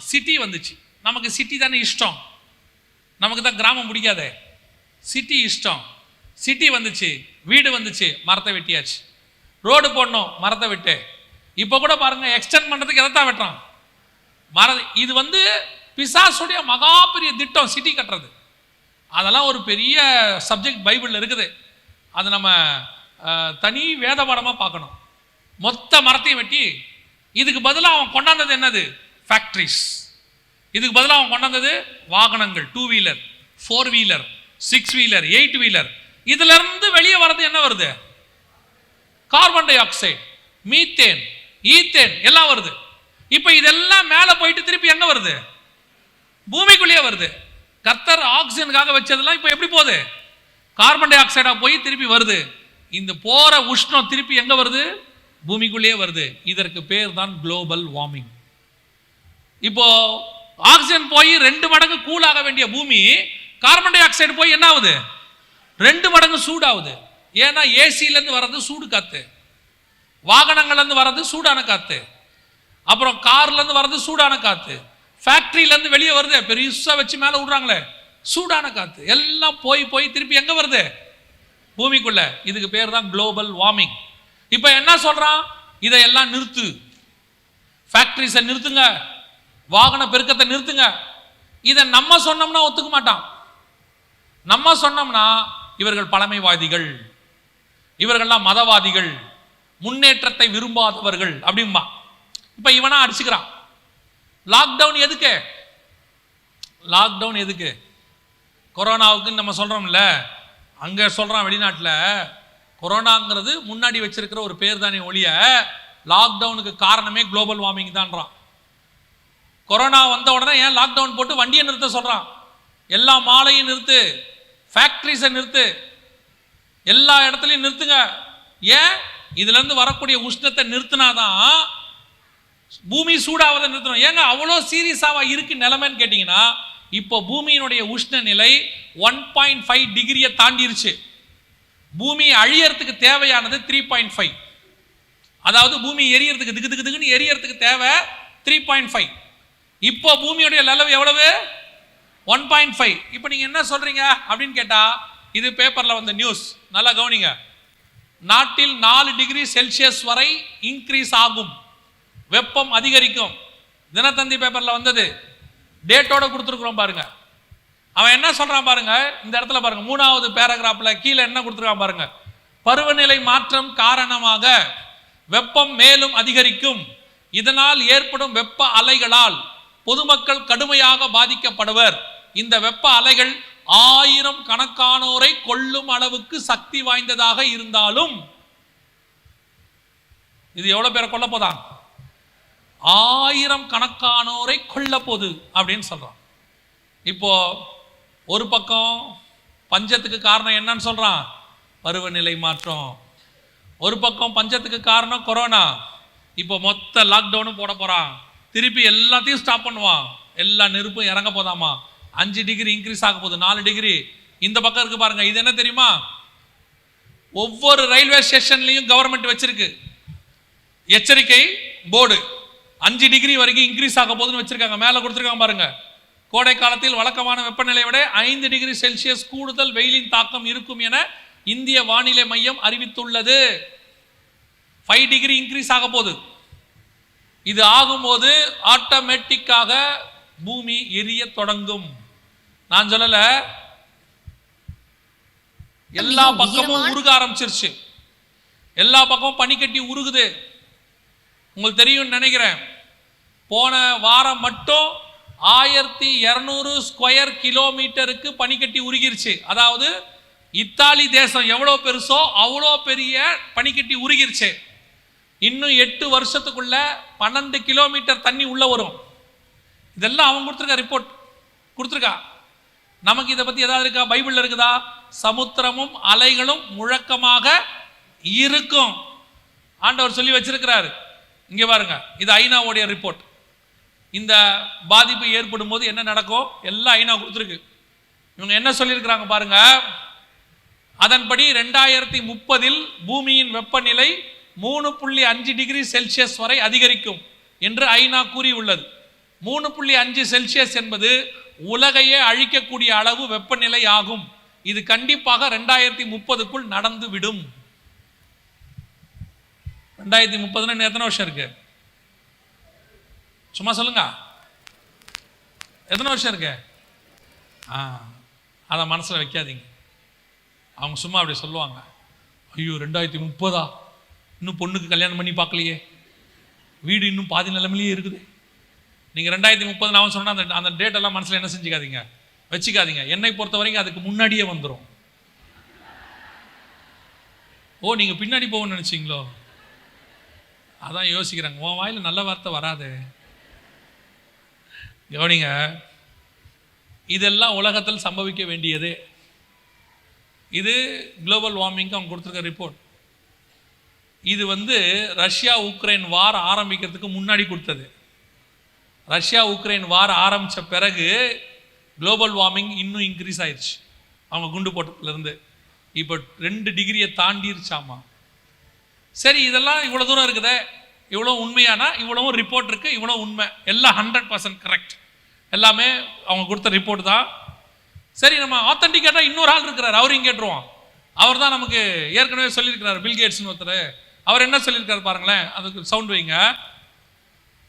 Speaker 1: சிட்டி வந்துச்சு. நமக்கு சிட்டி தானே இஷ்டம், நமக்கு தான் கிராமம் பிடிக்காதே. சிட்டி இஷ்டம். சிட்டி வந்துச்சு, வீடு வந்துச்சு, மரத்தை வெட்டியாச்சு. ரோடு போடணும், மரத்தை வெட்டு. இப்போ கூட பாருங்க, எக்ஸ்டெண்ட் பண்ணுறதுக்கு எதை தான் வெட்டுறான்? இது பிசாசுடைய மகா பெரிய திட்டம், சிட்டி கட்டுறது. அதெல்லாம் ஒரு பெரிய சப்ஜெக்ட் பைபிளில் இருக்குது. அது நம்ம தனி வேத பாடமாக பார்க்கணும். மொத்த மரத்தையும் வெட்டி, இதுக்கு பதிலாக அவன் கொண்டாந்தது என்னது? ஃபேக்ட்ரிஸ். இதுக்கு பதிலாக அவன் கொண்டாந்தது வாகனங்கள், 2 வீலர், 4 வீலர், 6 வீலர், 8 வீலர். இதுல இருந்து வெளியே வர்றது என்ன வருது? Carbon di oxide, methane, ethane எல்லாம் வருது. இப்போ இதெல்லாம் மேலே போயிட்டு திருப்பி எங்க வருது? பூமிக்குள்ளேயே வருது. கர்த்தர் ஆக்சிஜனுக்காக வச்சதெல்லாம் இப்போ எப்படி போகுது? கார்பன் டை ஆக்சைடா போய் திருப்பி வருது. இந்த போற உஷ்ணம் திருப்பி எங்க வருது? பூமிக்குள்ளேயே வருது. இதற்கு பேர் தான் குளோபல் வார்மிங். இப்போ ஆக்சிஜன் போய் 2 மடங்கு கூலாக வேண்டிய பூமி, கார்பன் டை ஆக்சைடு போய் என்ன ஆகுது? 2 மடங்கு சூடாகுது. ஏன்னா ஏசியிலேருந்து வர்றது சூடு காத்து, வாகனங்கள்லேருந்து வர்றது சூடான காத்து, அப்புறம் கார்லேருந்து வர்றது சூடான காத்து, ஃபேக்ட்ரியிலேருந்து வெளியே வருது, பெருசாக வச்சு மேலே விடுறாங்களே சூடான காத்து, எல்லாம் போய் போய் திருப்பி எங்கே வருது? பூமிக்குள்ள. இதுக்கு பேர் தான் குளோபல் வார்மிங். இப்போ என்ன சொல்றான்? இதையெல்லாம் நிறுத்து, ஃபேக்டரிஸை நிறுத்துங்க, வாகன பெருக்கத்தை நிறுத்துங்க. இதை நம்ம சொன்னோம்னா ஒத்துக்க மாட்டான். நம்ம சொன்னோம்னா இவர்கள் பழமைவாதிகள், இவர்கள்லாம் மதவாதிகள், முன்னேற்றத்தை விரும்பாதவர்கள் அப்படிம்பா. இப்போ இவனா அடிச்சுக்கிறான். லாக்டவுன் எதுக்கு? லாக்டவுன் எதுக்கு? கொரோனாவுக்குன்னு நம்ம சொல்றோம்ல, அங்க சொல்றான் வெளிநாட்டில் கொரோனாங்கிறது முன்னாடி வச்சிருக்கிற ஒரு பேர் தானே ஒழிய லாக்டவுனுக்கு காரணமே குளோபல் வார்மிங் தான்றான். கொரோனா வந்த உடனே ஏன் லாக்டவுன் போட்டு வண்டியை நிறுத்த சொல்றான்? எல்லா மாலையும் நிறுத்து, ஃபேக்டரிஸை நிறுத்து, எல்லா இடத்துலையும் நிறுத்துங்க. ஏன்? இதுல இருந்து வரக்கூடிய உஷ்ணத்தை நிறுத்தினாதான் பூமி சூடாவதை நிறுத்தணும். ஏங்க அவ்வளோ சீரியஸாவா இருக்கு நிலைமைன்னு கேட்டீங்கன்னா, இப்போ பூமியினுடைய உஷ்ண நிலை 1.5 டிகிரியை தாண்டிருச்சு. பூமி அழியறதுக்கு தேவையானது 3.5. அதாவது பூமி எரியறதுக்கு திக்கு திக்கு திக்குன்னு எரியறதுக்கு தேவை 3.5. இப்போ பூமியுடைய லெவல் எவ்வளவு? 1.5. இப்போ நீங்க என்ன சொல்றீங்க அப்படின்னு கேட்டா, இது பேப்பர்ல வந்த நியூஸ், நல்லா கவனிங்க. நாட்டில் 4 டிகிரி செல்சியஸ் வரை இன்க்ரீஸ் ஆகும், வெப்பம் அதிகரிக்கும். தினத்தந்தி பேப்பர்ல வந்தது. டேட்டோட கொடுத்துருக்குறோம் பாருங்க. அவன் என்ன சொல்றான் பாருங்க, இந்த இடத்துல பாருங்க, 3வது பேராகிராஃப்ல கீழே என்ன கொடுத்துருக்கான் பாருங்க. பருவநிலை மாற்றம் காரணமாக வெப்பம் மேலும் அதிகரிக்கும். இதனால் ஏற்படும் வெப்ப அலைகளால் பொதுமக்கள் கடுமையாக பாதிக்கப்படுவர். இந்த வெப்ப அலைகள் 1000 கணக்கானோரை கொல்லும் அளவுக்கு சக்தி வாய்ந்ததாக இருந்தாலும், இது எவ்வளவு பேரை கொல்ல போதா? 1000 கணக்கானோரை கொல்ல போது அப்படின்னு சொல்றான். இப்போ ஒரு பக்கம் பஞ்சத்துக்கு காரணம் என்னன்னு சொல்றான், பருவநிலை மாற்றம். ஒரு பக்கம் பஞ்சத்துக்கு காரணம் கொரோனா. இப்போ மொத்த லாக்டவுனும் போட போறான், திருப்பி எல்லாத்தையும் ஸ்டாப் பண்ணுவான், எல்லா நெருப்பும் இறங்க போதாமா, 5 டிகிரி இன்க்ரீஸ் ஆக போகுது, 4 டிகிரி. இந்த பக்கம் இருக்கு பாருங்க, இது என்ன தெரியுமா, ஒவ்வொரு ரயில்வே ஸ்டேஷன்லையும் கவர்மெண்ட் வச்சிருக்கு எச்சரிக்கை போர்டு, 5 டிகிரி வரைக்கும் இன்க்ரீஸ் ஆக போகுதுன்னு வச்சிருக்காங்க. மேல கொடுத்துருக்காங்க பாருங்க. கோடை காலத்தில் வழக்கமான வெப்பநிலை விட 5 டிகிரி செல்சியஸ் கூடுதல் வெயிலின் தாக்கம் இருக்கும் என இந்திய வானிலை மையம் அறிவித்துள்ளது. 5 டிகிரி இன்க்ரீஸ் ஆக போகுது. இது ஆகும்போது ஆட்டோமேட்டிக்காக பூமி எரிய தொடங்கும். நான் சொல்லல, எல்லா பக்கமும் உருக ஆரம்பிச்சிருச்சு, எல்லா பக்கமும் பனிக்கட்டி உருகுது. உங்களுக்கு தெரியும் நினைக்கிறேன், போன வாரம் மட்டும் 1200 ஸ்கொயர் கிலோமீட்டருக்கு பனிக்கட்டி உருகிருச்சு. அதாவது இத்தாலி தேசம் எவ்வளவு பெருசோ அவ்வளோ பெரிய பனிக்கட்டி உருகிருச்சு. இன்னும் 8 வருஷத்துக்குள்ள 12 கிலோமீட்டர் தண்ணி உள்ள வரும். இதெல்லாம் அவன் கொடுத்துருக்கா, ரிப்போர்ட் கொடுத்துருக்கா. நமக்கு இதை பத்தி ஏதாவது இருக்கா? பைபிள்ல இருக்குதா? சமுத்திரமும் அலைகளும் முழக்கமாக இருக்கும், ஆண்டவர் சொல்லி வச்சிருக்கிறாரு. இங்க பாருங்க, இது ஐநாவுடைய ரிப்போர்ட். இந்த பாதிப்பு ஏற்படும் போது என்ன நடக்கும் எல்லாம் ஐநா கொடுத்துருக்கு. இவங்க என்ன சொல்லியிருக்கிறாங்க பாருங்க. அதன்படி 2030 பூமியின் வெப்பநிலை 3.5 டிகிரி செல்சியஸ் வரை அதிகரிக்கும் என்று ஐநா கூறியுள்ளது. 3.5 செல்சியஸ் என்பது உலகையே அழிக்கக்கூடிய அளவு வெப்பநிலை ஆகும். இது கண்டிப்பாக 2030க்குள் நடந்து விடும். 2030 எத்தனை வருஷம் இருக்கு? சும்மா சொல்லுங்க, எத்தனை வருஷம் இருக்கு? அதை மனசுல வைக்காதீங்க. அவங்க சும்மா அப்படி சொல்லுவாங்க, ஐயோ 2030 இன்னும் பொண்ணுக்கு கல்யாணம் பண்ணி பார்க்கலையே, வீடு இன்னும் பாதி நிலைமையிலேயே இருக்குது. நீங்க 2030 நான் சொன்னா அந்த டேட் எல்லாம் மனசுல என்ன செஞ்சுக்காதீங்க, வச்சுக்காதீங்க. என்னை பொறுத்த வரைக்கும் அதுக்கு முன்னாடியே வந்துடும். ஓ, நீங்க பின்னாடி போகணும்னு நினைச்சீங்களோ? அதான் யோசிக்கிறாங்க, உன் வாயில நல்ல வார்த்தை வராது. கவனிங்க, இதெல்லாம் உலகத்தில் சம்பவிக்க வேண்டியது. இது குளோபல் வார்மிங்க்கு அவங்க கொடுத்துருக்க ரிப்போர்ட். இது ரஷ்யா உக்ரைன் வார் ஆரம்பிக்கிறதுக்கு முன்னாடி கொடுத்தது. ரஷ்யா உக்ரைன் வார் ஆரம்பித்த பிறகு குளோபல் வார்மிங் இன்னும் இன்க்ரீஸ் ஆயிடுச்சு. அவங்க குண்டு போட்டதுலேருந்து இப்போ 2 டிகிரியை தாண்டிருச்சாமா. சரி, இதெல்லாம் இவ்வளோ தூரம் இருக்குதே, இவ்வளோ உண்மையானா இவ்வளவும் ரிப்போர்ட் இருக்கு, இவ்வளோ உண்மை, எல்லாம் 100% கரெக்ட், எல்லாமே அவங்க கொடுத்த ரிப்போர்ட் தான். சரி, நம்ம ஆத்தென்டிகேட்டாக இன்னொரு ஆள் இருக்கிறார், அவரையும் கேட்டுருவோம். அவர் தான் நமக்கு ஏற்கனவே சொல்லியிருக்கிறார், பில் கேட்ஸ்னு ஒருத்தர். அவர் என்ன சொல்லியிருக்காரு பாருங்களேன், அதுக்கு சவுண்ட் வைங்க.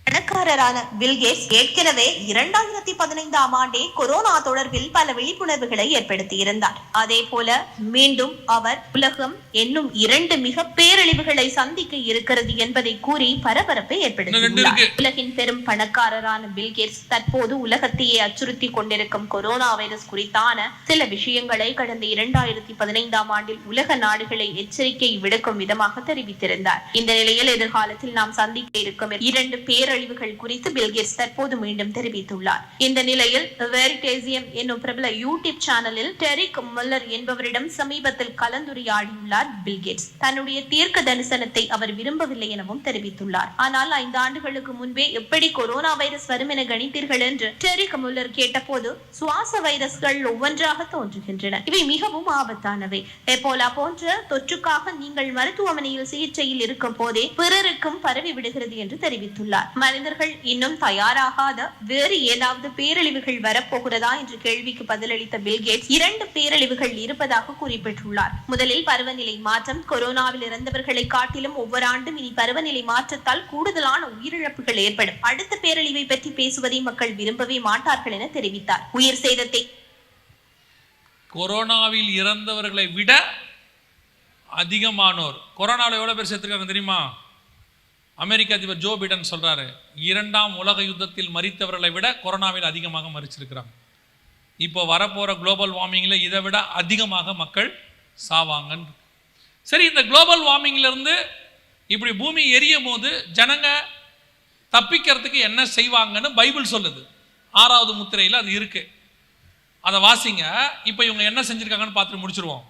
Speaker 5: பணக்காரரான பில் கேட்ஸ் ஏற்கனவே 2015ஆம் ஆண்டே கொரோனா தொடர்பில் பல விழிப்புணர்வுகளை ஏற்படுத்தி இருந்தார். அதே போல மீண்டும் அவர் உலகம் என்னும் 2 மிக பேரழிவுகளை சந்திக்க இருக்கிறது என்பதை கூறி பரபரப்பை ஏற்படுத்தியுள்ளார். உலகின் பெரும் பணக்காரரான பில் கேட்ஸ் தற்போது உலகத்தையே அச்சுறுத்தி கொண்டிருக்கும் கொரோனா வைரஸ் குறித்தான சில விஷயங்களை கடந்த 2015ஆம் ஆண்டில் உலக நாடுகளை எச்சரிக்கை விடுக்கும் விதமாக தெரிவித்திருந்தார். இந்த நிலையில் எதிர்காலத்தில் நாம் சந்திக்க இருக்கும் 2 பேரழிவுகள் குறித்து பில் கேட்ஸ் தற்போது மீண்டும் தெரிவித்துள்ளார். இந்த நிலையில் வெரிடேசியம் என்னும் பிரபல யூடியூப் சேனலில் டெரிக் முல்லர் என்பவரிடம் சமீபத்தில் கலந்துரையாடியுள்ளார் பில் கேட்ஸ். தன்னுடைய தீர்க்க தரிசனத்தை அவர் விரும்பவில்லை எனவும் தெரிவித்துள்ளார். ஆனால் 5 ஆண்டுகளுக்கு முன்பே எப்படி கொரோனா வைரஸ் வரும் என கணித்தீர்கள் என்று டெரிக் முல்லர் கேட்டபோது, சுவாச வைரஸ்கள் ஒவ்வொன்றாக தோன்றுகின்றன, இவை மிகவும் ஆபத்தானவை, எபோலா போன்ற தொற்றுக்காக நீங்கள் மருத்துவமனையில் சிகிச்சையில் இருக்கும் போதே பிறருக்கும் பரவி விடுகிறது என்று தெரிவித்துள்ளார். மனிதர்கள் இன்னும் தயாராகாத வேறு ஏதாவது பேரழிவுகள் வரப்போகிறதா என்ற கேள்விக்கு பதிலளித்த பில்கேட்ஸ் 2 பேரழிவுகள் இருப்பதாக குறிப்பிட்டுள்ளார். முதலில் பருவநிலை மாற்றம். கொரோனாவில் இறந்தவர்களை காட்டிலும் ஒவ்வொரு ஆண்டும் இனி பருவநிலை மாற்றத்தால் கூடுதலான உயிரிழப்புகள் ஏற்படும். அடுத்த பேரழிவை பற்றி பேசுவதை மக்கள் விரும்பவே மாட்டார்கள் என தெரிவித்தார். உயிர் சேதத்தை
Speaker 1: கொரோனாவில் இறந்தவர்களை விட அதிகமானோர் கொரோனாவில் எவ்வளவு பேர் சேர்த்திருக்காங்க தெரியுமா? அமெரிக்க அதிபர் ஜோ பைடன் சொல்றாரு, 2ஆம் உலக யுத்தத்தில் மரித்தவர்களை விட கொரோனாவில் அதிகமாக மரிச்சிருக்கிறாங்க. இப்போ வரப்போற குளோபல் வார்மிங்ல இதை விட அதிகமாக மக்கள் சாவாங்க. சரி, இந்த குளோபல் வார்மிங்ல இருந்து இப்படி பூமி எரியும் போது ஜனங்க தப்பிக்கிறதுக்கு என்ன செய்வாங்கன்னு பைபிள் சொல்லுது. 6வது முத்திரையில் அது இருக்கு. அதை வாசிங்க. இப்போ இவங்க என்ன செஞ்சிருக்காங்கன்னு பார்த்துட்டு முடிச்சிருவோம்.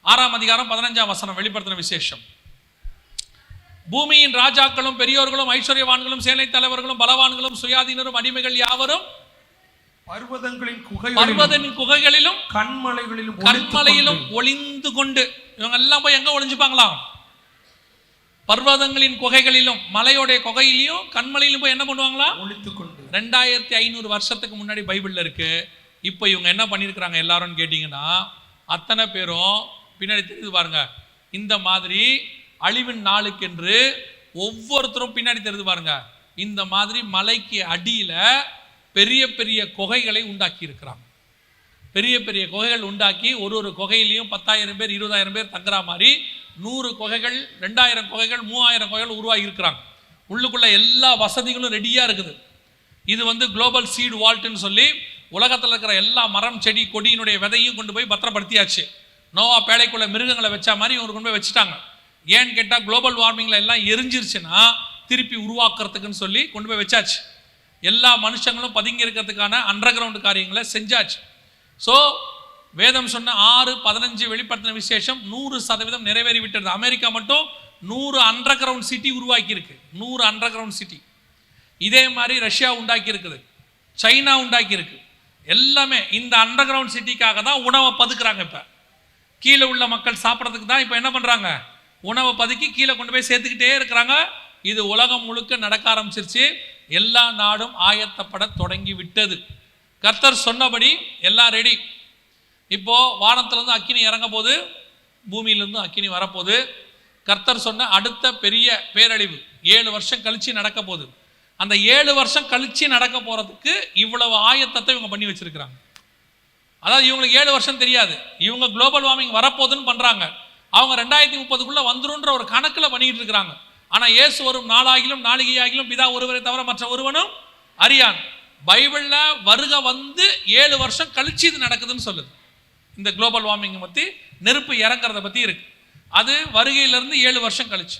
Speaker 1: 6ஆம் அதிகாரம் 15ஆம் வசனம் வெளிப்படுத்தின விசேஷம். பூமியின் ராஜாக்களும் பெரியோர்களும் ஐஸ்வர்யவான்களும் சேனை தலைவர்களும் பலவான்களும் சுயாதீனரும் அடிமைகள் யாவரும் பர்வதங்களின் குகைகளிலும் கண்மலையிலும் ஒளிந்து கொண்டு, இவங்க எல்லாம் போய் எங்க ஒளிஞ்சுப்பாங்களாம்? பர்வதங்களின் குகைகளிலும் மலையோடைய குகையிலையும் கண்மலையிலும் போய் என்ன பண்ணுவாங்களா? ஒளித்துக்கொண்டு. 2500 வருஷத்துக்கு முன்னாடி பைபிள்ல இருக்கு. இப்போ இவங்க என்ன பண்ணியிருக்கிறாங்க எல்லாரும் கேட்டீங்கன்னா, அத்தனை பேரும் பின்னாடி தெரியுது பாருங்க, இந்த மாதிரி அழிவின் நாளுக்கென்று ஒவ்வொருத்தரும் பின்னாடி தெரிந்து பாருங்க, இந்த மாதிரி மலைக்கு அடியில பெரிய பெரிய குகைகளை உண்டாக்கி இருக்கிறாங்க. பெரிய பெரிய குகைகள் உண்டாக்கி ஒரு குகையிலையும் 10,000 பேர் 20,000 பேர் தங்குற மாதிரி 100 குகைகள் 2000 குகைகள் 3000 குகைகள் உருவாகி இருக்கிறாங்க. உள்ளுக்குள்ள எல்லா வசதிகளும் ரெடியா இருக்குது. இது குளோபல் சீட் வால்ட்னு சொல்லி உலகத்தில் இருக்கிற எல்லா மரம் செடி கொடியினுடைய விதையும் கொண்டு போய் பத்திரப்படுத்தியாச்சு. நோவா பேழைக்குள்ள மிருகங்களை வச்சா மாதிரி இவங்க கொண்டு போய் வச்சுட்டாங்க. ஏன்னு கேட்டால் குளோபல் வார்மிங்ல எல்லாம் எரிஞ்சிருச்சுன்னா திருப்பி உருவாக்குறதுக்குன்னு சொல்லி கொண்டு போய் வச்சாச்சு. எல்லா மனுஷங்களும் பதுங்கி இருக்கிறதுக்கான அண்டர் கிரவுண்ட் காரியங்களை செஞ்சாச்சு. ஸோ வேதம் சொன்ன 6:15 வெளிப்படுத்தின விசேஷம் 100% நிறைவேறி விட்டது. அமெரிக்கா மட்டும் 100 அண்டர் கிரவுண்ட் சிட்டி உருவாக்கி இருக்கு. 100 அண்டர் கிரவுண்ட் சிட்டி. இதே மாதிரி ரஷ்யா உண்டாக்கி இருக்குது, சைனா உண்டாக்கி இருக்கு. எல்லாமே இந்த அண்டர் கிரவுண்ட் சிட்டிக்காக தான் உணவை பதுக்குறாங்க. இப்போ கீழே உள்ள மக்கள் சாப்பிட்றதுக்கு தான் இப்போ என்ன பண்ணுறாங்க, உணவை பதுக்கி கீழே கொண்டு போய் சேர்த்துக்கிட்டே இருக்கிறாங்க. இது உலகம் முழுக்க நடக்க ஆரம்பிச்சிருச்சு. எல்லா நாடும் ஆயத்தப்பட தொடங்கி விட்டது. கர்த்தர் சொன்னபடி எல்லாம் ரெடி. இப்போ வானத்திலிருந்து அக்கினி இறங்க போது, பூமியிலிருந்து அக்கினி வரப்போகுது. கர்த்தர் சொன்ன அடுத்த பெரிய பேரழிவு 7 வருஷம் கழிச்சு நடக்க போகுது. அந்த 7 வருஷம் கழிச்சு நடக்க போறதுக்கு இவ்வளவு ஆயத்தத்தை இவங்க பண்ணி வச்சிருக்கிறாங்க. அதாவது இவங்களுக்கு 7 வருஷம் தெரியாது. இவங்க குளோபல் வார்மிங் வரப்போகுதுன்னு பண்றாங்க. அவங்க 2030க்குள்ள வந்துருன்ற ஒரு கணக்குல பண்ணிட்டு இருக்கிறாங்க. ஆனா இயேசு வரும் நாளாகிலும் நாளிகையாகிலும் பிதா ஒருவரை தவிர மற்ற ஒருவனும் அறியான். பைபிள்ல வருக 7 வருஷம் கழிச்சு இது நடக்குதுன்னு சொல்லுது. இந்த குளோபல் வார்மிங் பத்தி, நெருப்பு இறங்குறத பத்தி இருக்கு. அது வருகையிலிருந்து 7 வருஷம் கழிச்சு.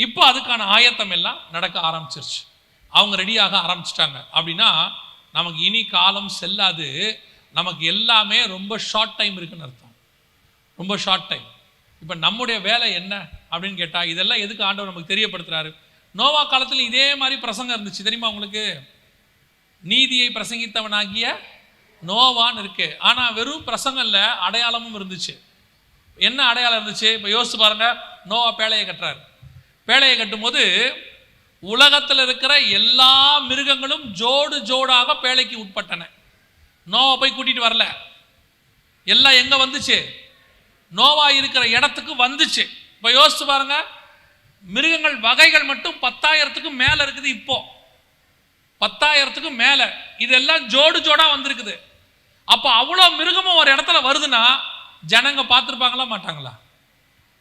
Speaker 1: இப்போ அதுக்கான ஆயத்தம் எல்லாம் நடக்க ஆரம்பிச்சிருச்சு. அவங்க ரெடியாக ஆரம்பிச்சிட்டாங்க. அப்படின்னா நமக்கு இனி காலம் செல்லாது. நமக்கு எல்லாமே ரொம்ப ஷார்ட் டைம் இருக்குன்னு அர்த்தம். ரொம்ப ஷார்ட் டைம். இப்போ நம்முடைய வேலை என்ன அப்படின்னு கேட்டால், இதெல்லாம் எதுக்கு ஆண்டவர் நமக்கு தெரியப்படுத்துறாரு? நோவா காலத்தில் இதே மாதிரி பிரசங்கம் இருந்துச்சு தெரியுமா உங்களுக்கு? நீதியை பிரசங்கித்தவனாகிய நோவான்னு இருக்கு. ஆனால் வெறும் பிரசங்கம் இல்லை, அடையாளமும் இருந்துச்சு. என்ன அடையாளம் இருந்துச்சு? இப்போ யோசிச்சு பாருங்க. நோவா பேழையை கட்டுறாரு. பேழையை கட்டும்போது உலகத்தில் இருக்கிற எல்லா மிருகங்களும் ஜோடு ஜோடாக பேழைக்கு உட்பட்டன. நோவா போய் கூட்டிட்டு வரல. எல்லாம் எங்க வந்துச்சு? நோவா இருக்கிற இடத்துக்கு வந்துச்சு. இப்போ யோசிச்சு பாருங்க. மிருகங்கள் வகைகள் மட்டும் 10,000க்கும் மேல இருக்குது. இப்போ 10,000க்கும் மேல இதெல்லாம் ஜோடு ஜோடா வந்திருக்குது. அப்போ அவ்வளோ மிருகமும் ஒரு இடத்துல வருதுன்னா ஜனங்க பார்த்துருப்பாங்களா மாட்டாங்களா?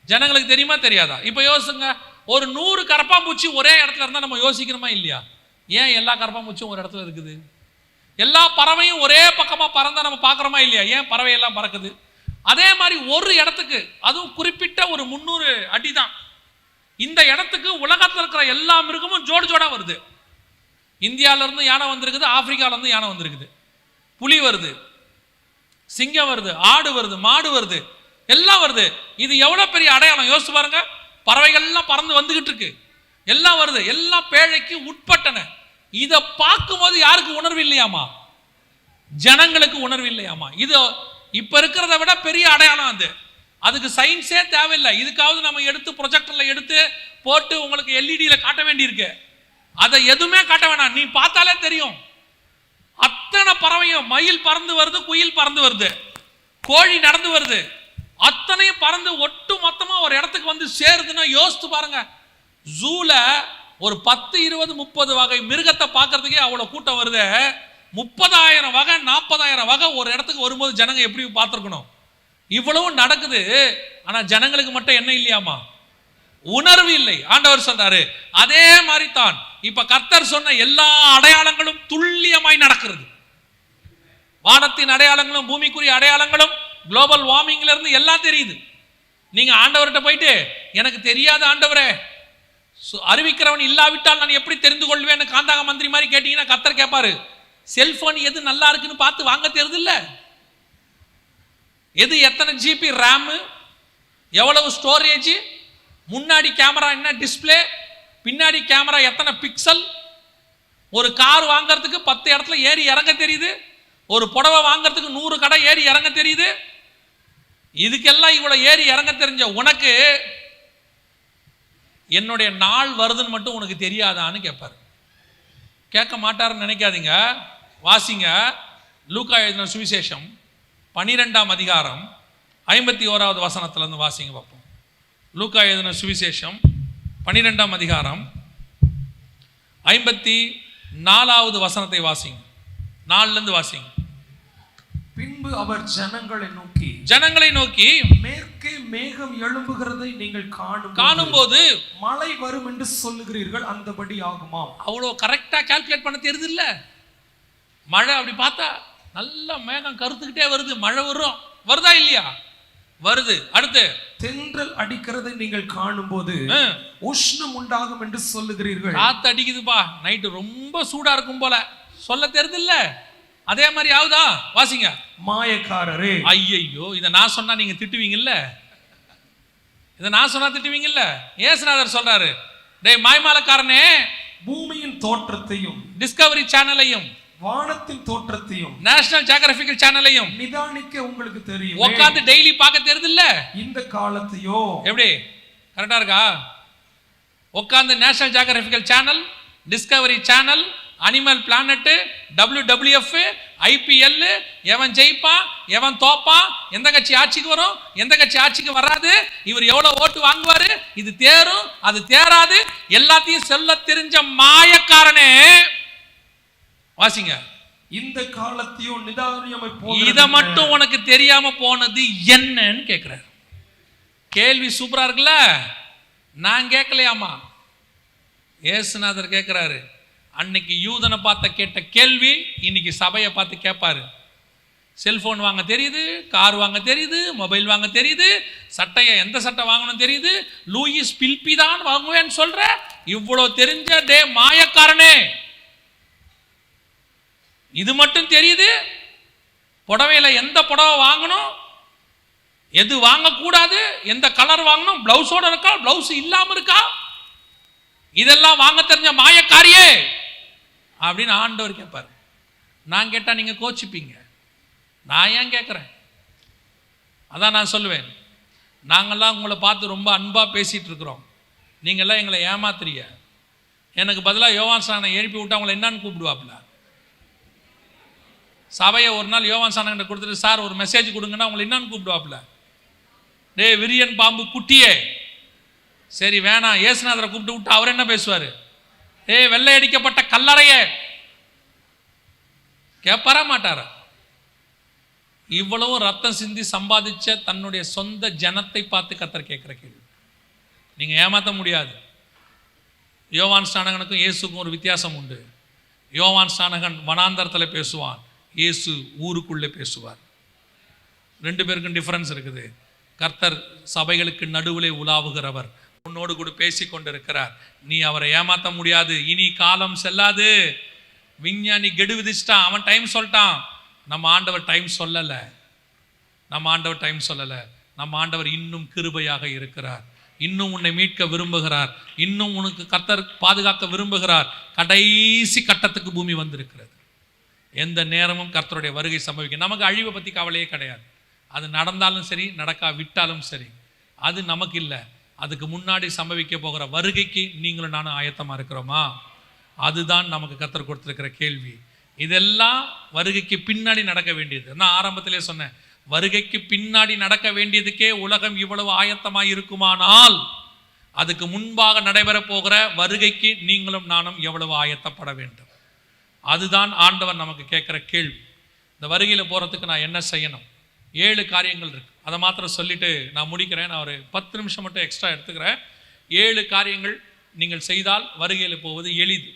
Speaker 1: ஜனங்களுக்கு தெரியுமா தெரியாதா? இப்போ யோசிங்க. ஒரு 100 கரப்பாம்பூச்சி ஒரே இடத்துல இருந்தால் நம்ம யோசிக்கிறோமா இல்லையா? ஏன் எல்லா கரப்பாம்பூச்சியும் ஒரு இடத்துல இருக்குது? எல்லா பறவையும் ஒரே பக்கமாக பறந்தா நம்ம பார்க்குறோமா இல்லையா? ஏன் பறவை எல்லாம் பறக்குது? அதே மாதிரி ஒரு இடத்துக்கு, அதுவும் குறிப்பிட்ட ஒரு 300 அடி தான், இந்த இடத்துக்கு உலகத்தில் இருக்கிற எல்லா மிருகமும் ஜோடு ஜோடா வருது. இந்தியாவிலேருந்து யானை வந்திருக்குது, ஆப்பிரிக்காவிலேருந்து யானை வந்திருக்குது, புலி வருது, சிங்கம் வருது, ஆடு வருது, மாடு வருது, எல்லாம் வருது. இது எவ்வளோ பெரிய அடையாளம் யோசிச்சு பாருங்க. பறவைகள்லாம் பறந்து வந்துகிட்டு இருக்கு, எல்லாம் வருது, எல்லாம் பேழைக்கு உட்பட்டன. இதை பார்க்கும்போது யாருக்கு உணர்வு இல்லையாமா? ஜனங்களுக்கு உணர்வு இல்லையாமா? இது இப்ப இருக்கிறத விட பெரிய அடையாளம் அது. அதுக்கு சயின்ஸே தேவையில்லை. இதுக்காவது நம்ம எடுத்து ப்ரொஜெக்டர்ல எடுத்து போட்டு உங்களுக்கு எல்இடியில காட்ட வேண்டியிருக்கு. அதை எதுவுமே காட்ட வேணாம், நீ பார்த்தாலே தெரியும். அத்தனை பறவையும், மயில் பறந்து வருது, குயில் பறந்து வருது, கோழி நடந்து வருது, அத்தனையும் பறந்து ஒட்டு மொத்தமா ஒரு இடத்துக்கு வந்து சேருதுன்னா யோசித்து பாருங்க. ஜூல ஒரு 10, 20, 30 வகை மிருகத்தை பார்க்கறதுக்கே அவ்வளவு கூட்டம் வருது. 30,000 வகை 40,000 வகை ஒரு இடத்துக்கு வரும்போது ஜனங்க எப்படி பார்த்துருக்கணும்? இவ்வளவு நடக்குது. ஆனா ஜனங்களுக்கு மட்டும் என்ன இல்லையாமா? உணர்வு இல்லை. ஆண்டவர் சொல்றாரு அதே மாதிரி தான் இப்ப கர்த்தர் சொன்ன எல்லா அடையாளங்களும் துல்லியமாய் நடக்கிறது. வானத்தின் அடையாளங்களும் பூமிக்குரிய அடையாளங்களும் குளோபல் வார்மிங்ல இருந்து எல்லாம் தெரியுது. நீங்க ஆண்டவர்கிட்ட போயிட்டு எனக்கு தெரியாத ஆண்டவரே, அறிவிக்கிறவன் இல்லாவிட்டால் நான் எப்படி தெரிந்து கொள்வேன்னு காந்தாக மந்திரி மாதிரி கேட்டீங்கன்னா கர்த்தர் கேட்பாரு, செல்போன் எது நல்லா இருக்குன்னு பார்த்து வாங்க தெரியுது இல்ல, எது எத்தனை ஜிபி ரேம், எவ்வளவு ஸ்டோரேஜ், முன்னாடி கேமரா என்ன டிஸ்பிளே, பின்னாடி கேமரா எத்தனை பிக்சல். ஒரு கார் வாங்கறதுக்கு 10 இடத்துல ஏறி இறங்க தெரியுது, ஒரு புடவை வாங்கறதுக்கு 100 கடை ஏறி இறங்க தெரியுது. இதுக்கெல்லாம் இவ்வளவு ஏறி இறங்க தெரிஞ்ச உனக்கு என்னுடைய நாள் வருதுன்னு மட்டும் உனக்கு தெரியாதான்னு கேட்பாரு. கேட்க மாட்டாருன்னு நினைக்காதீங்க. வாசிங்க லூக்கா எழுதின சுவிசேஷம் 12ஆம் அதிகாரம் 51வது வசனத்திலிருந்து வாசிங்க பார்ப்போம். லூக்கா எழுதின சுவிசேஷம் 12ஆம் அதிகாரம் 54வது வசனத்தை வாசிங்க. 4லிருந்து வாசிங்க.
Speaker 2: பின்பு அவர் ஜனங்களை நோக்கி மேற்கே மேகம் எழும்புகிறதை நீங்கள் காணும்போது மழை வரும் என்று சொல்லுகிறீர்கள், அந்தபடி ஆகுமா?
Speaker 1: அவ்வளோ கரெக்டா கால்குலேட் பண்ண தெரியுது இல்ல? மழை அப்படி பார்த்தா நல்ல மேகம் கருத்துக்கிட்டே வருது, மழை வரும். வருதா இல்லையா? வருது. அடுத்து
Speaker 2: தென்றல் அடிக்கிறதை நீங்கள் காணும்போது உஷ்ணம் உண்டாகும் என்று சொல்லுகிறீர்கள்.
Speaker 1: காத்து அடிக்குதுப்பா, நைட்டு ரொம்ப சூடா இருக்கும் போல, சொல்ல தெரியுது இல்ல? அதே மாதிரி ஆகுதா? வாசிங்க.
Speaker 2: மாயக்காரரே,
Speaker 1: ஐயையோ, இதை நான் சொன்னா நீங்க திட்டுவீங்கல்ல, இதை நான் சொன்னா திட்டுவீங்கல்ல. ஏசுநாதர் சொல்றாரு, டேய் மாய்மாலக்காரனே,
Speaker 2: பூமியின் தோற்றத்தையும்
Speaker 1: டிஸ்கவரி சேனலையும்
Speaker 2: வானத்தின் தோற்றத்தையும்
Speaker 1: நேஷனல் ஜியோகிராபிக்கல் சேனலையும்
Speaker 2: நிதானிக்க உங்களுக்கு தெரியும்,
Speaker 1: உட்கார்ந்து டெய்லி பார்க்க தெரியுது இல்ல? இந்த
Speaker 2: காலத்தையோ எப்படி
Speaker 1: கரெக்டா இருக்கா? உட்கார்ந்து national geographical channel, Discovery channel, animal planet, WWF, IPL, எவன் ஜெயிப்பான் எவன் தோப்பான், எந்த கட்சி ஆட்சிக்கு வரும் எந்த கட்சி ஆட்சிக்கு வராது, இவர் எவ்வளவு ஓட்டு வாங்குவாரு, இது தேரும் அது தேராது, எல்லாத்தையும் சொல்ல தெரிஞ்ச மாயக்காரனே, வாசிங்க.
Speaker 2: இந்த காலத்தையும் நிதானியாம
Speaker 1: இத மட்டும் உனக்கு தெரியாம போனது என்னன்னு கேட்கிறார். கேள்வி சூப்பரா இருக்குல்ல? நான் கேட்கலையாமா, ஏசுநாதர் கேட்கிறாரு. அன்னைக்கு யூதனை பார்த்த கேட்ட கேள்வி இன்னைக்கு சபையை பார்த்து கேட்பாரு. செல்போன் வாங்க தெரியுது, கார் வாங்க தெரியுது, மொபைல் வாங்க தெரியுது, சட்டையை எந்த சட்டை வாங்கணும் தெரியுது, லூயிஸ் பில்பி தான் வாங்குவேன்னு சொல்ற. இவ்வளவு தெரிஞ்ச டே மாயக்காரனே, இது மட்டும் தெரியுது? புடவையில எந்த புடவை வாங்கணும், எது வாங்கக்கூடாது, எந்த கலர் வாங்கணும், பிளவுஸோட இருக்கா பிளவுஸ் இல்லாம இருக்கா, இதெல்லாம் வாங்க தெரிஞ்ச மாயக்காரியே அப்படின்னு ஆண்டவர் கேட்பார். நான் கேட்டா நீங்க கோச்சிப்பீங்க, நான் ஏன் கேட்கிறேன்? அதான் நான் சொல்லுவேன், நாங்கள்லாம் உங்களை பார்த்து ரொம்ப அன்பா பேசிட்டு இருக்கிறோம், நீங்கள்லாம் எங்களை ஏமாத்துறீங்க. எனக்கு பதிலாக யோவான் ஸ்நானனை எழுப்பி விட்டு அவங்களை என்னன்னு கூப்பிடுவாப்புல. சபையை ஒரு நாள் யோவான் ஸ்நானன் கொடுத்துட்டு, சார் ஒரு மெசேஜ் கொடுங்கன்னா அவங்களை என்னன்னு கூப்பிடுவாப்புல. டே விரியன் பாம்பு குட்டியே, சரி வேணாம், ஏசுநாதரை கூப்பிட்டு விட்டு அவர் என்ன பேசுவாரு? ஏ வெள்ளை அடிக்கப்பட்ட கல்லறையே, கேட்பாரா மாட்டாரா? இவ்வளவு ரத்தம் சிந்தி சம்பாதிச்ச தன்னுடைய சொந்த ஜனத்தை பார்த்து கர்த்தர் கேட்கிற கேள்வி. நீங்க ஏமாற்ற முடியாது. யோவான் ஸ்நானகனுக்கும் இயேசுக்கும் ஒரு வித்தியாசம் உண்டு. யோவான் ஸ்நானகன் வனாந்தரத்தில் பேசுவான், இயேசு ஊருக்குள்ளே பேசுவார். 2 பேருக்கும் டிஃபரன்ஸ் இருக்குது. கர்த்தர் சபைகளுக்கு நடுவிலே உலாவுகிறவர், உன்னோடு கூட பேசி கொண்டிருக்கிறார். நீ அவரை ஏமாற்ற முடியாது. இனி காலம் செல்லாது. விஞ்ஞானி கெடு விதிச்சிட்டான், அவன் டைம் சொல்லிட்டான். நம்ம ஆண்டவர் டைம் சொல்லலை. நம்ம ஆண்டவர் இன்னும் கிருபையாக இருக்கிறார். இன்னும் உன்னை மீட்க விரும்புகிறார். இன்னும் உனக்கு கர்த்தர் பாதுகாக்க விரும்புகிறார். கடைசி கட்டத்துக்கு பூமி வந்திருக்கிறது. எந்த நேரமும் கர்த்தருடைய வருகை சம்பவிக்கும். நமக்கு அழிவை பற்றி கவலையே கிடையாது. அது நடந்தாலும் சரி, நடக்கா விட்டாலும் சரி, அது நமக்கு இல்லை. அதுக்கு முன்னாடி சம்பவிக்க போகிற வருகைக்கு நீங்களும் நானும் ஆயத்தமாக இருக்கிறோமா? அதுதான் நமக்கு கர்த்தர் கொடுத்திருக்கிற கேள்வி. இதெல்லாம் வருகைக்கு பின்னாடி நடக்க வேண்டியது. நான் ஆரம்பத்திலே சொன்னேன், வருகைக்கு பின்னாடி நடக்க வேண்டியதுக்கே உலகம் இவ்வளவு ஆயத்தமாய் இருக்குமானால் அதுக்கு முன்பாக நடைபெற போகிற வருகைக்கு நீங்களும் நானும் எவ்வளவு ஆயத்தப்பட வேண்டும்? அதுதான் ஆண்டவர் நமக்கு கேட்குற கேள்வி. இந்த வருகையில் போகிறதுக்கு நான் என்ன செய்யணும்? 7 காரியங்கள் இருக்கு. அதை மாத்திரம் சொல்லிட்டு நான் முடிக்கிறேன். நான் ஒரு 10 நிமிஷம் மட்டும் எக்ஸ்ட்ரா எடுத்துக்கிறேன். 7 காரியங்கள் நீங்கள் செய்தால் வருகையில் போவது எளிது.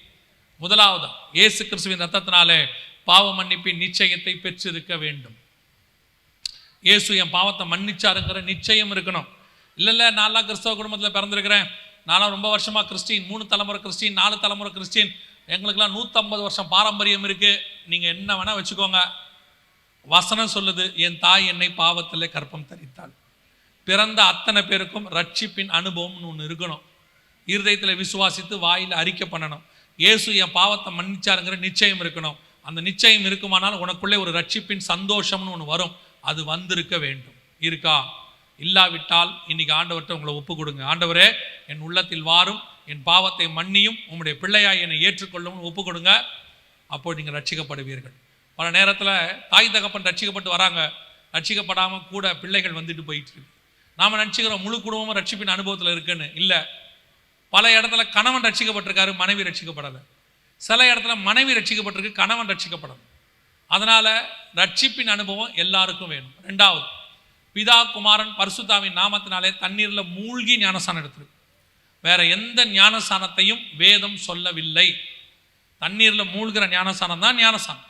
Speaker 1: முதலாவது, இயேசு கிறிஸ்துவின் ரத்தத்தினாலே பாவ மன்னிப்பின் நிச்சயத்தை பெற்றிருக்க வேண்டும். இயேசு என் பாவத்தை மன்னிச்சாருங்கிற நிச்சயம் இருக்கணும். இல்லை நான்லாம் கிறிஸ்தவ குடும்பத்தில் பிறந்திருக்கிறேன், நான்லாம் ரொம்ப வருஷமாக கிறிஸ்டின், 3 தலைமுறை கிறிஸ்டின், 4 தலைமுறை கிறிஸ்டின், எங்களுக்கெல்லாம் 150 வருஷம் பாரம்பரியம் இருக்குது, நீங்கள் என்ன வேணால் வச்சுக்கோங்க. வசனம் சொல்லுது, என் தாய் என்னை பாவத்தில் கற்பம் தரித்தாள். பிறந்த அத்தனை பேருக்கும் ரட்சிப்பின் அனுபவம்னு ஒன்று இருக்கணும். இருதயத்தில் விசுவாசித்து வாயில் அறிக்கை பண்ணணும். இயேசு என் பாவத்தை மன்னிச்சாருங்கிற நிச்சயம் இருக்கணும். அந்த நிச்சயம் இருக்குமானால் உனக்குள்ளே ஒரு ரட்சிப்பின் சந்தோஷம்னு ஒன்று வரும். அது வந்திருக்க வேண்டும். இருக்கா? இல்லாவிட்டால் இன்னைக்கு ஆண்டவர்கிட்ட உங்களை ஒப்பு கொடுங்க. ஆண்டவரே, என் உள்ளத்தில் வாரும், என் பாவத்தை மன்னியும், உங்களுடைய பிள்ளையாய் என்னை ஏற்றுக்கொள்ளும் ஒப்பு கொடுங்க. அப்போ நீங்கள் ரட்சிக்கப்படுவீர்கள். பல நேரத்தில் தாய் தகப்பன் ரட்சிக்கப்பட்டு வராங்க, ரட்சிக்கப்படாமல் கூட பிள்ளைகள் வந்துட்டு போயிட்டு இருக்கு. நாம் நினச்சிக்கிறோம் முழு குடும்பமும் ரட்சிப்பின் அனுபவத்தில் இருக்குன்னு. இல்லை, பல இடத்துல கணவன் ரட்சிக்கப்பட்டிருக்காரு, மனைவி ரட்சிக்கப்படலை. சில இடத்துல மனைவி ரட்சிக்கப்பட்டிருக்கு, கணவன் ரட்சிக்கப்படலை. அதனால் ரட்சிப்பின் அனுபவம் எல்லாருக்கும் வேணும். 2வது, பிதா குமாரன் பரிசுத்தாவின் நாமத்தினாலே தண்ணீரில் மூழ்கி ஞானஸ்தானம் எடுத்திருக்கு. வேற எந்த ஞானஸ்தானத்தையும் வேதம் சொல்லவில்லை. தண்ணீரில் மூழ்கிற ஞானஸ்தானம் தான் ஞானஸ்தானம்.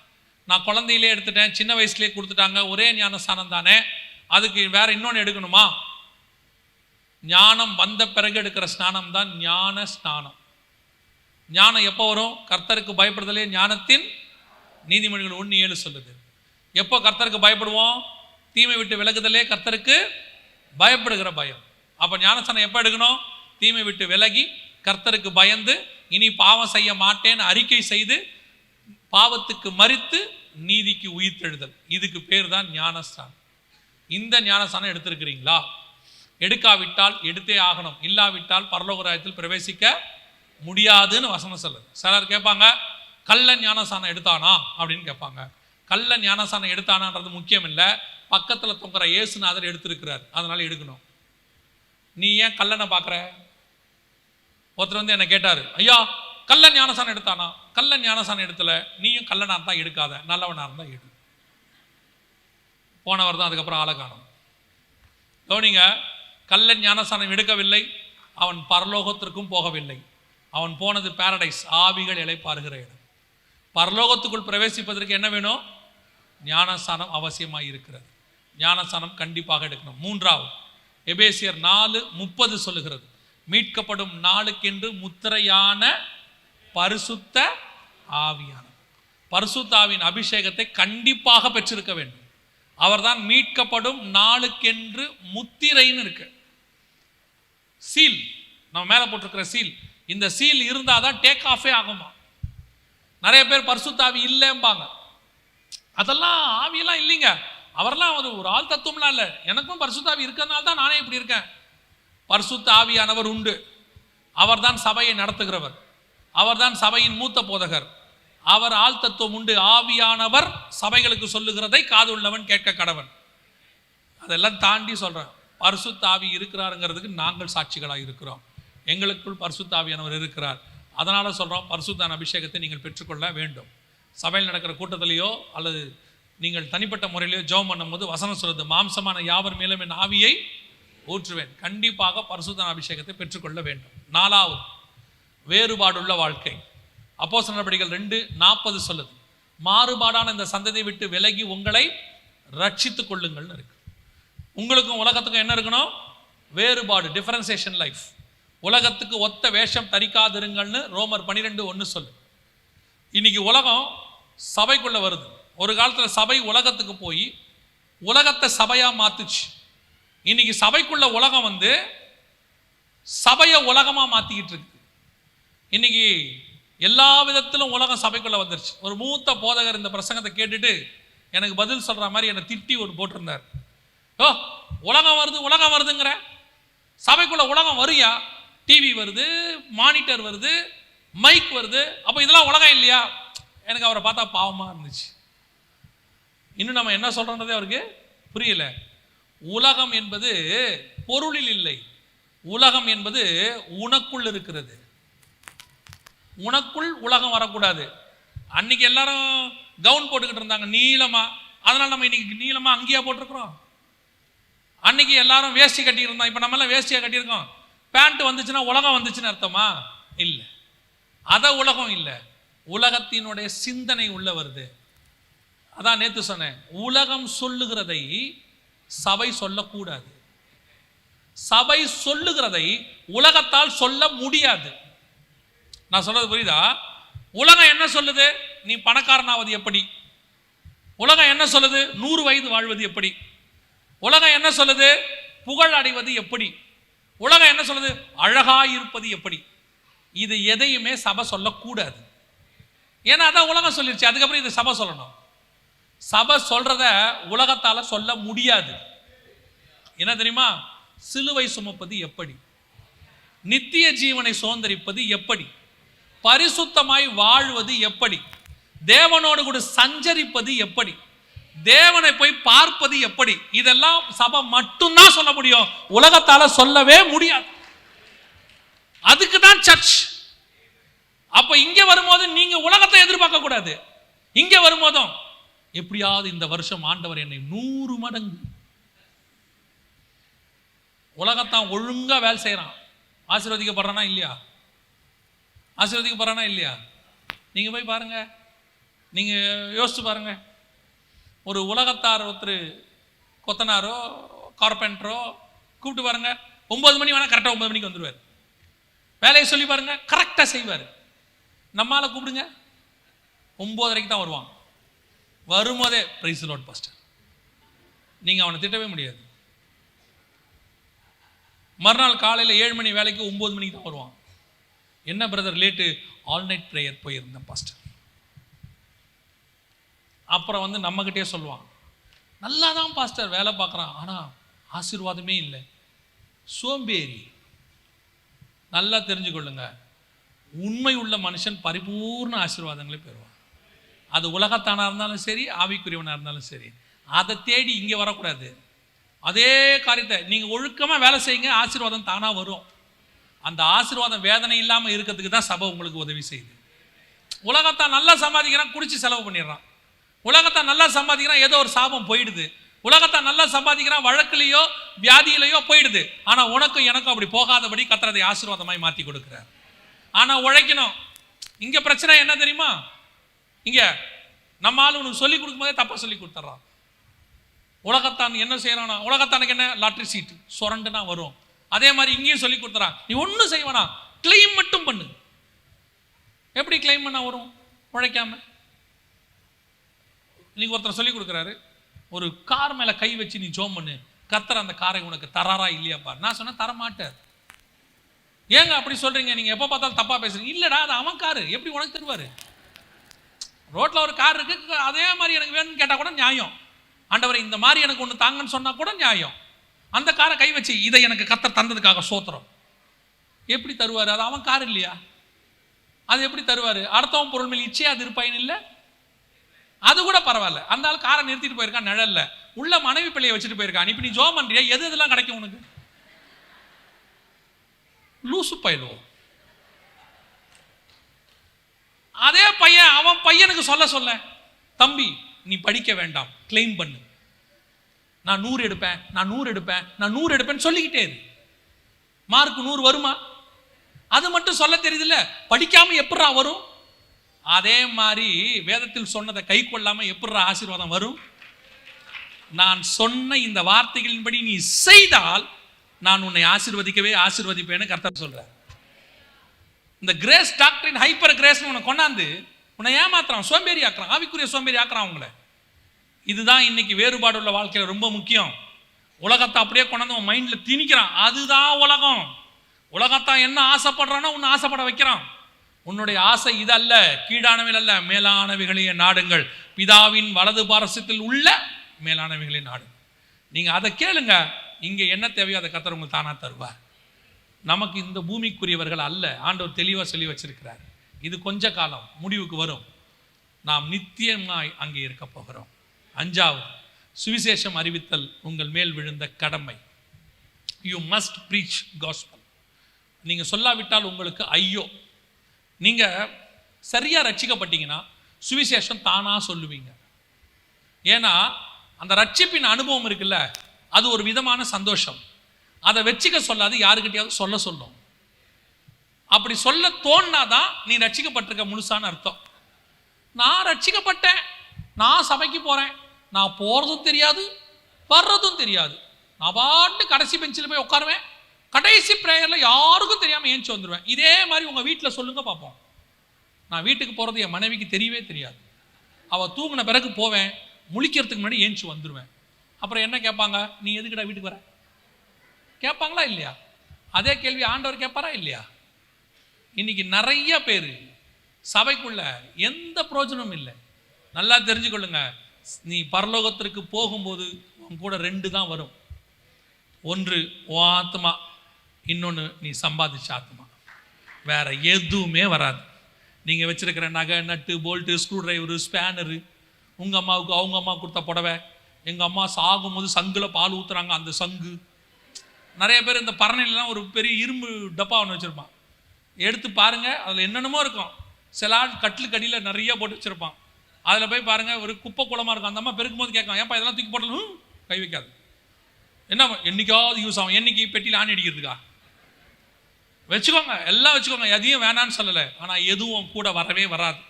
Speaker 1: நான் குழந்தையிலே எடுத்துட்டேன், சின்ன வயசுலேயே கொடுத்துட்டாங்க, ஒரே ஞானஸ்தானம் தானே, அதுக்கு வேற இன்னொன்று எடுக்கணுமா? ஞானம் வந்த பிறகு எடுக்கிற ஸ்நானம் தான் ஞான ஸ்நானம். ஞானம் எப்போ வரும்? கர்த்தருக்கு பயப்படுதலே ஞானத்தின் நீதிமொழிகள் 1:7 சொல்லுது. எப்போ கர்த்தருக்கு பயப்படுவோம்? தீமை விட்டு விலகுதலே கர்த்தருக்கு பயப்படுகிற பயம். அப்போ ஞானஸ்நானம் எப்போ எடுக்கணும்? தீமை விட்டு விலகி கர்த்தருக்கு பயந்து இனி பாவம் செய்ய மாட்டேன்னு அறிக்கை செய்து பாவத்துக்கு மரித்து நீதிக்கு உயிர்த்தெழுதல். இதுக்கு பேர் தான் ஞானஸ்நானம். இந்த ஞானஸ்நானம் எடுத்திருக்கிறீங்களா? எடுக்காவிட்டால் எடுத்தே ஆகணும். இல்லாவிட்டால் பரலோக ராஜ்யத்தில் பிரவேசிக்க முடியாதுன்னு வசனம் சொல்லுது. சிலர் கேட்பாங்க, கள்ள ஞானஸ்நானம் எடுத்தானா அப்படின்னு கேட்பாங்க. கள்ள ஞானஸ்நானம் எடுத்தானான்றது முக்கியம் இல்லை, பக்கத்தில் தொங்குற இயேசுநாதர் எடுத்திருக்கிறார், அதனால எடுக்கணும். நீ ஏன் கல்லனை பார்க்குற? ஒருத்தர் வந்து என்னை கேட்டார், ஐயா கள்ள ஞானஸ்நானம் எடுத்தானா? கள்ள ஞானஸ்நானம் எடுத்தல, நீயும் கல்லனா இருந்தா எடுக்காத, நல்லவனா இருந்தா எடு. போனவர் தான் அதுக்கப்புறம் ஆளை காணும். கவனிங்க, கள்ள ஞானஸ்நானம் எடுக்கவில்லை, அவன் பரலோகத்திற்கும் போகவில்லை. அவன் போனது பாரடைஸ், ஆவிகள் இளைப்பாறுகிற இடம். பரலோகத்துக்குள் பிரவேசிப்பதற்கு என்ன வேணும்? ஞானஸ்நானம் அவசியமாக இருக்கிறது. ஞானஸ்நானம் கண்டிப்பாக எடுக்கணும். 3வது, எபேசியர் 4:30 சொல்லுகிறது, மீட்கப்படும் நாளுக்கென்று முத்திரையான பரிசுத்த ஆவியானவர். பரிசுத்த ஆவியின் அபிஷேகத்தை கண்டிப்பாக பெற்றிருக்க வேண்டும். அவர்தான் மீட்கப்படும் நாளுக்கென்று முத்திரைன்னு இருக்கு. சீல், நம்ம மேலே போட்டிருக்கிற சீல், இந்த சீல் இருந்தால் தான் டேக் ஆஃபே ஆகுமா. நிறைய பேர் பரிசுத்த ஆவி இல்லைம்பாங்க. அதெல்லாம் ஆவியெல்லாம் இல்லைங்க, அவரெல்லாம் ஒரு ஆள் தத்துவம்லாம் இல்லை. எனக்கும் பரிசுத்த ஆவி இருக்கிறதுனால தான் நானே இப்படி இருக்கேன். பரிசுத்த ஆவியானவர் உண்டு. அவர்தான் சபையை நடத்துகிறவர், அவர்தான் சபையின் மூத்த போதகர். அவர் ஆள் தத்துவம் உண்டு. ஆவியானவர் சபைகளுக்கு சொல்லுகிறதை காது உள்ளவன் கேட்க கடவன். அதெல்லாம் தாண்டி சொல்றேன், பரிசுத்த ஆவி இருக்கிறாருங்கிறதுக்கு நாங்கள் சாட்சிகளாக இருக்கிறோம். எங்களுக்குள் பரிசுத்த ஆவியானவர் இருக்கிறார். அதனால சொல்றோம், பரிசுத்த அபிஷேகத்தை நீங்கள் பெற்றுக்கொள்ள வேண்டும். சபையில் நடக்கிற கூட்டத்திலேயோ அல்லது நீங்கள் தனிப்பட்ட முறையிலேயோ ஜெபம் பண்ணும்போது வசனம் சொல்லுது, மாம்சமான யாவர் மேலும் என் ஆவியை ஊற்றுவேன். கண்டிப்பாக பரிசுத்த அபிஷேகத்தை பெற்றுக்கொள்ள வேண்டும். 4வது, வேறுபாடுள்ள வாழ்க்கை. அப்போஸ்தலர் நடபடிகள் 2:40 சொல்லுது, மாறுபாடான இந்த சந்ததியை விட்டு விலகி உங்களை ரட்சித்துக் கொள்ளுங்கள்னு இருக்கு. உங்களுக்கும் உலகத்துக்கும் என்ன இருக்கணும்? வேறுபாடு, டிஃபரன்சியேஷன் லைஃப். உலகத்துக்கு ஒத்த வேஷம் தரிக்காதிருங்கள்னு ரோமர் 12:1 சொல்லு. இன்னைக்கு உலகம் சபைக்குள்ள வருது. ஒரு காலத்தில் சபை உலகத்துக்கு போய் உலகத்தை சபையா மாத்துச்சு. இன்னைக்கு சபைக்குள்ள உலகம் வந்து சபையை உலகமா மாத்திக்கிட்டு இருக்கு. இன்னைக்கு எல்லா விதத்திலும் உலகம் சபைக்குள்ள வந்துருச்சு. ஒரு மூத்த போதகர் இந்த பிரசங்கத்தை கேட்டுட்டு எனக்கு பதில் சொல்ற மாதிரி என்னை திட்டி ஒரு போட்டிருந்தார். ஓ, உலகம் வருது உலகம் வருதுங்கிற, சபைக்குள்ள உலகம் வருயா? டிவி வருது, மானிட்டர் வருது, மைக் வருது. அப்போ இதெல்லாம் உலகம் இல்லையா? எனக்கு அவரை பார்த்தா பாவமாக இருந்துச்சு. இன்னும் நம்ம என்ன சொல்றோன்றதே அவருக்கு புரியல. உலகம் என்பது பொருளில் இல்லை, உலகம் என்பது உனக்குள் இருக்கிறது. உனக்குள் உலகம் வரக்கூடாது. அன்னைக்கு எல்லாரும் கவுன் போட்டுக்கிட்டு இருந்தாங்க நீளமா, அதனால நம்ம இன்னைக்கு நீளமா அங்கேயா போட்டிருக்கிறோம். அன்னைக்கு எல்லாரும் வேஷ்டி கட்டியிருந்தோம், இப்போ நம்ம எல்லாம் வேஷ்டியா கட்டியிருக்கோம். பேண்ட் வந்துச்சுன்னா உலகம் வந்துச்சுன்னு அர்த்தமா? இல்லை, அத உலகம் இல்லை, உலகத்தினுடைய சிந்தனை உள்ள வருது. அதான் நேத்து சொன்னேன், உலகம் சொல்லுகிறதை சபை சொல்லக்கூடாது, சபை சொல்லுகிறதை உலகத்தால் சொல்ல முடியாது. நான் சொல்றது புரியுதா? உலகம் என்ன சொல்லுது? நீ பணக்காரனாவது எப்படி? உலகம் என்ன சொல்லுது? 100 வயது வாழ்வது எப்படி? உலகம் என்ன சொல்லுது? புகழ் அடைவது எப்படி? உலகம் என்ன சொல்லுது? அழகாயிருப்பது எப்படி? இது எதையுமே சபை சொல்லக்கூடாது. ஏன்னா அதான் உலகம் சொல்லிருச்சு, அதுக்கப்புறம் இது சபை சொல்லணும். சபை சொல்றத உலகத்தால சொல்ல முடியாது. என்ன தெரியுமா? சிலுவை சுமப்பது எப்படி, நித்திய ஜீவனை சுதந்தரிப்பது எப்படி, பரிசுத்தமாய் வாழ்வது எப்படி, தேவனோடு கூட சஞ்சரிப்பது எப்படி, தேவனை போய் பார்ப்பது எப்படி, இதெல்லாம் சபை மட்டும்தான் சொல்ல முடியும், உலகத்தால சொல்லவே முடியாது. அதுக்கு தான் சர்ச். அப்ப இங்க வரும்போது நீங்க உலகத்தை எதிர்பார்க்க கூடாது. இங்க வரும்போதும் எப்படியாவது இந்த வருஷம் ஆண்டவர் என்னை 100 மடங்கு, உலகத்தான் ஒழுங்கா வேலை செய்யறான், ஆசீர்வதிக்கப்படுறானா இல்லையா? ஆசீர்வதிக்கப்படுறானா இல்லையா? நீங்க போய் பாருங்க, நீங்க யோசிச்சு பாருங்க. ஒரு உலகத்தார் ஒருத்தர் கொத்தனாரோ கார்பெண்டரோ கூப்பிட்டு பாருங்க, 9 மணி வேணா கரெக்டாக 9 மணிக்கு வந்துடுவார். வேலையை சொல்லி பாருங்க, கரெக்டாக செய்வார். நம்மால கூப்பிடுங்க 9:30 தான் வருவான். வரும்போதே பிரைஸ் தி லார்ட் பாஸ்டர், நீங்க அவனை திட்டவே முடியாது. மறுநாள் காலையில் 7 மணி வேலைக்கு 9 மணிக்கு தான் வருவான். என்ன brother late? All night prayer போயிருந்தேன் பாஸ்டர். அப்புறம் வந்து நம்மகிட்டே சொல்லுவான், நல்லா தான் பாஸ்டர் வேலை பார்க்குறான், ஆனால் ஆசீர்வாதமே இல்லை, சோம்பேறி. நல்லா தெரிஞ்சுக்கொள்ளுங்க, உண்மை உள்ள மனுஷன் பரிபூர்ண ஆசீர்வாதங்களை பெறுவான். அது உலகத்தானா இருந்தாலும் சரி, ஆவிக்குரியவனா இருந்தாலும் சரி. அதை தேடி இங்கே வரக்கூடாது. அதே காரியத்தை நீங்கள் ஒழுக்கமாக வேலை செய்யுங்க, ஆசீர்வாதம் தானாக வரும். அந்த ஆசீர்வாதம் வேதனை இல்லாமல் இருக்கிறதுக்கு தான் சபை உங்களுக்கு உதவி செய்யுது. உலகத்தான் நல்லா சம்பாதிக்கிறான், குடிச்சு செலவு பண்ணிடுறான். உலகத்தான் நல்லா சம்பாதிக்கிறான், ஏதோ ஒரு சாபம் போயிடுது. உலகத்தான் நல்லா சம்பாதிக்கிறான், வழக்கிலேயோ வியாதியிலையோ போயிடுது. ஆனால் உனக்கும் எனக்கும் அப்படி போகாதபடி கர்த்தர் அதை ஆசீர்வாதமாய் மாற்றி கொடுக்குறார். ஆனால் உழைக்கணும். இங்கே பிரச்சனை என்ன தெரியுமா? இங்கே நம்ம ஆளு உனக்கு சொல்லி கொடுக்கும்போதே தப்பாக சொல்லி கொடுத்துட்றான். உலகத்தான் என்ன செய்யறானா? உலகத்தானுக்கு என்ன? லாட்ரி சீட்டு சுரண்டுனா வரும். அதே மாதிரி இங்கேயும் சொல்லி கொடுத்துறான், நீ ஒன்றும் செய்வானா, கிளைம் மட்டும் பண்ணு. எப்படி கிளைம் பண்ண வரும்? உழைக்காம. நீங்க ஒருத்தர் சொல்லி கொடுக்குறாரு, ஒரு கார் மேல கை வச்சு நீ ஜோம் பண்ணு, கர்த்தர் அந்த காரை உனக்கு தராரா இல்லையாப்பா? நான் சொன்னேன் தரமாட்டார். ஏங்க அப்படி சொல்றீங்க? நீங்க எப்போ பார்த்தாலும் தப்பா பேசுறீங்க. இல்லடா, அது அவன் காரு, எப்படி உனக்கு தருவாரு? ரோட்ல ஒரு கார் இருக்கு, அதே மாதிரி எனக்கு வேணும்னு கேட்டா கூட நியாயம். ஆண்டவரை இந்த மாதிரி எனக்கு ஒன்று தாங்கன்னு சொன்னா கூட நியாயம். அந்த காரை கை வச்சு இதை எனக்கு கர்த்தர் தந்ததுக்காக சோத்திரம். எப்படி தருவாரு? அது அவன் கார் இல்லையா? அது எப்படி தருவாரு? அடுத்தவன் பொருள் மேல் இச்சையா அது இருப்பாயின் இல்லை, அது கூட பரவாயில்ல. அந்த ஆள் காரை நிறுத்திட்டு போயிருக்கான், நிழல்ல உள்ள மனைவி பிள்ளையை வச்சுட்டு போயிருக்கான். இப்ப நீ ஜோம் பண்றியா, எது இதெல்லாம் கிடைக்கும் உனக்கு? லூசு பயிலோ. அதே பையன் அவன் பையனுக்கு சொல்ல, தம்பி நீ படிக்க வேண்டாம், கிளைம் பண்ணு, நான் 100 எடுப்பேன், நான் 100 எடுப்பேன், நான் 100 எடுப்பேன்னு சொல்லிக்கிட்டே இரு. மார்க் 100 வருமா? அது மட்டும் சொல்ல தெரியுதுல்ல, படிக்காம எப்படா வரும்? அதே மாதிரி வேதத்தில் சொன்னதை கை கொள்ளாம எப்படா ஆசீர்வாதம் வரும்? நான் சொன்ன இந்த வார்த்தைகளின்படி நீ செய்தால் நான் உன்னை ஆசீர்வதிப்பேன்னு கர்த்தர் சொல்றார். இந்த கிரேஸ் டாக்டரின் ஹைப்பர் கிரேஸ் உன்னை கொண்டாந்து உன்னை ஏமாத்துறான், சோம்பேறி ஆக்குறான், ஆவிக்குரிய சோம்பேறி ஆக்குறான் உங்களை. இதுதான் இன்னைக்கு வேறுபாடு உள்ள வாழ்க்கையில ரொம்ப முக்கியம். உலகத்தை அப்படியே கொண்டாந்து உன் மைண்ட்ல திணிக்கிறான். அதுதான் உலகம். உலகத்தான் என்ன ஆசைப்படுறானோ உன்னை ஆசைப்பட வைக்கிறான். உன்னுடைய ஆசை இதல்ல, கீழானவைகள் அல்ல, மேலானவைகளையே நாடுங்கள், பிதாவின் வலது பாரசத்தில் உள்ள மேலானவைகளை நாடுங்கள். நீங்க அதை கேளுங்க, இங்க என்ன தேவையோ அதை கர்த்தர் உங்களுக்கு தானா தருவார். நமக்கு இந்த பூமிக்குரியவர்கள் அல்ல, ஆண்டவர் தெளிவா சொல்லி வச்சிருக்கிறார். இது கொஞ்ச காலம், முடிவுக்கு வரும். நாம் நித்தியமாய் அங்கே இருக்க போகிறோம். 5வது, சுவிசேஷம் அறிவித்தல் உங்கள் மேல் விழுந்த கடமை. You must preach gospel. நீங்கள் சொல்லாவிட்டால் உங்களுக்கு ஐயோ. நீங்கள் சரியாக ரட்சிக்கப்பட்டீங்கன்னா சுவிசேஷம் தானாக சொல்லுவீங்க. ஏன்னா அந்த ரட்சிப்பின் அனுபவம் இருக்குல்ல, அது ஒரு விதமான சந்தோஷம். அதை வச்சுக்க சொல்லாது, யாருக்கிட்டையாவது சொல்ல சொல்லும். அப்படி சொல்ல தோணுனாதான் நீ ரட்சிக்கப்பட்டிருக்க முழுசான அர்த்தம். நான் ரட்சிக்கப்பட்டேன், நான் சபைக்கு போகிறேன், நான் போகிறதும் தெரியாது வர்றதும் தெரியாது, நான் பாட்டு கடைசி பெஞ்சில் போய் உட்காருவேன், கடைசி ப்ரேயரில் யாருக்கும் தெரியாமல் ஏஞ்சி வந்துடுவேன். இதே மாதிரி உங்கள் வீட்டில் சொல்லுங்க பார்ப்போம். நான் வீட்டுக்கு போகிறது என் மனைவிக்கு தெரியவே தெரியாது. அவள் தூங்கின பிறகு போவேன், முழிக்கிறதுக்கு முன்னாடி ஏஞ்சி வந்துடுவேன். அப்புறம் என்ன கேட்பாங்க, நீ எதுக்குடா வீட்டுக்கு வர கேட்பாங்களா இல்லையா? அதே கேள்வி ஆண்டவர் கேட்பாரா இல்லையா? இன்னைக்கு நிறைய பேர் சபைக்குள்ள எந்த பிரயோஜனமும் இல்லை. நல்லா தெரிஞ்சுக்கொள்ளுங்க, நீ பரலோகத்திற்கு போகும்போது உன் கூட 2 தான் வரும். ஒன்று உன் ஆத்மா, இன்னொன்று நீ சம்பாதிச்ச ஆத்மா. வேற எதுவுமே வராது. நீங்கள் வச்சிருக்கிற நகை, நட்டு, போல்ட்டு, ஸ்க்ரூ டிரைவரு, ஸ்பேனரு, உங்கள் அம்மாவுக்கு அவங்க அம்மா கொடுத்த புடவை, எங்கள் அம்மா சாகும்போது சங்கில் பால் ஊற்றுறாங்க அந்த சங்கு. நிறைய பேர் இந்த பரணையிலாம் ஒரு பெரிய இரும்பு டப்பா ஒன்று வச்சுருப்பான். எடுத்து பாருங்கள், அதில் என்னென்னமோ இருக்கும். சில ஆள் கட்டிலுக்கு அடியில் நிறைய போட்டு வச்சுருப்பான். அதில் போய் பாருங்கள், ஒரு குப்பை குளமாக இருக்கும். அந்த அம்மா பெருக்கும் போது கேட்கும், ஏன்ப்பா இதெல்லாம் தூக்கி போட்டலும் கை வைக்காது. என்ன என்னைக்காவது யூஸ் ஆகும், என்னைக்கு பெட்டியில் ஆணி அடிக்கிறதுக்கா? வச்சுக்கோங்க, எல்லாம் வச்சுக்கோங்க, எதையும் வேணான்னு சொல்லலை. ஆனால் எதுவும் கூட வரவே வராது.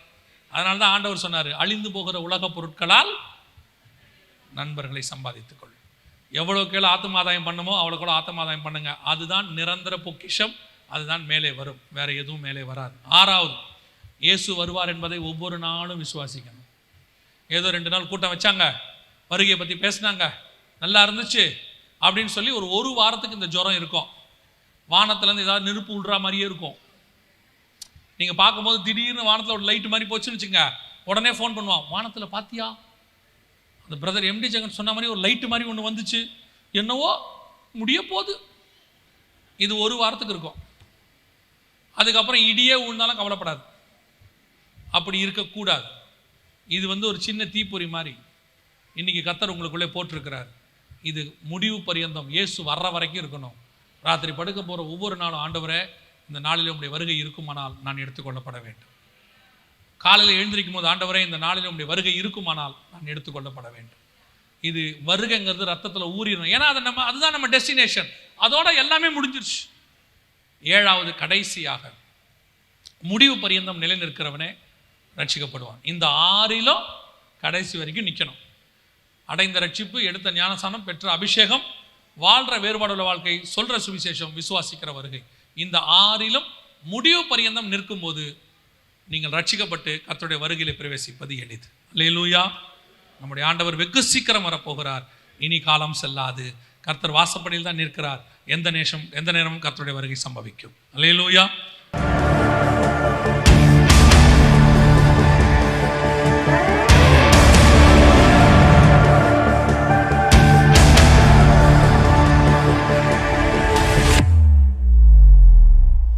Speaker 1: அதனால தான் ஆண்டவர் சொன்னார், அழிந்து போகிற உலக பொருட்களால் நண்பர்களை சம்பாதித்துக்கொள். எவ்வளோக்கு ஆத்மாதாயம் பண்ணுமோ அவ்வளோக்கு ஆத்மாதாயம் பண்ணுங்க. அதுதான் நிரந்தர பொக்கிஷம், அதுதான் மேலே வரும். வேற எதுவும் மேலே வராது. 6வது, இயேசு வருவார் என்பதை ஒவ்வொரு நாளும் விசுவாசிக்கணும். ஏதோ 2 நாள் கூட்டம் வச்சாங்க, வருகையை பற்றி பேசினாங்க, நல்லா இருந்துச்சு அப்படின்னு சொல்லி ஒரு வாரத்துக்கு இந்த ஜுரம் இருக்கும். வானத்துலேருந்து ஏதாவது நெருப்பு விடுற மாதிரியே இருக்கும். நீங்கள் பார்க்கும்போது திடீர்னு வானத்தில் ஒரு லைட்டு மாதிரி போச்சுன்னு வச்சுங்க, உடனே ஃபோன் பண்ணுவான், வானத்தில் பார்த்தியா அந்த பிரதர் எம்டி ஜெகன் சொன்ன மாதிரி ஒரு லைட்டு மாதிரி ஒன்று வந்துச்சு, என்னவோ முடிய போகுது. இது 1 வாரத்துக்கு இருக்கும். அதுக்கப்புறம் இடியே விழுந்தாலும் கவலைப்படாது. அப்படி இருக்கக்கூடாது. இது ஒரு சின்ன தீப்பொறி மாதிரி இன்னைக்கு கர்த்தர் உங்களுக்குள்ளே போட்டிருக்கிறார். இது முடிவு பரியந்தம் இயேசு வர்ற வரைக்கும் இருக்கணும். ராத்திரி படுக்க போகிற ஒவ்வொரு நாளும், ஆண்டவரே இந்த நாளில் உங்களுடைய வருகை இருக்குமானால் நான் எடுத்துக்கொள்ளப்பட வேண்டும். காலையில் எழுந்திருக்கும் போது, ஆண்டவரே இந்த நாளில் உங்களுடைய வருகை இருக்குமானால் நான் எடுத்துக்கொள்ளப்பட வேண்டும். இது வருகைங்கிறது ரத்தத்தில் ஊறிடணும். ஏன்னா அதுதான் நம்ம டெஸ்டினேஷன். அதோட எல்லாமே முடிஞ்சிருச்சு. 7வது, கடைசியாக முடிவு பரியந்தம் நிலை நிற்கிறவனே ரட்சிக்கப்படுவான். இந்த 6லும் கடைசி வரைக்கும் நிற்கணும். அடைந்த ரட்சிப்பு, எடுத்த ஞானசானம், பெற்ற அபிஷேகம், வாழ்கிற வேறுபாடுள்ள வாழ்க்கை, சொல்கிற சுவிசேஷம், விசுவாசிக்கிற வருகை, இந்த 6லும் முடிவு பரியந்தம் நிற்கும் போது நீங்கள் ரட்சிக்கப்பட்டு கர்த்தருடைய வருகையிலே பிரவேசிப்பது எளிது. அல்லேலூயா. நம்முடைய ஆண்டவர் வெகு சீக்கிரம் வரப்போகிறார். இனி காலம் செல்லாது. கர்த்தர் வாசப்படியில் தான் நிற்கிறார். எந்த நேரமும் கர்த்தருடைய வருகை சம்பவிக்கும். அல்லேலூயா.